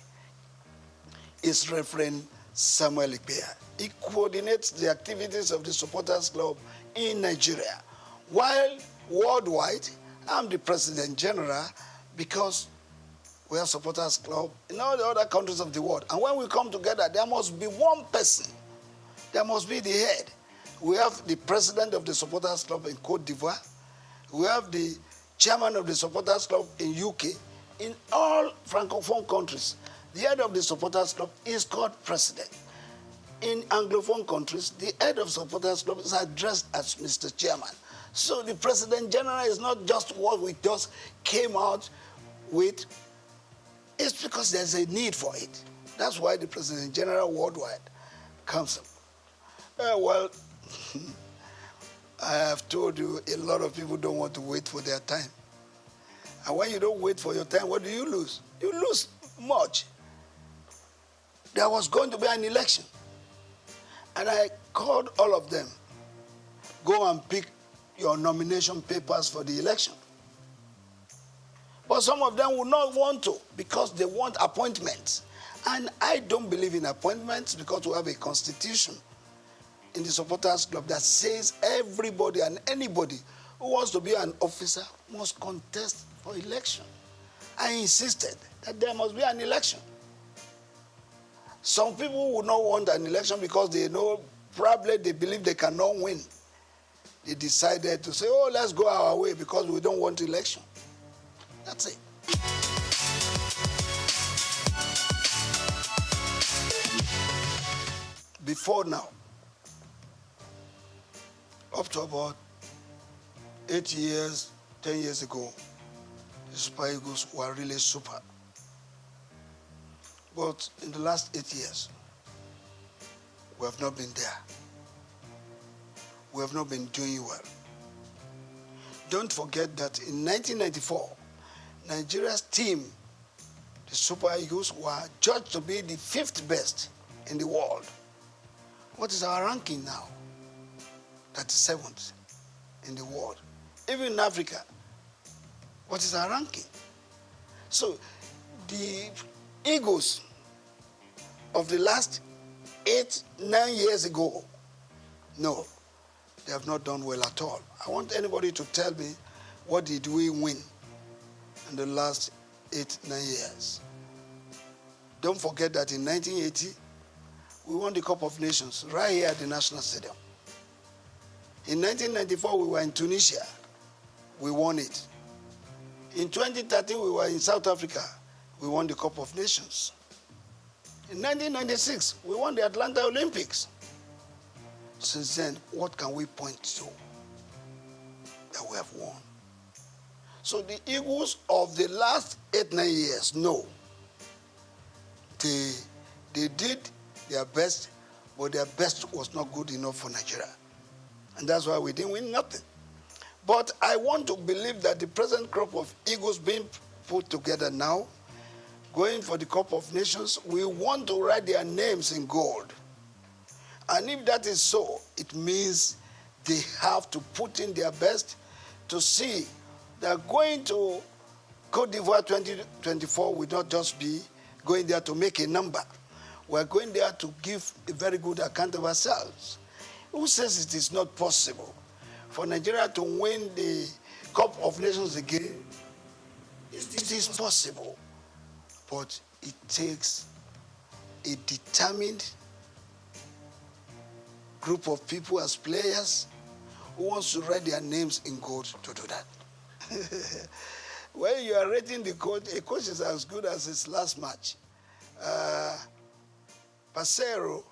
is Reverend Samuel Ikpea. He coordinates the activities of the supporters club in Nigeria. While worldwide, I'm the president general because we have supporters club in all the other countries of the world. And when we come together, there must be one person. There must be the head. We have the president of the supporters club in Cote d'Ivoire. We have the chairman of the supporters club in UK. In all Francophone countries, the head of the supporters club is called president. In Anglophone countries, the head of supporters club is addressed as Mr. Chairman. So the president general is not just what we just came out with. It's because there's a need for it. That's why the president general worldwide comes up. Well, I have told you a lot of people don't want to wait for their time. And when you don't wait for your time, what do you lose? You lose much. There was going to be an election. And I called all of them, go and pick your nomination papers for the election. But some of them would not want to because they want appointments. And I don't believe in appointments because we have a constitution in the supporters club that says everybody and anybody who wants to be an officer must contest for election. I insisted that there must be an election. Some people would not want an election because they know, probably they believe they cannot win. They decided to say, oh, let's go our way because we don't want election. That's it. Before now, up to about 8 years, 10 years ago, the Super Eagles were really super. But in the last 8 years, we have not been there. We have not been doing well. Don't forget that in 1994, Nigeria's team, the Super Eagles, were judged to be the 5th best in the world. What is our ranking now? 37th in the world. Even in Africa, what is our ranking? So the Eagles of the last 8, 9 years ago, no, they have not done well at all. I want anybody to tell me, what did we win in the last 8, 9 years? Don't forget that in 1980, we won the Cup of Nations right here at the National Stadium. In 1994, we were in Tunisia. We won it. In 2013, we were in South Africa. We won the Cup of Nations. In 1996, we won the Atlanta Olympics. Since then, what can we point to that we have won? So the Eagles of the last 8, 9 years, no. They did their best, but their best was not good enough for Nigeria. And that's why we didn't win nothing. But I want to believe that the present crop of Eagles being put together now, going for the Cup of Nations, we want to write their names in gold. And if that is so, it means they have to put in their best to see that going to Côte d'Ivoire 2024 will not just be going there to make a number. We're going there to give a very good account of ourselves. Who says it is not possible for Nigeria to win the Cup of Nations again? It is possible, but it takes a determined group of people as players who wants to write their names in gold to do that. When you are rating the coach, a coach is as good as his last match. Passero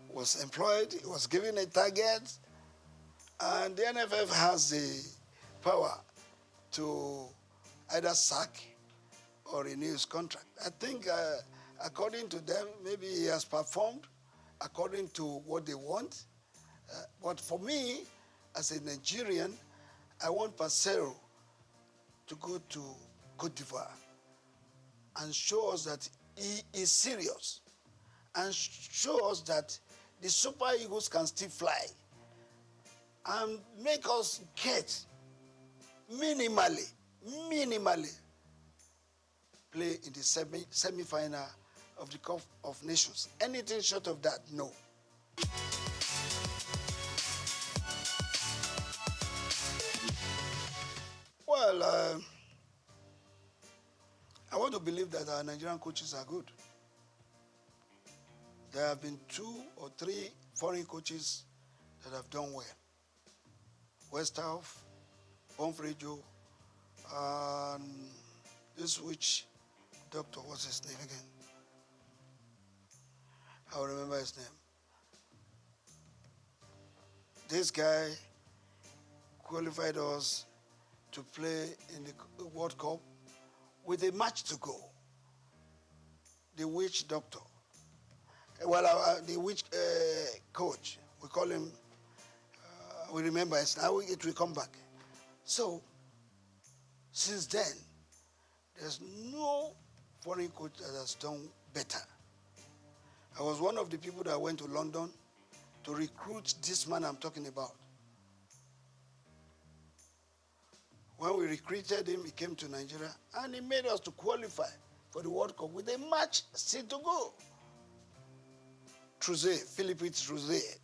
was employed, he was given a target, and the NFF has the power to either sack or renew his contract. I think according to them, maybe he has performed according to what they want. But for me, as a Nigerian, I want Passero to go to Côte d'Ivoire and show us that he is serious and show us that the Super Eagles can still fly and make us get minimally play in the semi-final of the Cup of Nations. Anything short of that, no. Well, I want to believe that our Nigerian coaches are good. There have been 2 or 3 foreign coaches that have done well. Westhoff, Bonfrejo, and this which doctor, what's his name again? I'll remember his name. This guy qualified us to play in the World Cup with a match to go. The witch doctor. Well, the witch coach, we call him, we remember it now, it will come back. So, since then, there's no foreign coach that has done better. I was one of the people that went to London to recruit this man I'm talking about. When we recruited him, he came to Nigeria, and he made us to qualify for the World Cup with a match still to go. Philippe Trouzet.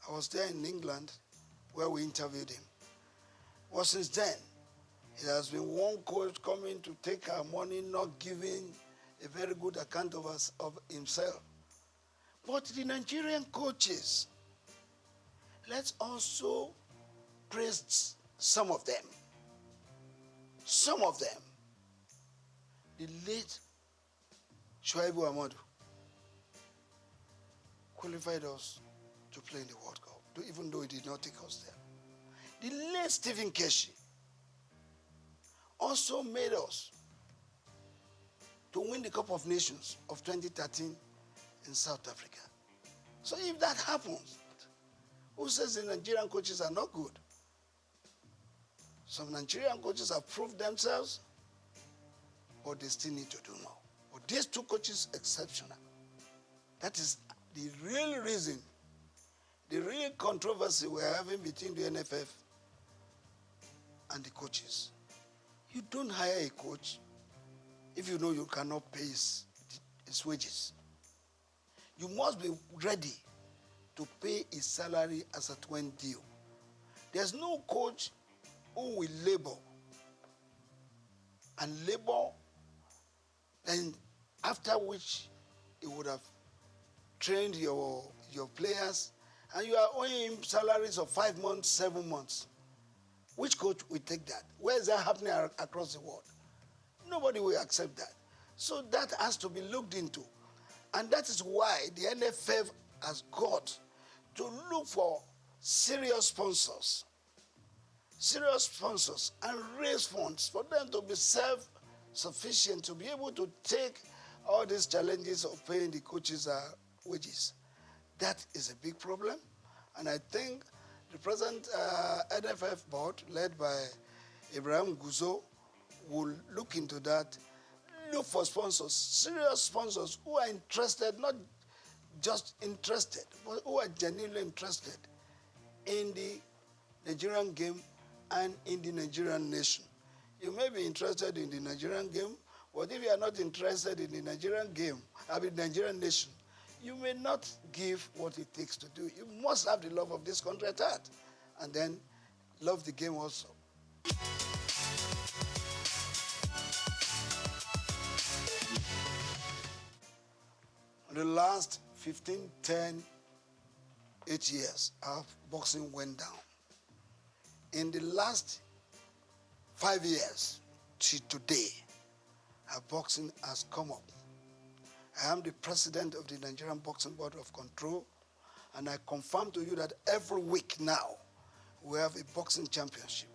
I was there in England where we interviewed him. Well, since then, it has been one coach coming to take our money, not giving a very good account of us, of himself. But the Nigerian coaches, let's also praise some of them. Some of them. The late Shuaibu Amadu qualified us to play in the World Cup, even though he did not take us there. The late Stephen Keshi also made us to win the Cup of Nations of 2013 in South Africa. So if that happens, who says the Nigerian coaches are not good? Some Nigerian coaches have proved themselves, but they still need to do more. But these two coaches, exceptional. That is the real reason, the real controversy we're having between the NFF and the coaches. You don't hire a coach if you know you cannot pay his wages. You must be ready to pay his salary as at when due. There's no coach who will labor and labor, and after which he would have trained your players, and you are owing him salaries of 5 months, 7 months. Which coach will take that? Where is that happening across the world? Nobody will accept that. So that has to be looked into. And that is why the NFF has got to look for serious sponsors and raise funds for them to be self-sufficient, to be able to take all these challenges of paying the coaches' wages. That is a big problem. And I think the present NFF board, led by Ibrahim Guzo, will look into that, look for sponsors, serious sponsors who are interested, not just interested, but who are genuinely interested in the Nigerian game and in the Nigerian nation. You may be interested in the Nigerian game, but if you are not interested in the Nigerian game, Nigerian nation, you may not give what it takes to do. You must have the love of this country at heart, and then love the game also. In the last 15, 10, 8 years, our boxing went down. In the last 5 years to today, our boxing has come up. I am the president of the Nigerian Boxing Board of Control, and I confirm to you that every week now, we have a boxing championship.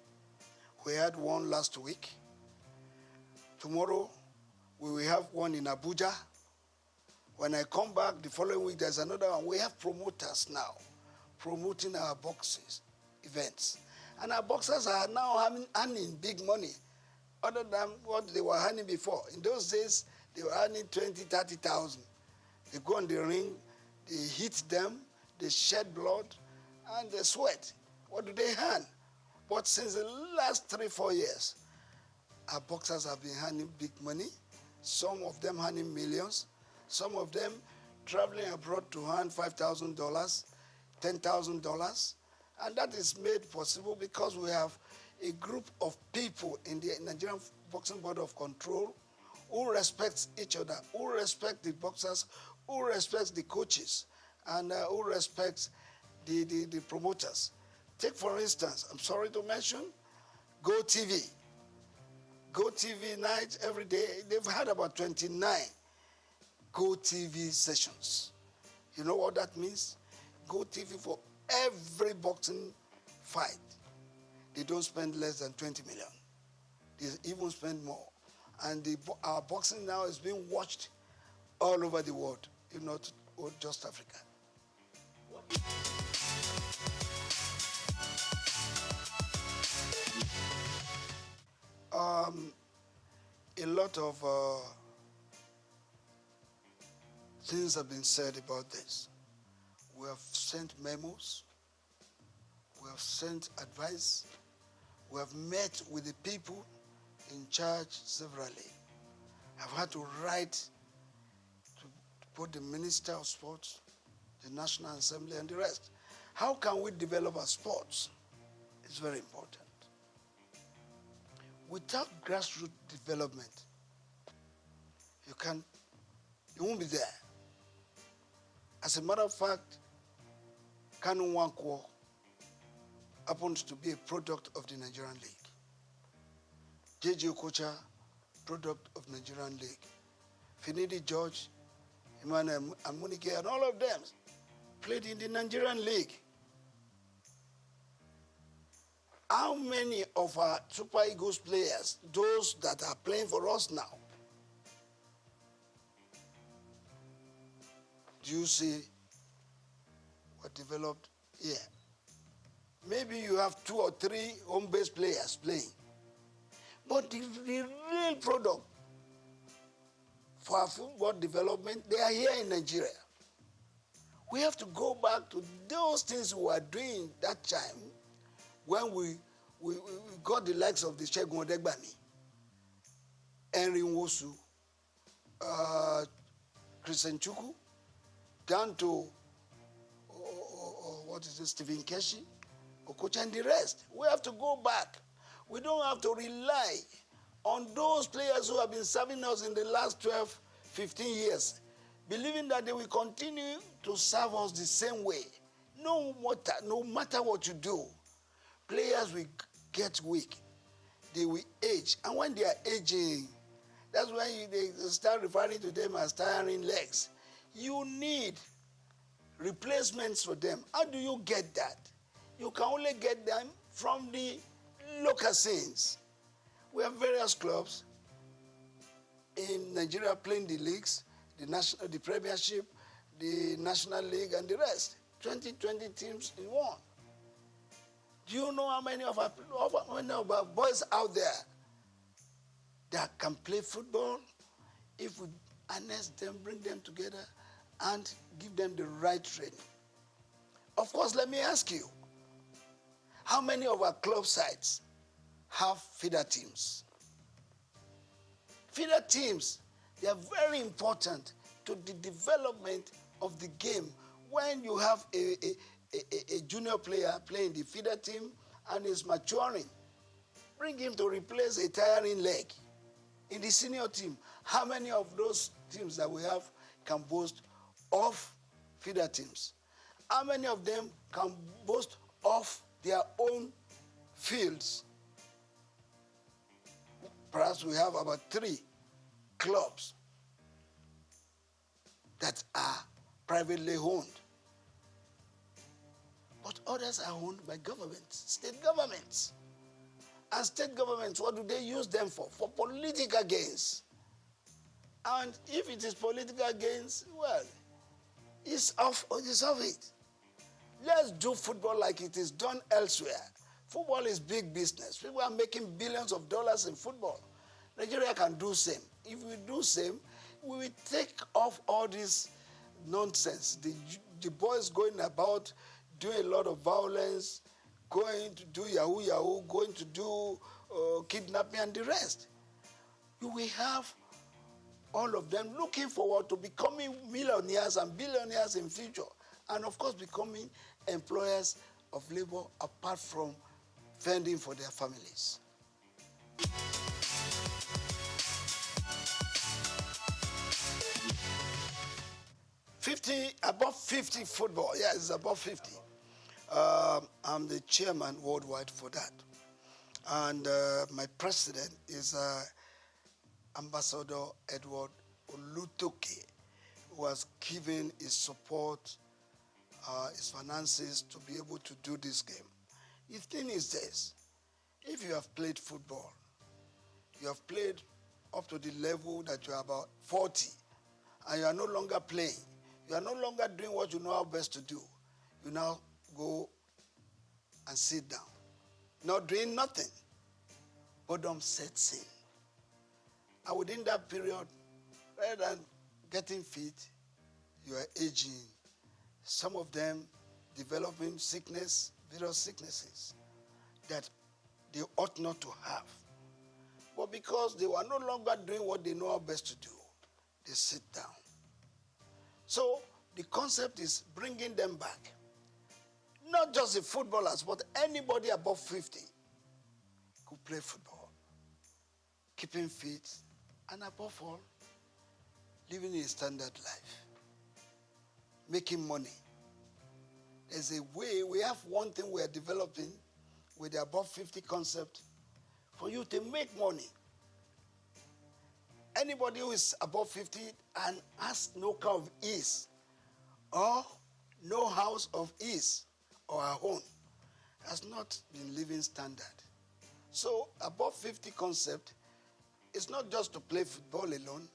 We had one last week. Tomorrow, we will have one in Abuja. When I come back the following week, there's another one. We have promoters now promoting our boxing events. And our boxers are now earning big money, other than what they were earning before. In those days, they were earning 20, 30,000. They go on the ring, they hit them, they shed blood, and they sweat. What do they earn? But since the last 3, 4 years, our boxers have been earning big money, some of them earning millions, some of them traveling abroad to earn $5,000, $10,000. And that is made possible because we have a group of people in the Nigerian Boxing Board of Control who respects each other, who respect the boxers, who respects the coaches, and who respects the promoters. Take, for instance, I'm sorry to mention, Go TV. Go TV night every day. They've had about 29 Go TV sessions. You know what that means? Go TV for every boxing fight. They don't spend less than 20 million. They even spend more. And our boxing now is being watched all over the world, if not just Africa. A lot of things have been said about this. We have sent memos. We have sent advice. We have met with the people in charge severally. I've had to write to both the Minister of Sports, the National Assembly, and the rest. How can we develop our sports? It's very important. Without grassroots development, you won't be there. As a matter of fact, Kanu Nwankwo happens to be a product of the Nigerian League. J.J. Okocha, product of Nigerian League. Finidi George, Emmanuel Amunike, and all of them played in the Nigerian League. How many of our Super Eagles players, those that are playing for us now, do you see what developed here? Maybe you have 2 or 3 home-based players playing. But the real product for our football development, they are here in Nigeria. We have to go back to those things we were doing that time when we got the likes of the Segun Odegbami, Henry Nwosu, Christian Chukwu, down to Stephen Keshi, Okocha, and the rest. We have to go back. We don't have to rely on those players who have been serving us in the last 12, 15 years, believing that they will continue to serve us the same way. No matter what you do, players will get weak. They will age. And when they are aging, that's when they start referring to them as tiring legs. You need replacements for them. How do you get that? You can only get them from the local scenes. We have various clubs in Nigeria playing the leagues, the Premiership, the National League, and the rest. 20 teams in one. Do you know how many of our boys out there that can play football if we harness them, bring them together, and give them the right training? Of course, let me ask you, how many of our club sites have feeder teams? Feeder teams, they are very important to the development of the game. When you have a junior player playing the feeder team and is maturing, bring him to replace a tiring leg. In the senior team, how many of those teams that we have can boast of feeder teams? How many of them can boast of their own fields? Perhaps we have about 3 clubs that are privately owned. But others are owned by governments, state governments. And state governments, what do they use them for? For political gains. And if it is political gains, well, it's off it. Let's do football like it is done elsewhere. Football is big business. People are making billions of dollars in football. Nigeria can do same. If we do same, we will take off all this nonsense. The boys going about doing a lot of violence, going to do yahoo, going to do kidnapping and the rest. You will have all of them looking forward to becoming millionaires and billionaires in future. And of course, becoming employers of labor apart from fending for their families. Above 50 football. Yeah, it's above 50. I'm the chairman worldwide for that. And my president is Ambassador Edward Olutoke, who has given his support, his finances to be able to do this game. The thing is this, if you have played football, you have played up to the level that you are about 40, and you are no longer playing, you are no longer doing what you know how best to do, you now go and sit down, not doing nothing. Boredom sets in. And within that period, rather than getting fit, you are aging. Some of them developing various sicknesses that they ought not to have. But because they were no longer doing what they know how best to do, they sit down. So the concept is bringing them back. Not just the footballers, but anybody above 50 could play football. Keeping fit, and above all, living a standard life. Making money. There's a way, we have one thing we are developing with the above 50 concept for you to make money. Anybody who is above 50 and has no car of ease or no house of ease or a home has not been living standard. So above 50 concept is not just to play football alone,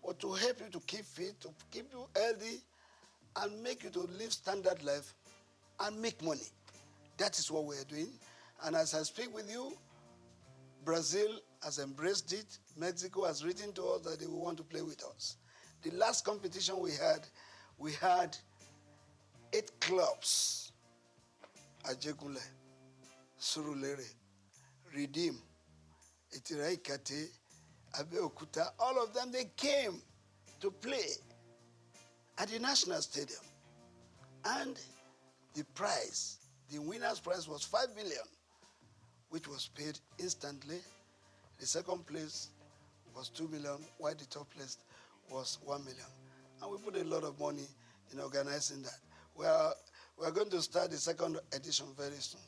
but to help you to keep fit, to keep you healthy, and make you to live standard life and make money. That is what we're doing. And as I speak with you, Brazil has embraced it. Mexico has written to us that they will want to play with us. The last competition we had 8 clubs. Ajegule, Surulere, Redeem, Itiraikate, Abeokuta, all of them, they came to play at the National Stadium. And the prize, the winner's prize was 5 million, which was paid instantly. The second place was 2 million, while the third place was 1 million. And we put a lot of money in organizing that. We're going to start the second edition very soon.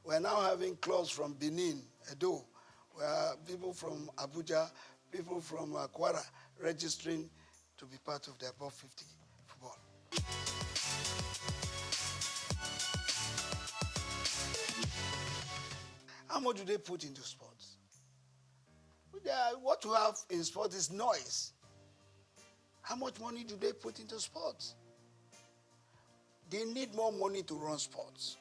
We're now having clubs from Benin, Edo, where people from Abuja, people from Kwara registering to be part of the above 50 football. How much do they put into sports? What you have in sports is noise. How much money do they put into sports? They need more money to run sports,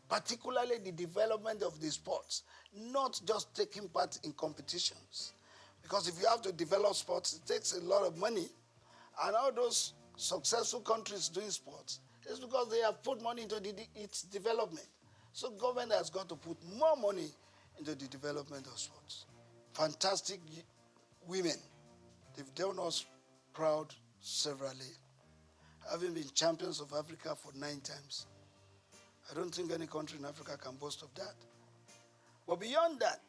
particularly the development of the sports, not just taking part in competitions. Because if you have to develop sports, it takes a lot of money. And all those successful countries doing sports, it's because they have put money into its development. So government has got to put more money into the development of sports. Fantastic women. They've done us proud severally, having been champions of Africa for 9 times. I don't think any country in Africa can boast of that. But beyond that,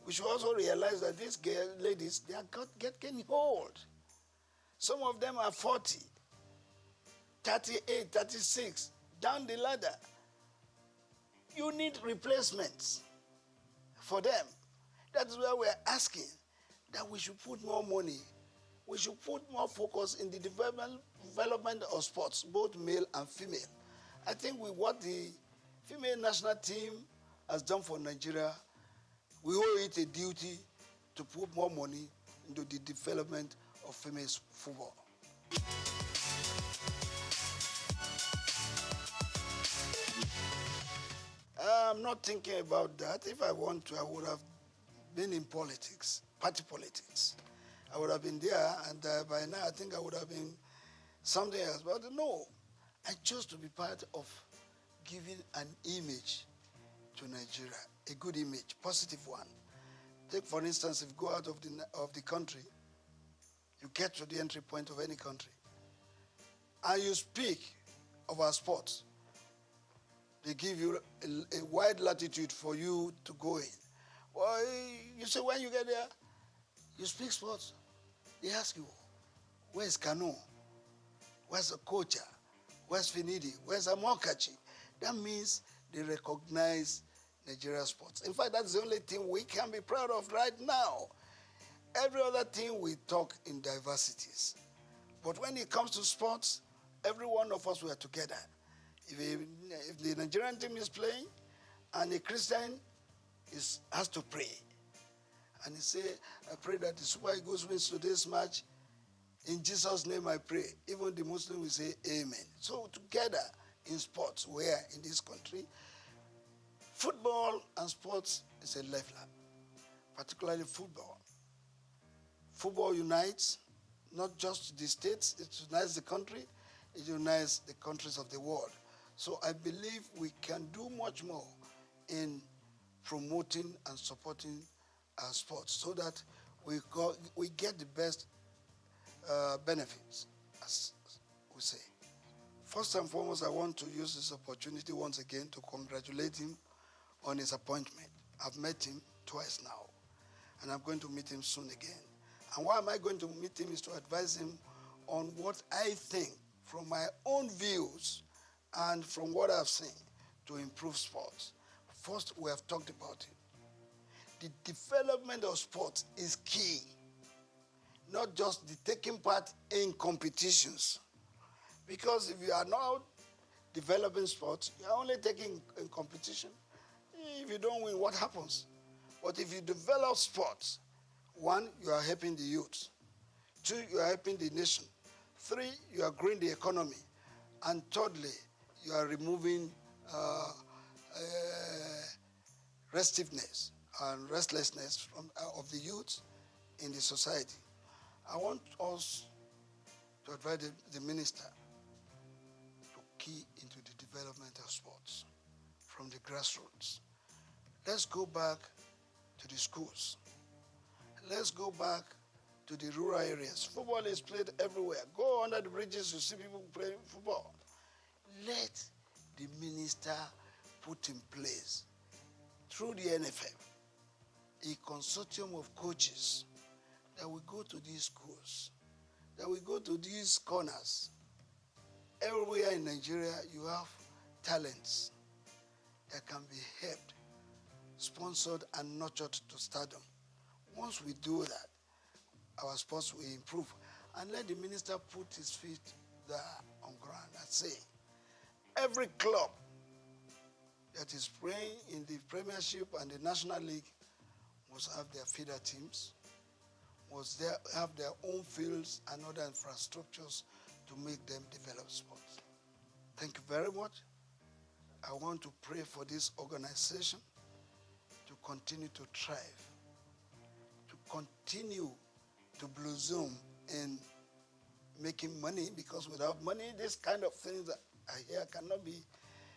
we should also realize that these ladies, they are getting old. Some of them are 40, 38, 36, down the ladder. You need replacements for them. That's why we're asking that we should put more money. We should put more focus in the development of sports, both male and female. I think with what the female national team has done for Nigeria, we owe it a duty to put more money into the development of female football. I'm not thinking about that. If I want to, I would have been in politics, party politics. I would have been there, and by now I think I would have been something else. But no, I chose to be part of giving an image to Nigeria, a good image, positive one. Take, for instance, if you go out of the country, you get to the entry point of any country, and you speak of our sports. They give you a wide latitude for you to go in. Well, you say when you get there, you speak sports. They ask you, where's Kano? Where's Okocha? Where's Finidi? Where's Amokachi? That means they recognize Nigeria sports. In fact, that's the only thing we can be proud of right now. Every other thing we talk in diversities. But when it comes to sports, every one of us were together. If the Nigerian team is playing and a Christian has to pray, and he say, I pray that the Super Eagles wins today's match, in Jesus' name I pray. Even the Muslim will say amen. So together in sports, where in this country, football and sports is a leveler, particularly football. Football unites not just the states, it unites the country, it unites the countries of the world. So I believe we can do much more in promoting and supporting our sports so that we get the best benefits, as we say. First and foremost, I want to use this opportunity once again to congratulate him on his appointment. I've met him twice now, and I'm going to meet him soon again. And why am I going to meet him is to advise him on what I think from my own views and from what I've seen to improve sports. First, we have talked about it. The development of sports is key, not just the taking part in competitions. Because if you are not developing sports, you are only taking in competition. If you don't win, what happens? But if you develop sports, one, you are helping the youth. Two, you are helping the nation. Three, you are growing the economy. And thirdly, you are removing restiveness and restlessness from, of the youth in the society. I want us to advise the minister to key into the development of sports from the grassroots. Let's go back to the schools. Let's go back to the rural areas. Football is played everywhere. Go under the bridges, you see people playing football. Let the minister put in place, through the NFM, a consortium of coaches that will go to these schools, that will go to these corners. Everywhere in Nigeria, you have talents that can be helped, sponsored, and nurtured to stardom. Once we do that, our sports will improve. And let the minister put his feet there on ground and say, every club that is playing in the Premiership and the National League must have their feeder teams, must have their own fields and other infrastructures to make them develop sports. Thank you very much. I want to pray for this organization to continue to thrive, to continue to blossom in making money, because without money, this kind of things that I hear cannot be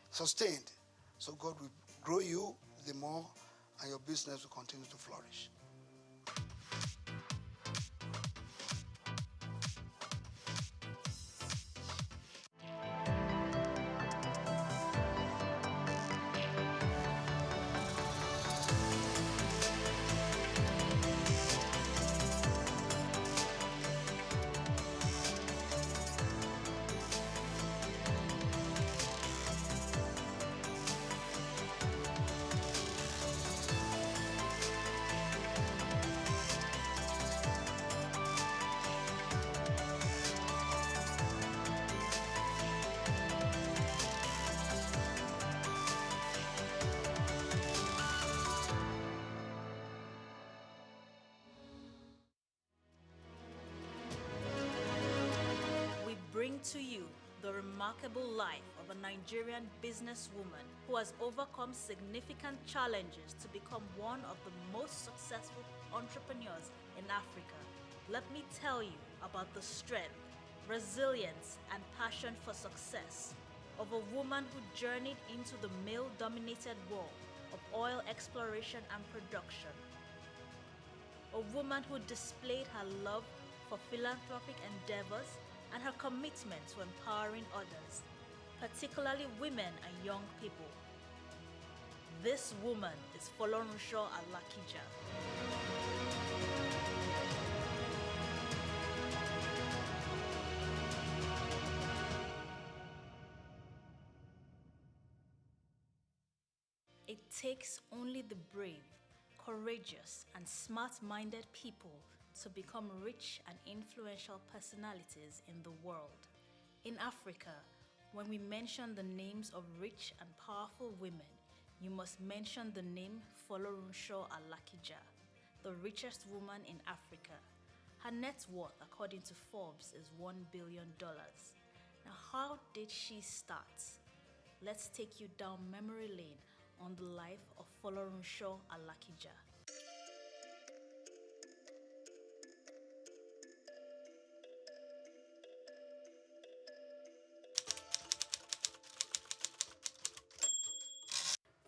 sustained. So God will grow you the more, and your business will continue to flourish. Bring to you the remarkable life of a Nigerian businesswoman who has overcome significant challenges to become one of the most successful entrepreneurs in Africa. Let me tell you about the strength, resilience, and passion for success of a woman who journeyed into the male-dominated world of oil exploration and production. A woman who displayed her love for philanthropic endeavors and her commitment to empowering others, particularly women and young people. This woman is Folorunsho Alakija. It takes only the brave, courageous, and smart-minded people to become rich and influential personalities in the world. In Africa, when we mention the names of rich and powerful women, you must mention the name Folorunsho Alakija, the richest woman in Africa. Her net worth, according to Forbes, is $1 billion. Now, how did she start? Let's take you down memory lane on the life of Folorunsho Alakija.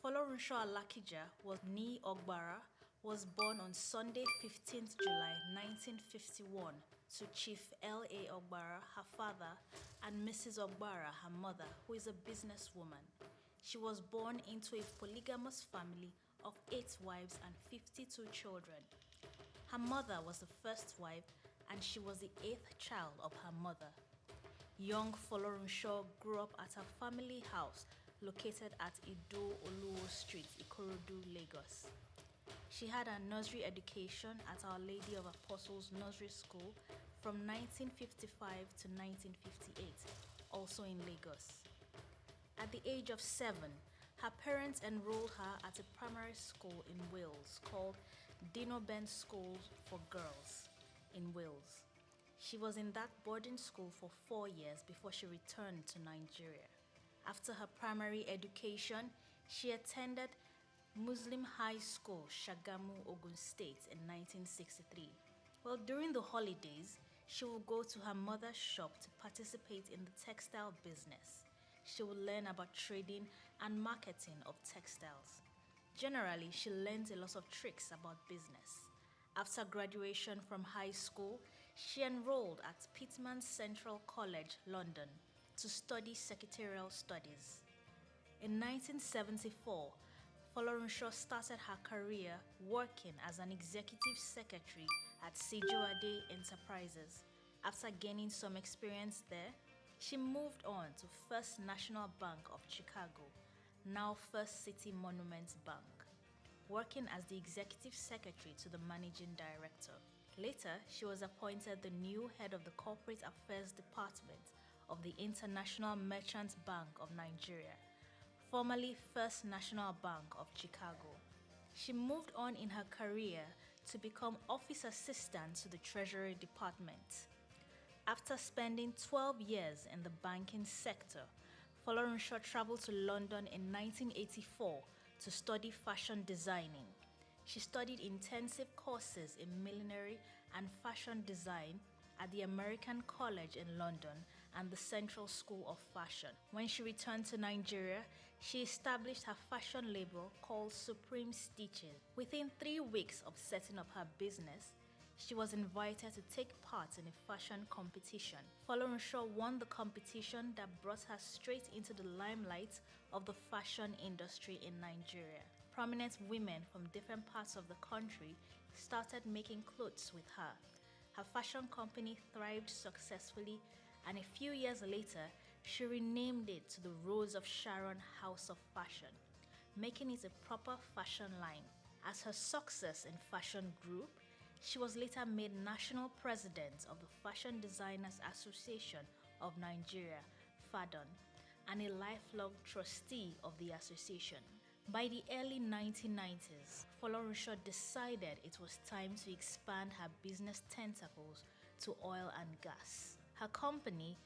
Folorunsho Alakija was born on Sunday, 15th July 1951 to Chief L.A. Ogbara, her father, and Mrs. Ogbara, her mother, who is a businesswoman. She was born into a polygamous family of 8 wives and 52 children. Her mother was the first wife, and she was the 8th child of her mother. Young Folorunsho grew up at her family house located at Ido Oluwo Street, Ikorodu, Lagos. She had her nursery education at Our Lady of Apostles Nursery School from 1955 to 1958, also in Lagos. At the age of 7, her parents enrolled her at a primary school in Wales called Dino Ben School for Girls in Wales. She was in that boarding school for 4 years before she returned to Nigeria. After her primary education, she attended Muslim High School, Shagamu, Ogun State in 1963. Well, during the holidays, she would go to her mother's shop to participate in the textile business. She would learn about trading and marketing of textiles. Generally, she learned a lot of tricks about business. After graduation from high school, she enrolled at Pitman Central College, London, to study secretarial studies. In 1974, Folorunsho started her career working as an executive secretary at Sijuade Enterprises. After gaining some experience there, she moved on to First National Bank of Chicago, now First City Monument Bank, working as the executive secretary to the managing director. Later, she was appointed the new head of the Corporate Affairs Department of the International Merchants Bank of Nigeria, formerly First National Bank of Chicago. She moved on in her career to become office assistant to the Treasury Department. After spending 12 years in the banking sector, Folorunsho traveled to London in 1984 to study fashion designing. She studied intensive courses in millinery and fashion design at the American College in London and the Central School of Fashion. When she returned to Nigeria, she established her fashion label called Supreme Stitches. Within 3 weeks of setting up her business, she was invited to take part in a fashion competition. Folorunsho won the competition that brought her straight into the limelight of the fashion industry in Nigeria. Prominent women from different parts of the country started making clothes with her. Her fashion company thrived successfully, and a few years later, she renamed it to the Rose of Sharon House of Fashion, making it a proper fashion line. As her success in fashion grew, she was later made national president of the Fashion Designers Association of Nigeria, FADON, and a lifelong trustee of the association. By the early 1990s, Folorunsho decided it was time to expand her business tentacles to oil and gas. Her company,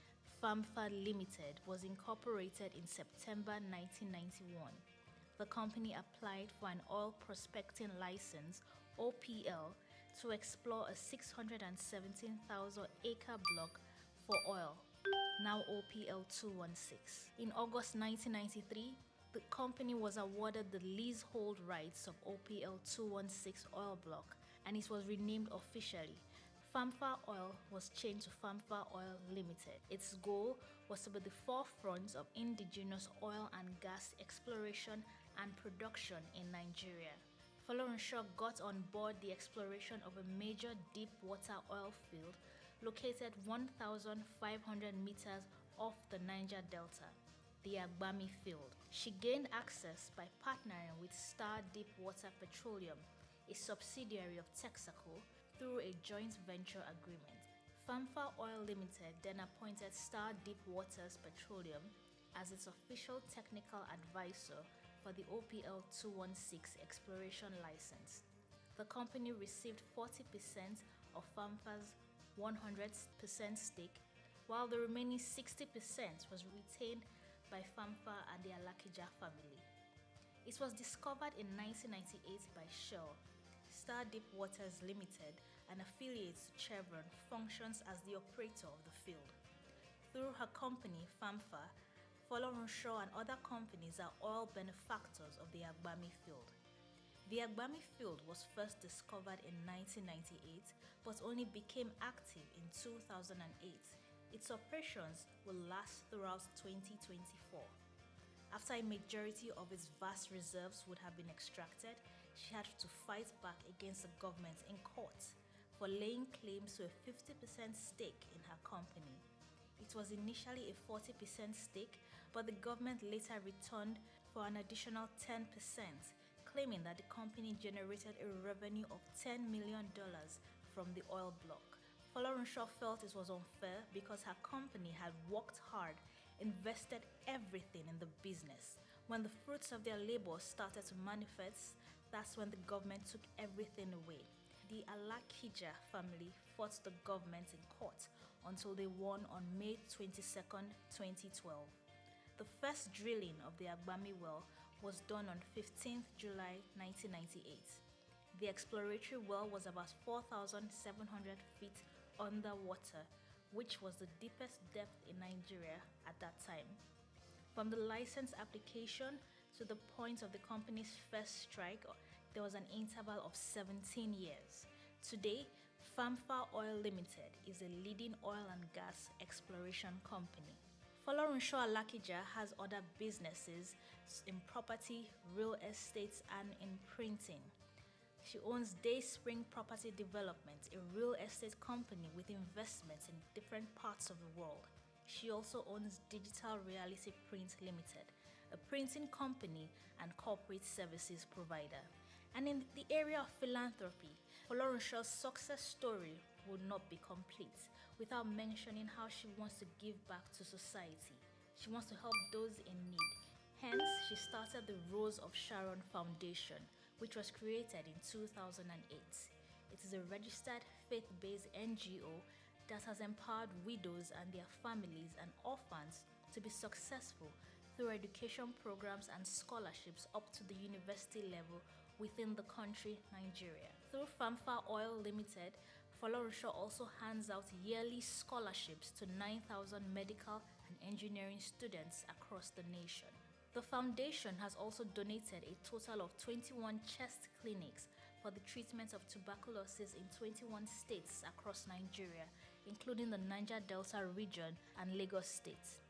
FAMFA Limited, was incorporated in September 1991. The company applied for an oil prospecting license, OPL, to explore a 617,000 acre block for oil, now OPL 216. In August 1993, the company was awarded the leasehold rights of OPL 216 oil block, and it was renamed officially. FAMFA Oil was changed to FAMFA Oil Limited. Its goal was to be the forefront of indigenous oil and gas exploration and production in Nigeria. Folorunsho got on board the exploration of a major deep water oil field located 1,500 meters off the Niger Delta, the Agbami field. She gained access by partnering with Star Deepwater Petroleum, a subsidiary of Texaco, through a joint venture agreement. FAMFA Oil Limited then appointed Star Deepwater Petroleum as its official technical advisor for the OPL 216 exploration license. The company received 40% of FAMFA's 100% stake, while the remaining 60% was retained by FAMFA and the Alakija family. It was discovered in 1998 by Shell. Star Deepwater Limited, an affiliate to Chevron, functions as the operator of the field. Through her company, FAMFA, Folorunsho and other companies are oil benefactors of the Agbami field. The Agbami field was first discovered in 1998 but only became active in 2008. Its operations will last throughout 2024. After a majority of its vast reserves would have been extracted, she had to fight back against the government in court for laying claims to a 50% stake in her company. It was initially a 40% stake, but the government later returned for an additional 10%, claiming that the company generated a revenue of $10 million from the oil block. Folorunsho felt it was unfair because her company had worked hard, invested everything in the business. When the fruits of their labor started to manifest, that's when the government took everything away. The Alakija family fought the government in court until they won on May 22, 2012. The first drilling of the Agbami well was done on 15 July 1998. The exploratory well was about 4,700 feet underwater, which was the deepest depth in Nigeria at that time. From the license application to the point of the company's first strike, there was an interval of 17 years. Today, Famfa Oil Limited is a leading oil and gas exploration company. Folorunsho Alakija has other businesses in property, real estate, and in printing. She owns Dayspring Property Development, a real estate company with investments in different parts of the world. She also owns Digital Reality Print Limited, a printing company and corporate services provider. And in the area of philanthropy, Folorunsho's success story would not be complete without mentioning how she wants to give back to society. She wants to help those in need. Hence, she started the Rose of Sharon Foundation, which was created in 2008. It is a registered faith-based NGO that has empowered widows and their families and orphans to be successful through education programs and scholarships up to the university level within the country, Nigeria. Through Famfa Oil Limited, Folorunsho also hands out yearly scholarships to 9,000 medical and engineering students across the nation. The foundation has also donated a total of 21 chest clinics for the treatment of tuberculosis in 21 states across Nigeria, including the Niger Delta region and Lagos State.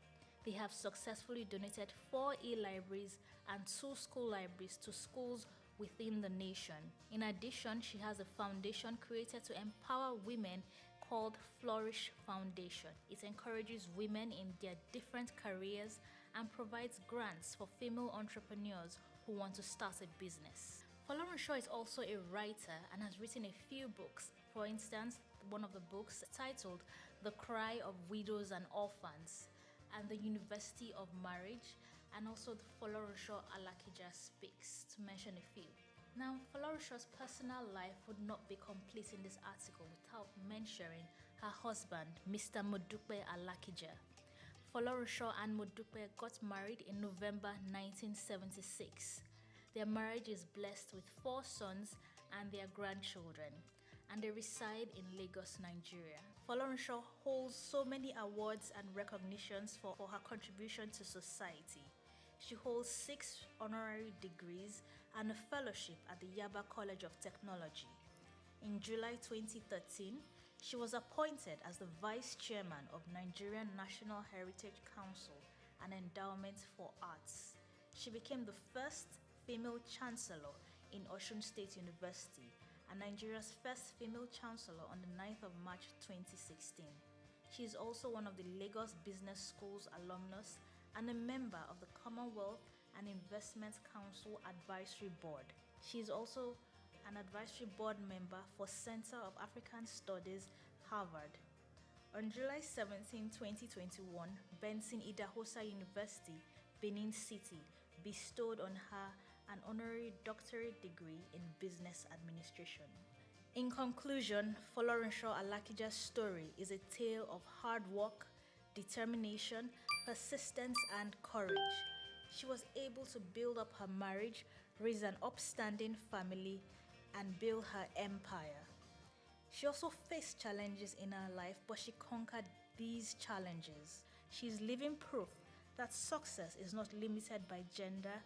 They have successfully donated 4 e-libraries and 2 school libraries to schools within the nation. In addition, she has a foundation created to empower women called Flourish Foundation. It encourages women in their different careers and provides grants for female entrepreneurs who want to start a business. Folorunsho is also a writer and has written a few books. For instance, one of the books titled The Cry of Widows and Orphans and The University of Marriage, and also the Folorunsho Alakija Speaks, to mention a few. Now, Folorunsho's personal life would not be complete in this article without mentioning her husband, Mr. Modupe Alakija. Folorunsho and Modupe got married in November 1976. Their marriage is blessed with 4 sons and their grandchildren, and they reside in Lagos, Nigeria. Folorunsho holds so many awards and recognitions for her contribution to society. She holds 6 honorary degrees and a fellowship at the Yaba College of Technology. In July 2013, she was appointed as the Vice Chairman of Nigerian National Heritage Council and Endowment for Arts. She became the first female chancellor in Osun State University and Nigeria's first female chancellor on the 9th of March 2016. She is also one of the Lagos Business School's alumnus and a member of the Commonwealth and Investment Council Advisory Board. She is also an advisory board member for Center of African Studies, Harvard. On July 17, 2021, Benson Idahosa University, Benin City, bestowed on her an honorary doctorate degree in business administration. In conclusion, Folorunsho Alakija's story is a tale of hard work, determination, persistence, and courage. She was able to build up her marriage, raise an upstanding family, and build her empire. She also faced challenges in her life, but she conquered these challenges. She is living proof that success is not limited by gender.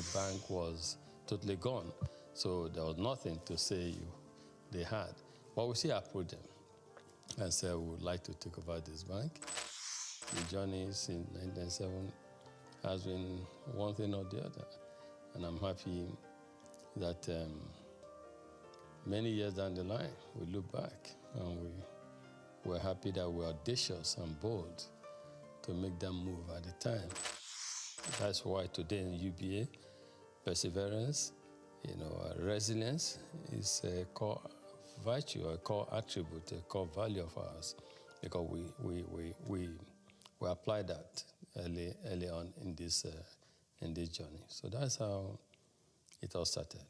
the bank was totally gone. So there was nothing to say they had. But we still approached them and said, we would like to take over this bank. The journey since 1997 has been one thing or the other. And I'm happy that many years down the line, we look back and we're happy that we're audacious and bold to make them move at the time. That's why today in UBA, perseverance, resilience is a core virtue, a core attribute, a core value of ours, because we apply that early on in this journey. So that's how it all started.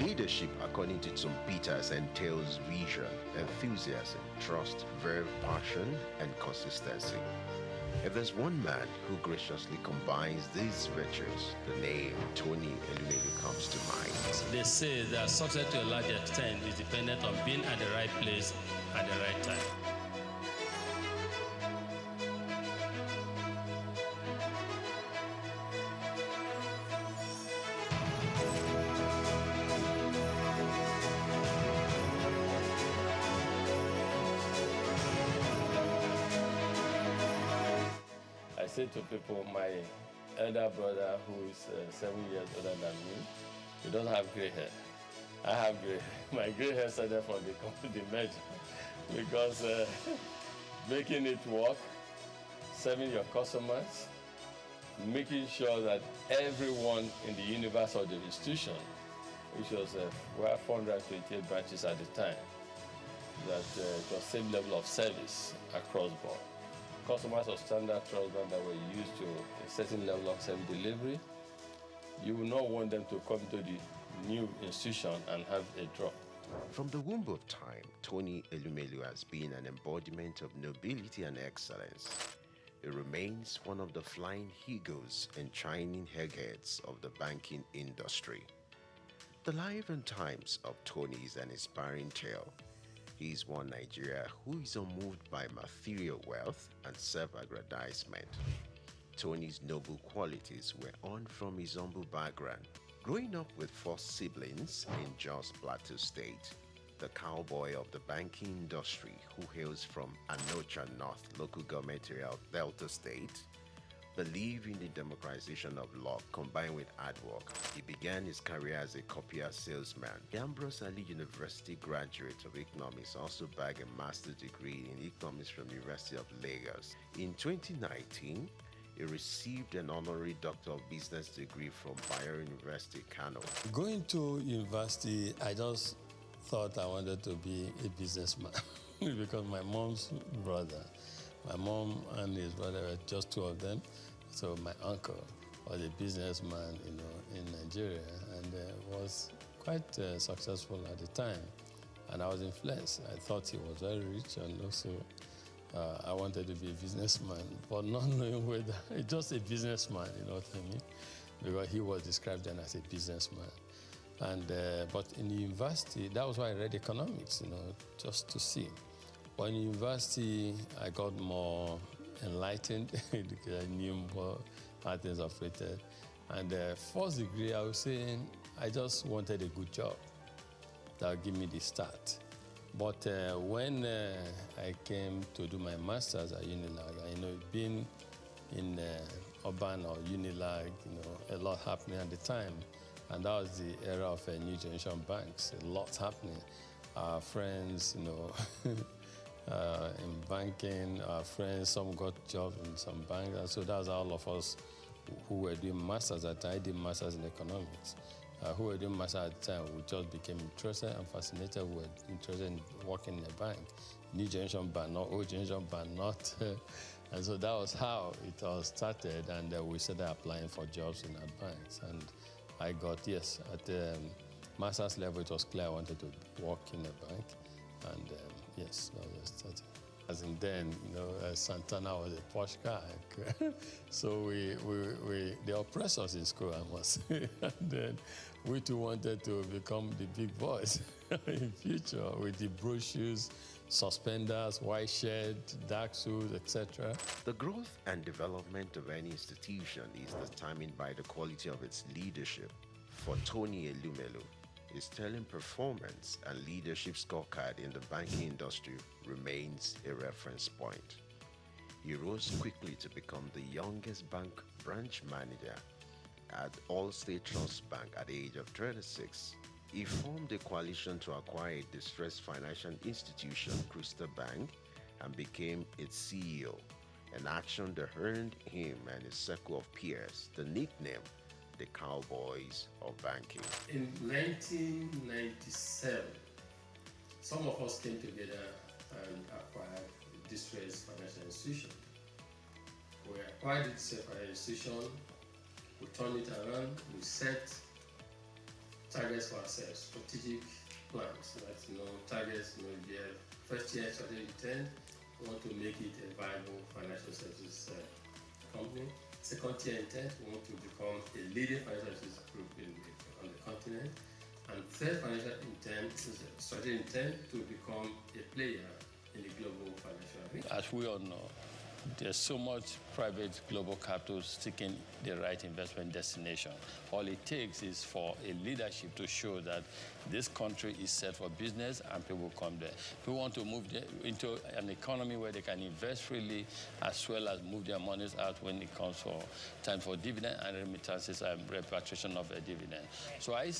Leadership, according to Tom Peters, entails vision, enthusiasm, trust, verve, passion, and consistency. If there's one man who graciously combines these virtues, the name Tony Elumelu comes to mind. They say that success to a large extent is dependent on being at the right place at the right time. I say to people, my elder brother, who is 7 years older than me, he doesn't have gray hair. I have gray hair. My gray hair started from the merger because making it work, serving your customers, making sure that everyone in the universe or the institution, which was we have 428 branches at the time, that it was same level of service across board. Customers of standard trust bank that were used to a certain level of service delivery, you will not want them to come to the new institution and have a drop. From the womb of time, Tony Elumelu has been an embodiment of nobility and excellence. He remains one of the flying eagles and shining eggheads of the banking industry. The life and times of Tony is an inspiring tale. He is one Nigeria who is unmoved by material wealth and self-aggrandizement. Tony's noble qualities were on from his humble background. Growing up with 4 siblings in Jos Plateau State, the cowboy of the banking industry who hails from Anocha North local government area of Delta State, believed in the democratization of law combined with hard work. He began his career as a copier salesman. The Ambrose Ali University graduate of economics also bagged a master's degree in economics from the University of Lagos. In 2019, he received an honorary Doctor of Business degree from Bayero University, Kano. Going to university, I just thought I wanted to be a businessman because my mom's brother, my mom and his brother were just 2 of them. So my uncle was a businessman, in Nigeria, and was quite successful at the time. And I was influenced. I thought he was very rich, and also I wanted to be a businessman, but not knowing whether just a businessman, you know what I mean? Because he was described then as a businessman. And but in the university, that was why I read economics, just to see. But in university, I got more enlightened because I knew more how things operated. And first degree, I was saying I just wanted a good job that would give me the start. But when I came to do my master's at Unilag, being in urban or Unilag, a lot happening at the time. And that was the era of new generation banks, a lot happening. Our friends, in banking, our friends, some got jobs in some banks. And so that's all of us who were doing masters at the time. I did masters in economics. Who were doing masters at the time, we just became interested and fascinated. We were interested in working in a bank. New generation bank, not old generation bank, not. And so that was how it all started. And we started applying for jobs in our banks. And I got, yes, at the master's level, it was clear I wanted to work in a bank. And yes, that was starting. As in then, Santana was a posh guy. So they oppressed us in school, I must say. And then we too wanted to become the big boys in future with the brochures, suspenders, white shirt, dark suits, etc. The growth and development of any institution is determined by the quality of its leadership. For Tony Elumelu, his sterling performance and leadership scorecard in the banking industry remains a reference point. He rose quickly to become the youngest bank branch manager at Allstate Trust Bank at the age of 36. He formed a coalition to acquire a distressed financial institution, Crystal Bank, and became its CEO, an action that earned him and his circle of peers the nickname the Cowboys of Banking. In 1997, some of us came together and acquired a distressed financial institution. We acquired this financial institution, we turned it around, we set targets for ourselves, strategic plans, targets, if you have first year strategic intent, we want to make it a viable financial services company. Second year intent, we want to become a leading financial services group on the continent. And third financial intent is a strategic intent to become a player in the global financial arena. As we all know, there's so much private global capital seeking the right investment destination. All it takes is for a leadership to show that this country is set for business and people come there. People want to move into an economy where they can invest freely as well as move their monies out when it comes for time for dividend and remittances and repatriation of a dividend. So I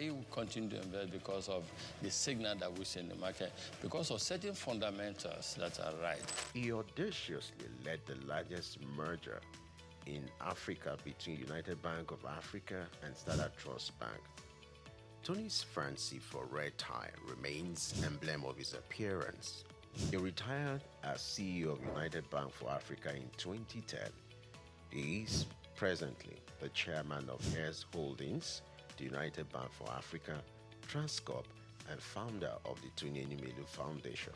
will continue to invest because of the signal that we see in the market, because of certain fundamentals that are right. He audaciously led the largest merger in Africa between United Bank of Africa and Standard Trust Bank. Tony's fancy for red tie remains emblem of his appearance. He retired as CEO of United Bank for Africa in 2010. He is presently the chairman of Heirs Holdings, the United Bank for Africa, Transcorp, and founder of the Tony Elumelu Foundation.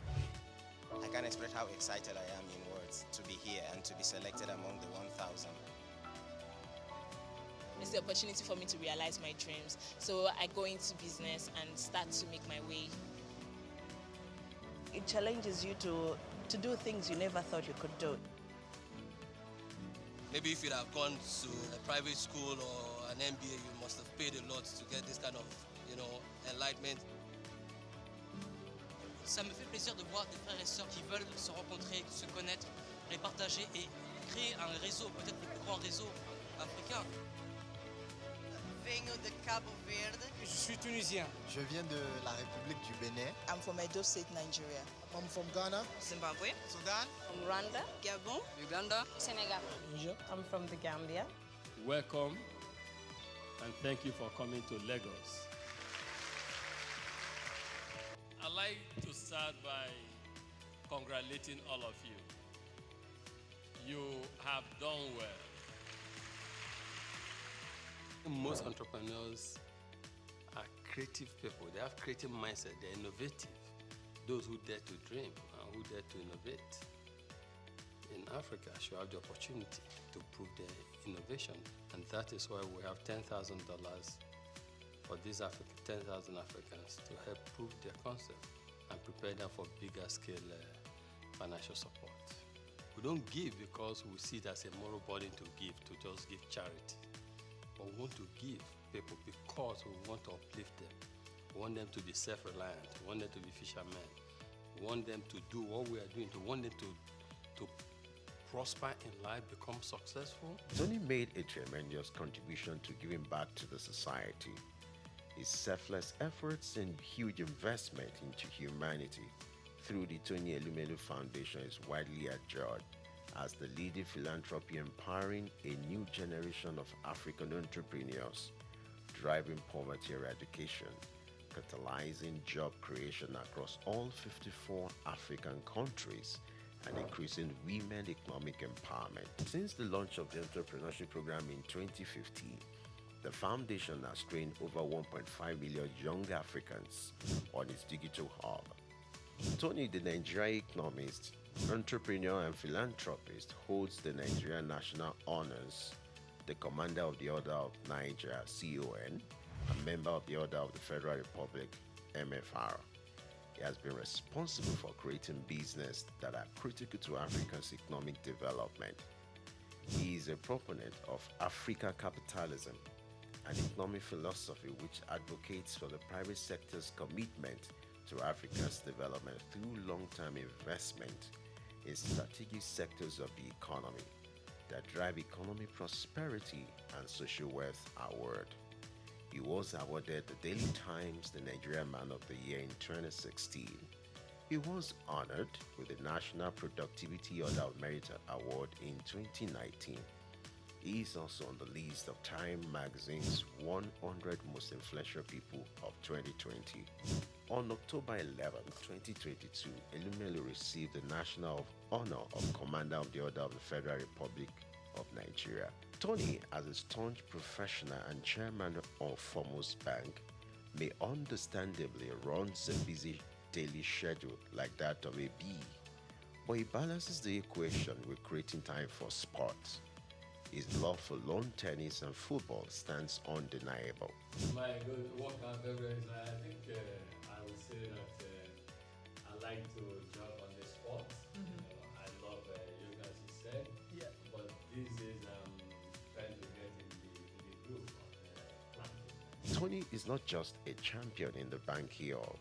I can't express how excited I am in words to be here and to be selected among the 1,000. It's the opportunity for me to realize my dreams. So I go into business and start to make my way. It challenges you to do things you never thought you could do. Maybe if you'd have gone to a private school or an MBA, you must have paid a lot to get this kind of, enlightenment. Ça me fait plaisir de voir des frères et sœurs qui veulent se rencontrer, se connaître, les partager et créer un réseau, peut-être le plus grand réseau africain. Venho de Cabo Verde. Je suis tunisien. Je viens de la République du Bénin. I'm from Edo State, Nigeria. I'm from Ghana. Zimbabwe. Sudan. From Rwanda. Gabon. Uganda. Senegal. I'm from the Gambia. Welcome and thank you for coming to Lagos. I'd like to start by congratulating all of you. You have done well. Most entrepreneurs are creative people. They have creative mindset. They're innovative. Those who dare to dream and who dare to innovate in Africa should have the opportunity to prove their innovation. And that is why we have $10,000 for these 10,000 Africans to help prove their concept and prepare them for bigger scale financial support. We don't give because we see it as a moral burden to just give charity. But we want to give people because we want to uplift them. We want them to be self-reliant. We want them to be fishermen. We want them to do what we are doing. We want them to prosper in life, become successful. Tony made a tremendous contribution to giving back to the society. His selfless efforts and huge investment into humanity through the Tony Elumelu Foundation is widely adjured as the leading philanthropy empowering a new generation of African entrepreneurs, driving poverty eradication, catalyzing job creation across all 54 African countries, and increasing women economic empowerment. Since the launch of the entrepreneurship program in 2015, the foundation has trained over 1.5 million young Africans on its digital hub. Tony, the Nigerian economist, entrepreneur and philanthropist, holds the Nigerian National Honors, the Commander of the Order of Niger, CON, a member of the Order of the Federal Republic, MFR. He has been responsible for creating business that are critical to Africa's economic development. He is a proponent of Africa capitalism, an economic philosophy which advocates for the private sector's commitment to Africa's development through long-term investment in strategic sectors of the economy that drive economic prosperity and social wealth award. He was awarded the Daily Times the Nigerian Man of the Year in 2016. He was honored with the National Productivity Order of Merit Award in 2019. He is also on the list of Time magazine's 100 most influential people of 2020. On October 11, 2022, Elumelu received the National Honor of Commander of the Order of the Federal Republic of Nigeria. Tony, as a staunch professional and chairman of Foremost Bank, may understandably runs a busy daily schedule like that of a bee, but he balances the equation with creating time for sports. His love for lawn tennis and football stands undeniable. My good workout favorite, I think I would say that I like to jog on the spot. I love yoga, as you said. Yeah. But these days I'm trying to get in the group of planting. Tony is not just a champion in the banking hall.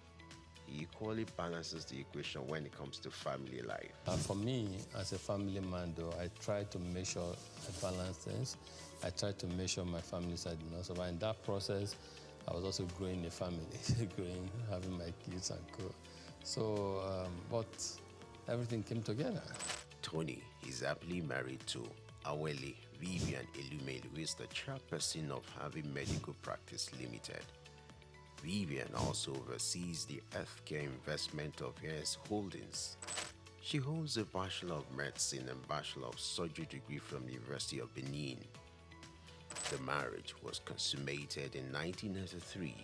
He equally balances the equation when it comes to family life. For me, as a family man, though, I try to make sure I balance things. I try to make sure my family side did not survive. In that process, I was also growing a family, having my kids and co. So, but everything came together. Tony is happily married to Awele Vivian Elumelu, who is the chairperson of Harvey Medical Practice Limited. Vivian also oversees the healthcare investment of his holdings. She holds a Bachelor of Medicine and Bachelor of Surgery degree from the University of Benin. The marriage was consummated in 1993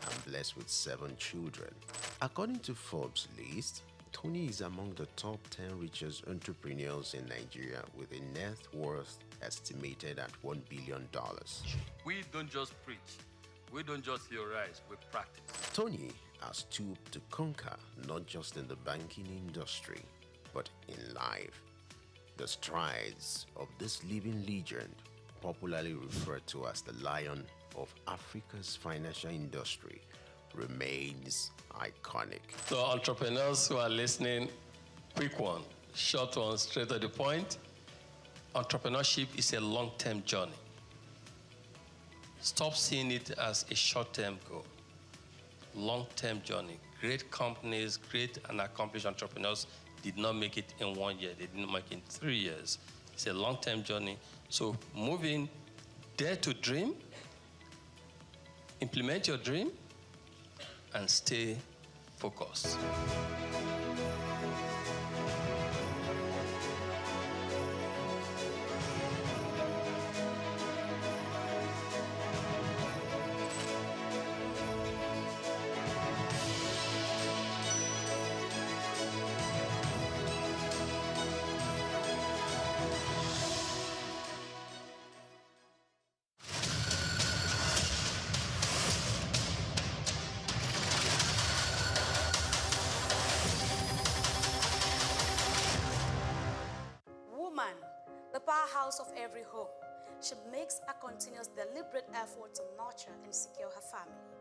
and blessed with 7 children. According to Forbes' list, Tony is among the top 10 richest entrepreneurs in Nigeria with a net worth estimated at $1 billion. We don't just preach. We don't just theorize, we practice. Tony has stooped to conquer not just in the banking industry, but in life. The strides of this living legend, popularly referred to as the Lion of Africa's financial industry, remains iconic. So entrepreneurs who are listening, quick one, short one, straight to the point. Entrepreneurship is a long-term journey. Stop seeing it as a short-term goal. Long-term journey. Great companies, great and accomplished entrepreneurs did not make it in 1 year. They didn't make it in 3 years. It's a long-term journey. So moving, dare to dream, implement your dream, and stay focused. Powerhouse of every home. She makes a continuous, deliberate effort to nurture and secure her family.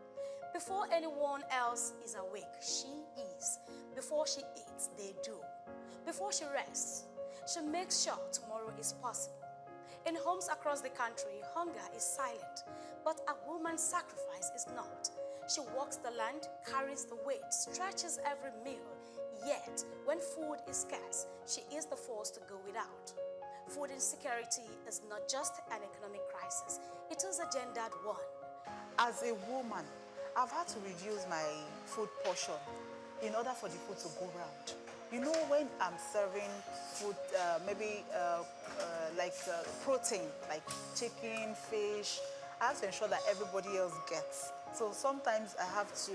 Before anyone else is awake, she is. Before she eats, they do. Before she rests, she makes sure tomorrow is possible. In homes across the country, hunger is silent, but a woman's sacrifice is not. She walks the land, carries the weight, stretches every meal, yet when food is scarce, she is the force to go without. Food insecurity is not just an economic crisis, it is a gendered one. As a woman, I've had to reduce my food portion in order for the food to go round. You know, when I'm serving food, maybe protein, like chicken, fish, I have to ensure that everybody else gets. So sometimes I have to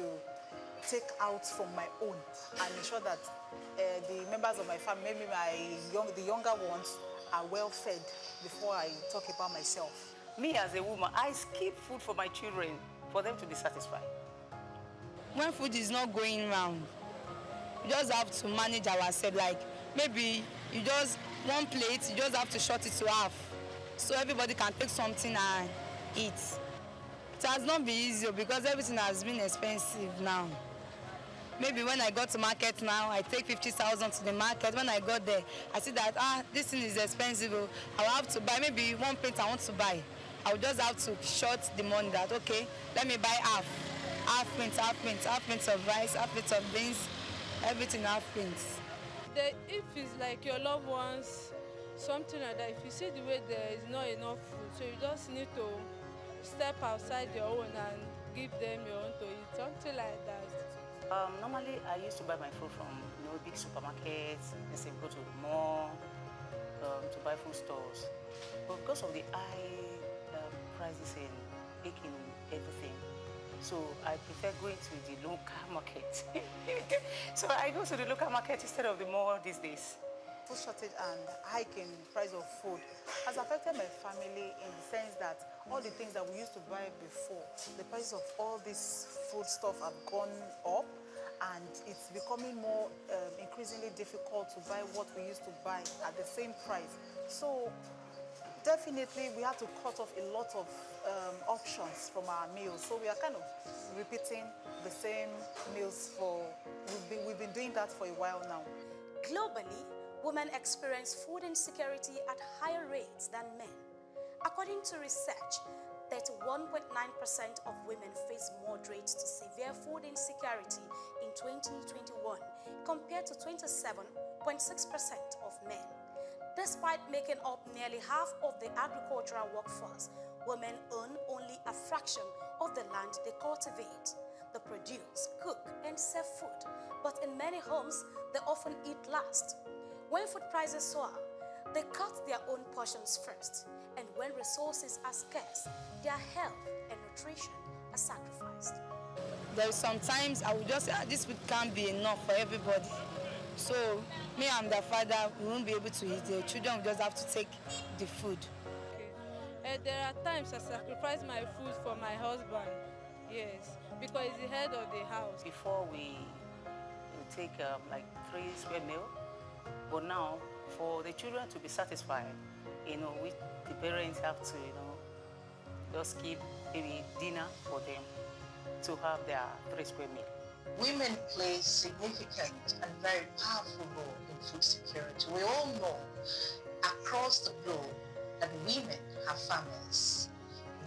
take out from my own and ensure that the members of my family, maybe the younger ones, are well fed before I talk about myself. Me as a woman, I skip food for my children for them to be satisfied. When food is not going round, we just have to manage ourselves. Like maybe you just one plate, you just have to short it to half, so everybody can take something and eat. It has not been easy because everything has been expensive now. Maybe when I go to market now, I take 50,000 to the market. When I got there, I see that this thing is expensive. I will have to buy maybe one plate I want to buy. I will just have to short the money that okay, let me buy half plate of rice, half plate of beans, everything half plates. If it's like your loved ones, something like that, if you see the way there is not enough food, so you just need to step outside your own and give them your own to eat, something like that. Normally, I used to buy my food from big supermarkets. Let's say go to the mall to buy food stores. But because of the high prices in making everything, so I prefer going to the local market. So I go to the local market instead of the mall these days. Food shortage and hiking price of food has affected my family in the sense that all the things that we used to buy before, the price of all this food stuff have gone up, and it's becoming more increasingly difficult to buy what we used to buy at the same price. So definitely we have to cut off a lot of options from our meals. So we are kind of repeating the same meals we've been doing that for a while now. Globally, women experience food insecurity at higher rates than men. According to research, 31.9% of women face moderate to severe food insecurity in 2021 compared to 27.6% of men. Despite making up nearly half of the agricultural workforce, women own only a fraction of the land they cultivate. They produce, cook, and sell food, but in many homes, they often eat last. When food prices soar, they cut their own portions first, and when resources are scarce, their health and nutrition are sacrificed. There's sometimes I will just say, this food can't be enough for everybody. So me and the father, we won't be able to eat. The children will just have to take the food. Okay. There are times I sacrifice my food for my husband. Yes, because he's the head of the house. Before we take like 3 square meal, but now for the children to be satisfied, we the parents have to just keep maybe dinner for them to have their 3 square meal. Women play a significant and very powerful role in food security. We all know across the globe that women have families.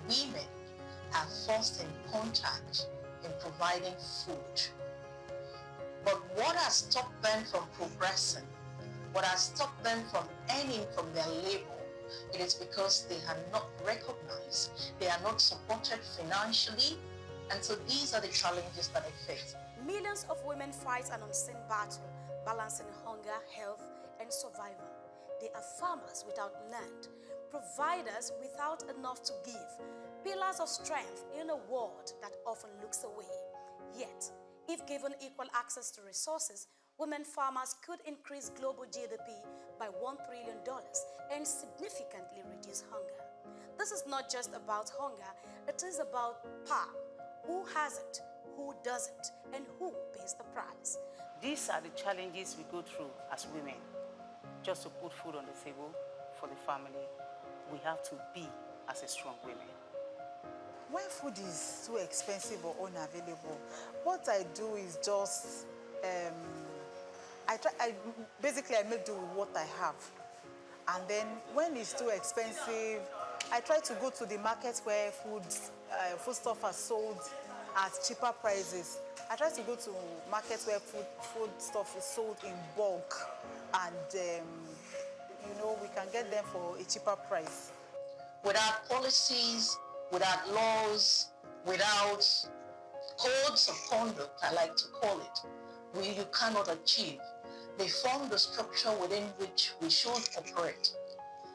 Women are forced in contact in providing food. But what has stopped them from progressing, what has stopped them from earning from their labor, it is because they are not recognized, they are not supported financially, and so these are the challenges that they face. Millions of women fight an unseen battle, balancing hunger, health, and survival. They are farmers without land, providers without enough to give, pillars of strength in a world that often looks away. Yet, if given equal access to resources, women farmers could increase global GDP by $1 trillion and significantly reduce hunger. This is not just about hunger, it is about power. Who has it, who doesn't, and who pays the price? These are the challenges we go through as women. Just to put food on the table for the family, we have to be as a strong women. When food is too expensive or unavailable, what I do is just, basically I make do with what I have. And then when it's too expensive, I try to go to the market where foodstuff are sold at cheaper prices. I try to go to markets where food stuff is sold in bulk, and we can get them for a cheaper price. Without policies, without laws, without codes of conduct, I like to call it, you cannot achieve. They form the structure within which we should operate.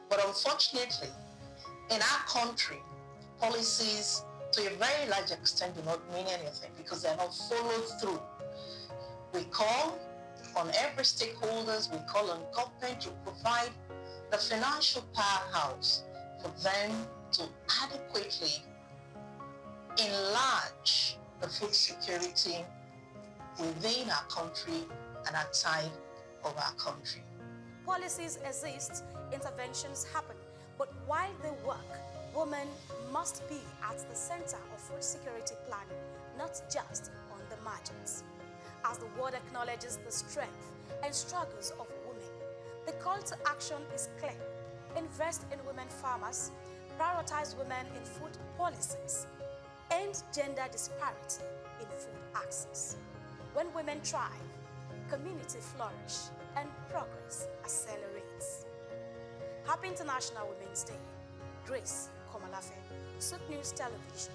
But unfortunately, in our country, policies to a very large extent do not mean anything because they are not followed through. We call on every stakeholders, we call on government to provide the financial powerhouse for them to adequately enlarge the food security within our country and a tide of our country. Policies exist, interventions happen, but while they work, women must be at the center of food security planning, not just on the margins. As the world acknowledges the strength and struggles of women, the call to action is clear. Invest in women farmers, prioritize women in food policies, end gender disparity in food access. When women thrive, community flourish, and progress accelerates. Happy International Women's Day. Grace Komalafe, Souq News Television.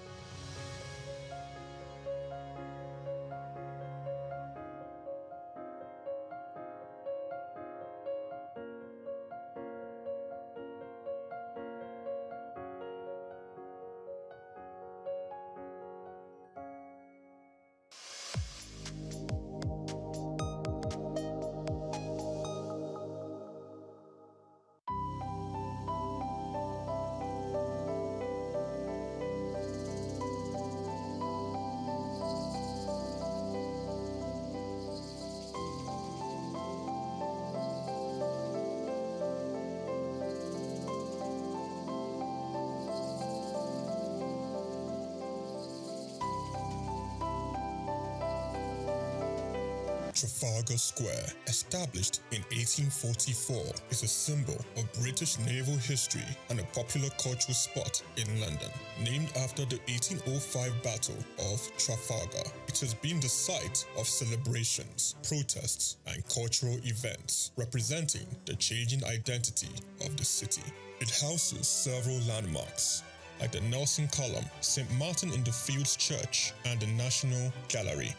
Trafalgar Square, established in 1844, is a symbol of British naval history and a popular cultural spot in London. Named after the 1805 Battle of Trafalgar, it has been the site of celebrations, protests, and cultural events, representing the changing identity of the city. It houses several landmarks, like the Nelson Column, St. Martin in the Fields Church, and the National Gallery.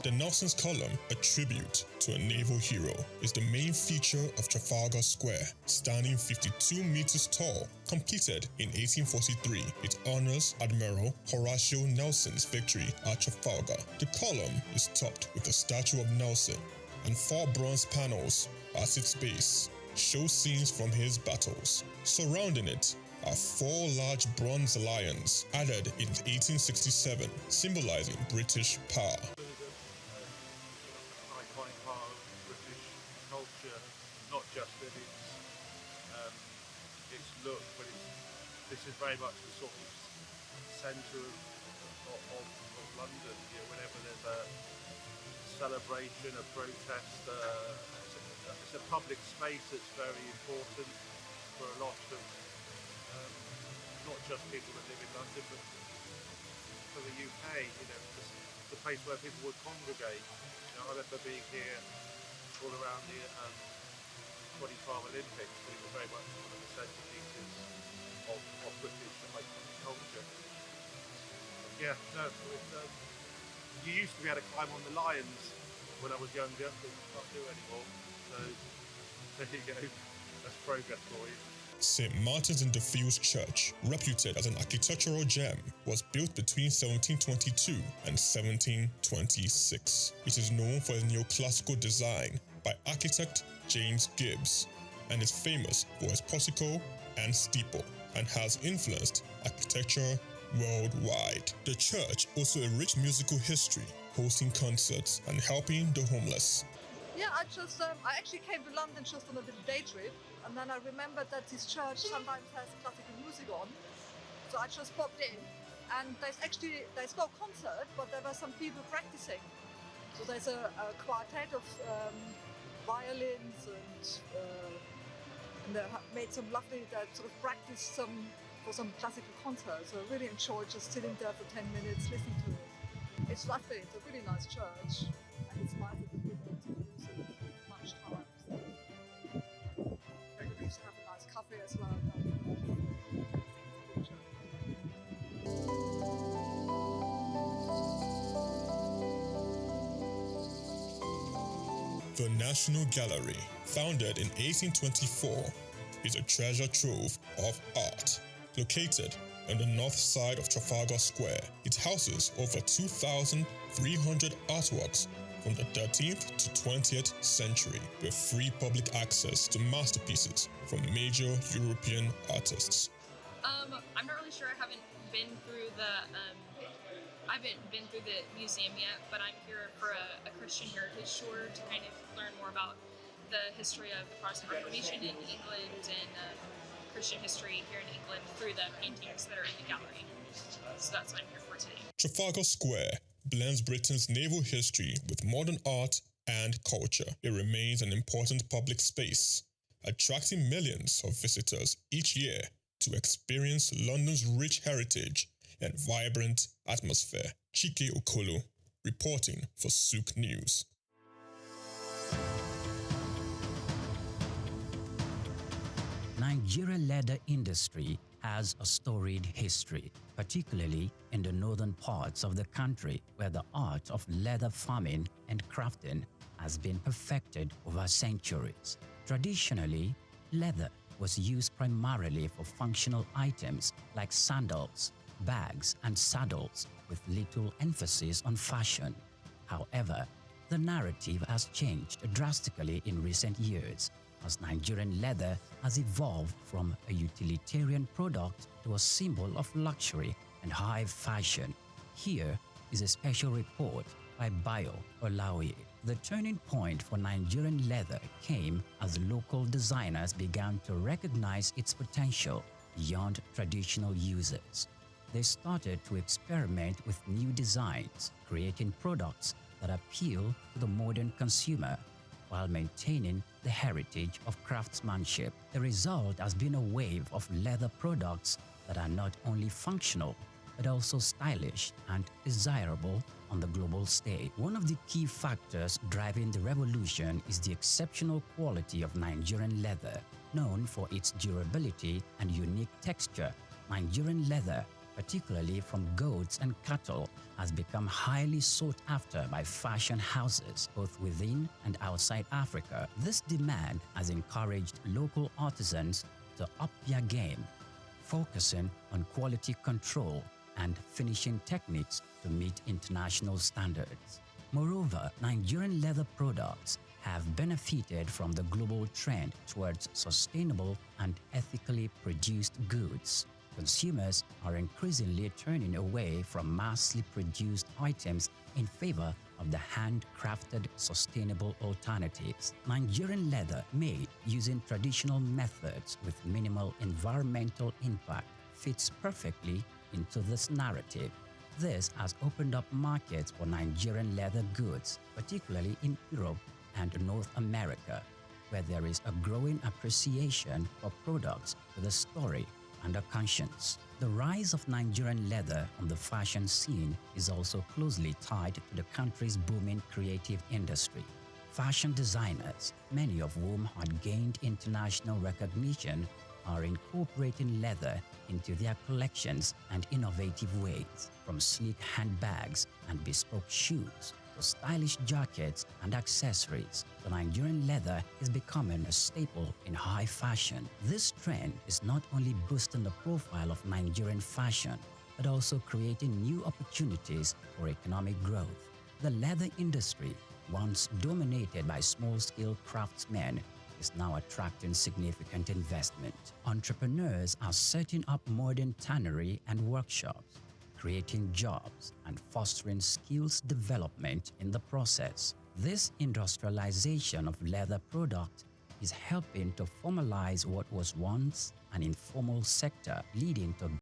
The Nelson's Column, a tribute to a naval hero, is the main feature of Trafalgar Square. Standing 52 meters tall, completed in 1843, it honors Admiral Horatio Nelson's victory at Trafalgar. The column is topped with a statue of Nelson, and 4 bronze panels at its base show scenes from his battles. Surrounding it are 4 large bronze lions added in 1867, symbolizing British power. Not just in its look, but this is very much the sort of centre of London. You know, whenever there's a celebration, a protest, it's a public space that's very important for a lot of not just people that live in London, but for the UK. You know, it's the place where people would congregate. You know, I remember being here all around the 2012 Olympics, but it was very much one of the centerpieces of British culture. Yeah, no, you used to be able to climb on the lions when I was younger, but you can't do anymore. So there you go, that's progress for you. St. Martin's in the Fields Church, reputed as an architectural gem, was built between 1722 and 1726. It is known for its neoclassical design by architect James Gibbs, and is famous for its portico and steeple, and has influenced architecture worldwide. The church also a rich musical history, hosting concerts and helping the homeless. Yeah, I actually came to London just on a little day trip, and then I remembered that this church sometimes has classical music on, so I just popped in, and there's no concert, but there were some people practicing. So there's a quartet of violins, and they made some lovely sort of practice for some classical concerts. So I really enjoyed just sitting there for 10 minutes listening to it. It's lovely. It's a really nice church, and it's nice that the people don't use it much time. So we used to have a nice cafe as well. The National Gallery, founded in 1824, is a treasure trove of art. Located on the north side of Trafalgar Square, it houses over 2,300 artworks from the 13th to 20th century, with free public access to masterpieces from major European artists. I'm not really sure. I haven't been through I haven't been through the museum yet, but I'm here for a Christian heritage tour to kind of learn more about the history of the Protestant Reformation in England and Christian history here in England through the paintings that are in the gallery. So that's what I'm here for today. Trafalgar Square blends Britain's naval history with modern art and culture. It remains an important public space, attracting millions of visitors each year to experience London's rich heritage and vibrant atmosphere. Chike Okolo, reporting for Souq News. Nigeria leather industry has a storied history, particularly in the northern parts of the country where the art of leather farming and crafting has been perfected over centuries. Traditionally, leather was used primarily for functional items like sandals, bags, and saddles, with little emphasis on fashion. However, the narrative has changed drastically in recent years as Nigerian leather has evolved from a utilitarian product to a symbol of luxury and high fashion. Here is a special report by Bayo Olaoye. The turning point for Nigerian leather came as local designers began to recognize its potential beyond traditional uses. They started to experiment with new designs, creating products that appeal to the modern consumer while maintaining the heritage of craftsmanship. The result has been a wave of leather products that are not only functional, but also stylish and desirable on the global stage. One of the key factors driving the revolution is the exceptional quality of Nigerian leather. Known for its durability and unique texture, Nigerian leather, particularly from goats and cattle, has become highly sought after by fashion houses both within and outside Africa. This demand has encouraged local artisans to up their game, focusing on quality control and finishing techniques to meet international standards. Moreover, Nigerian leather products have benefited from the global trend towards sustainable and ethically produced goods. Consumers are increasingly turning away from massively produced items in favor of the handcrafted sustainable alternatives. Nigerian leather made using traditional methods with minimal environmental impact fits perfectly into this narrative. This has opened up markets for Nigerian leather goods, particularly in Europe and North America, where there is a growing appreciation for products with a story and a conscience. The rise of Nigerian leather on the fashion scene is also closely tied to the country's booming creative industry. Fashion designers, many of whom had gained international recognition, are incorporating leather into their collections and innovative ways, from sleek handbags and bespoke shoes to stylish jackets and accessories. The Nigerian leather is becoming a staple in high fashion. This trend is not only boosting the profile of Nigerian fashion, but also creating new opportunities for economic growth. The leather industry, once dominated by small-scale craftsmen, is now attracting significant investment. Entrepreneurs are setting up modern tannery and workshops, creating jobs and fostering skills development in the process. This industrialization of leather products is helping to formalize what was once an informal sector, leading to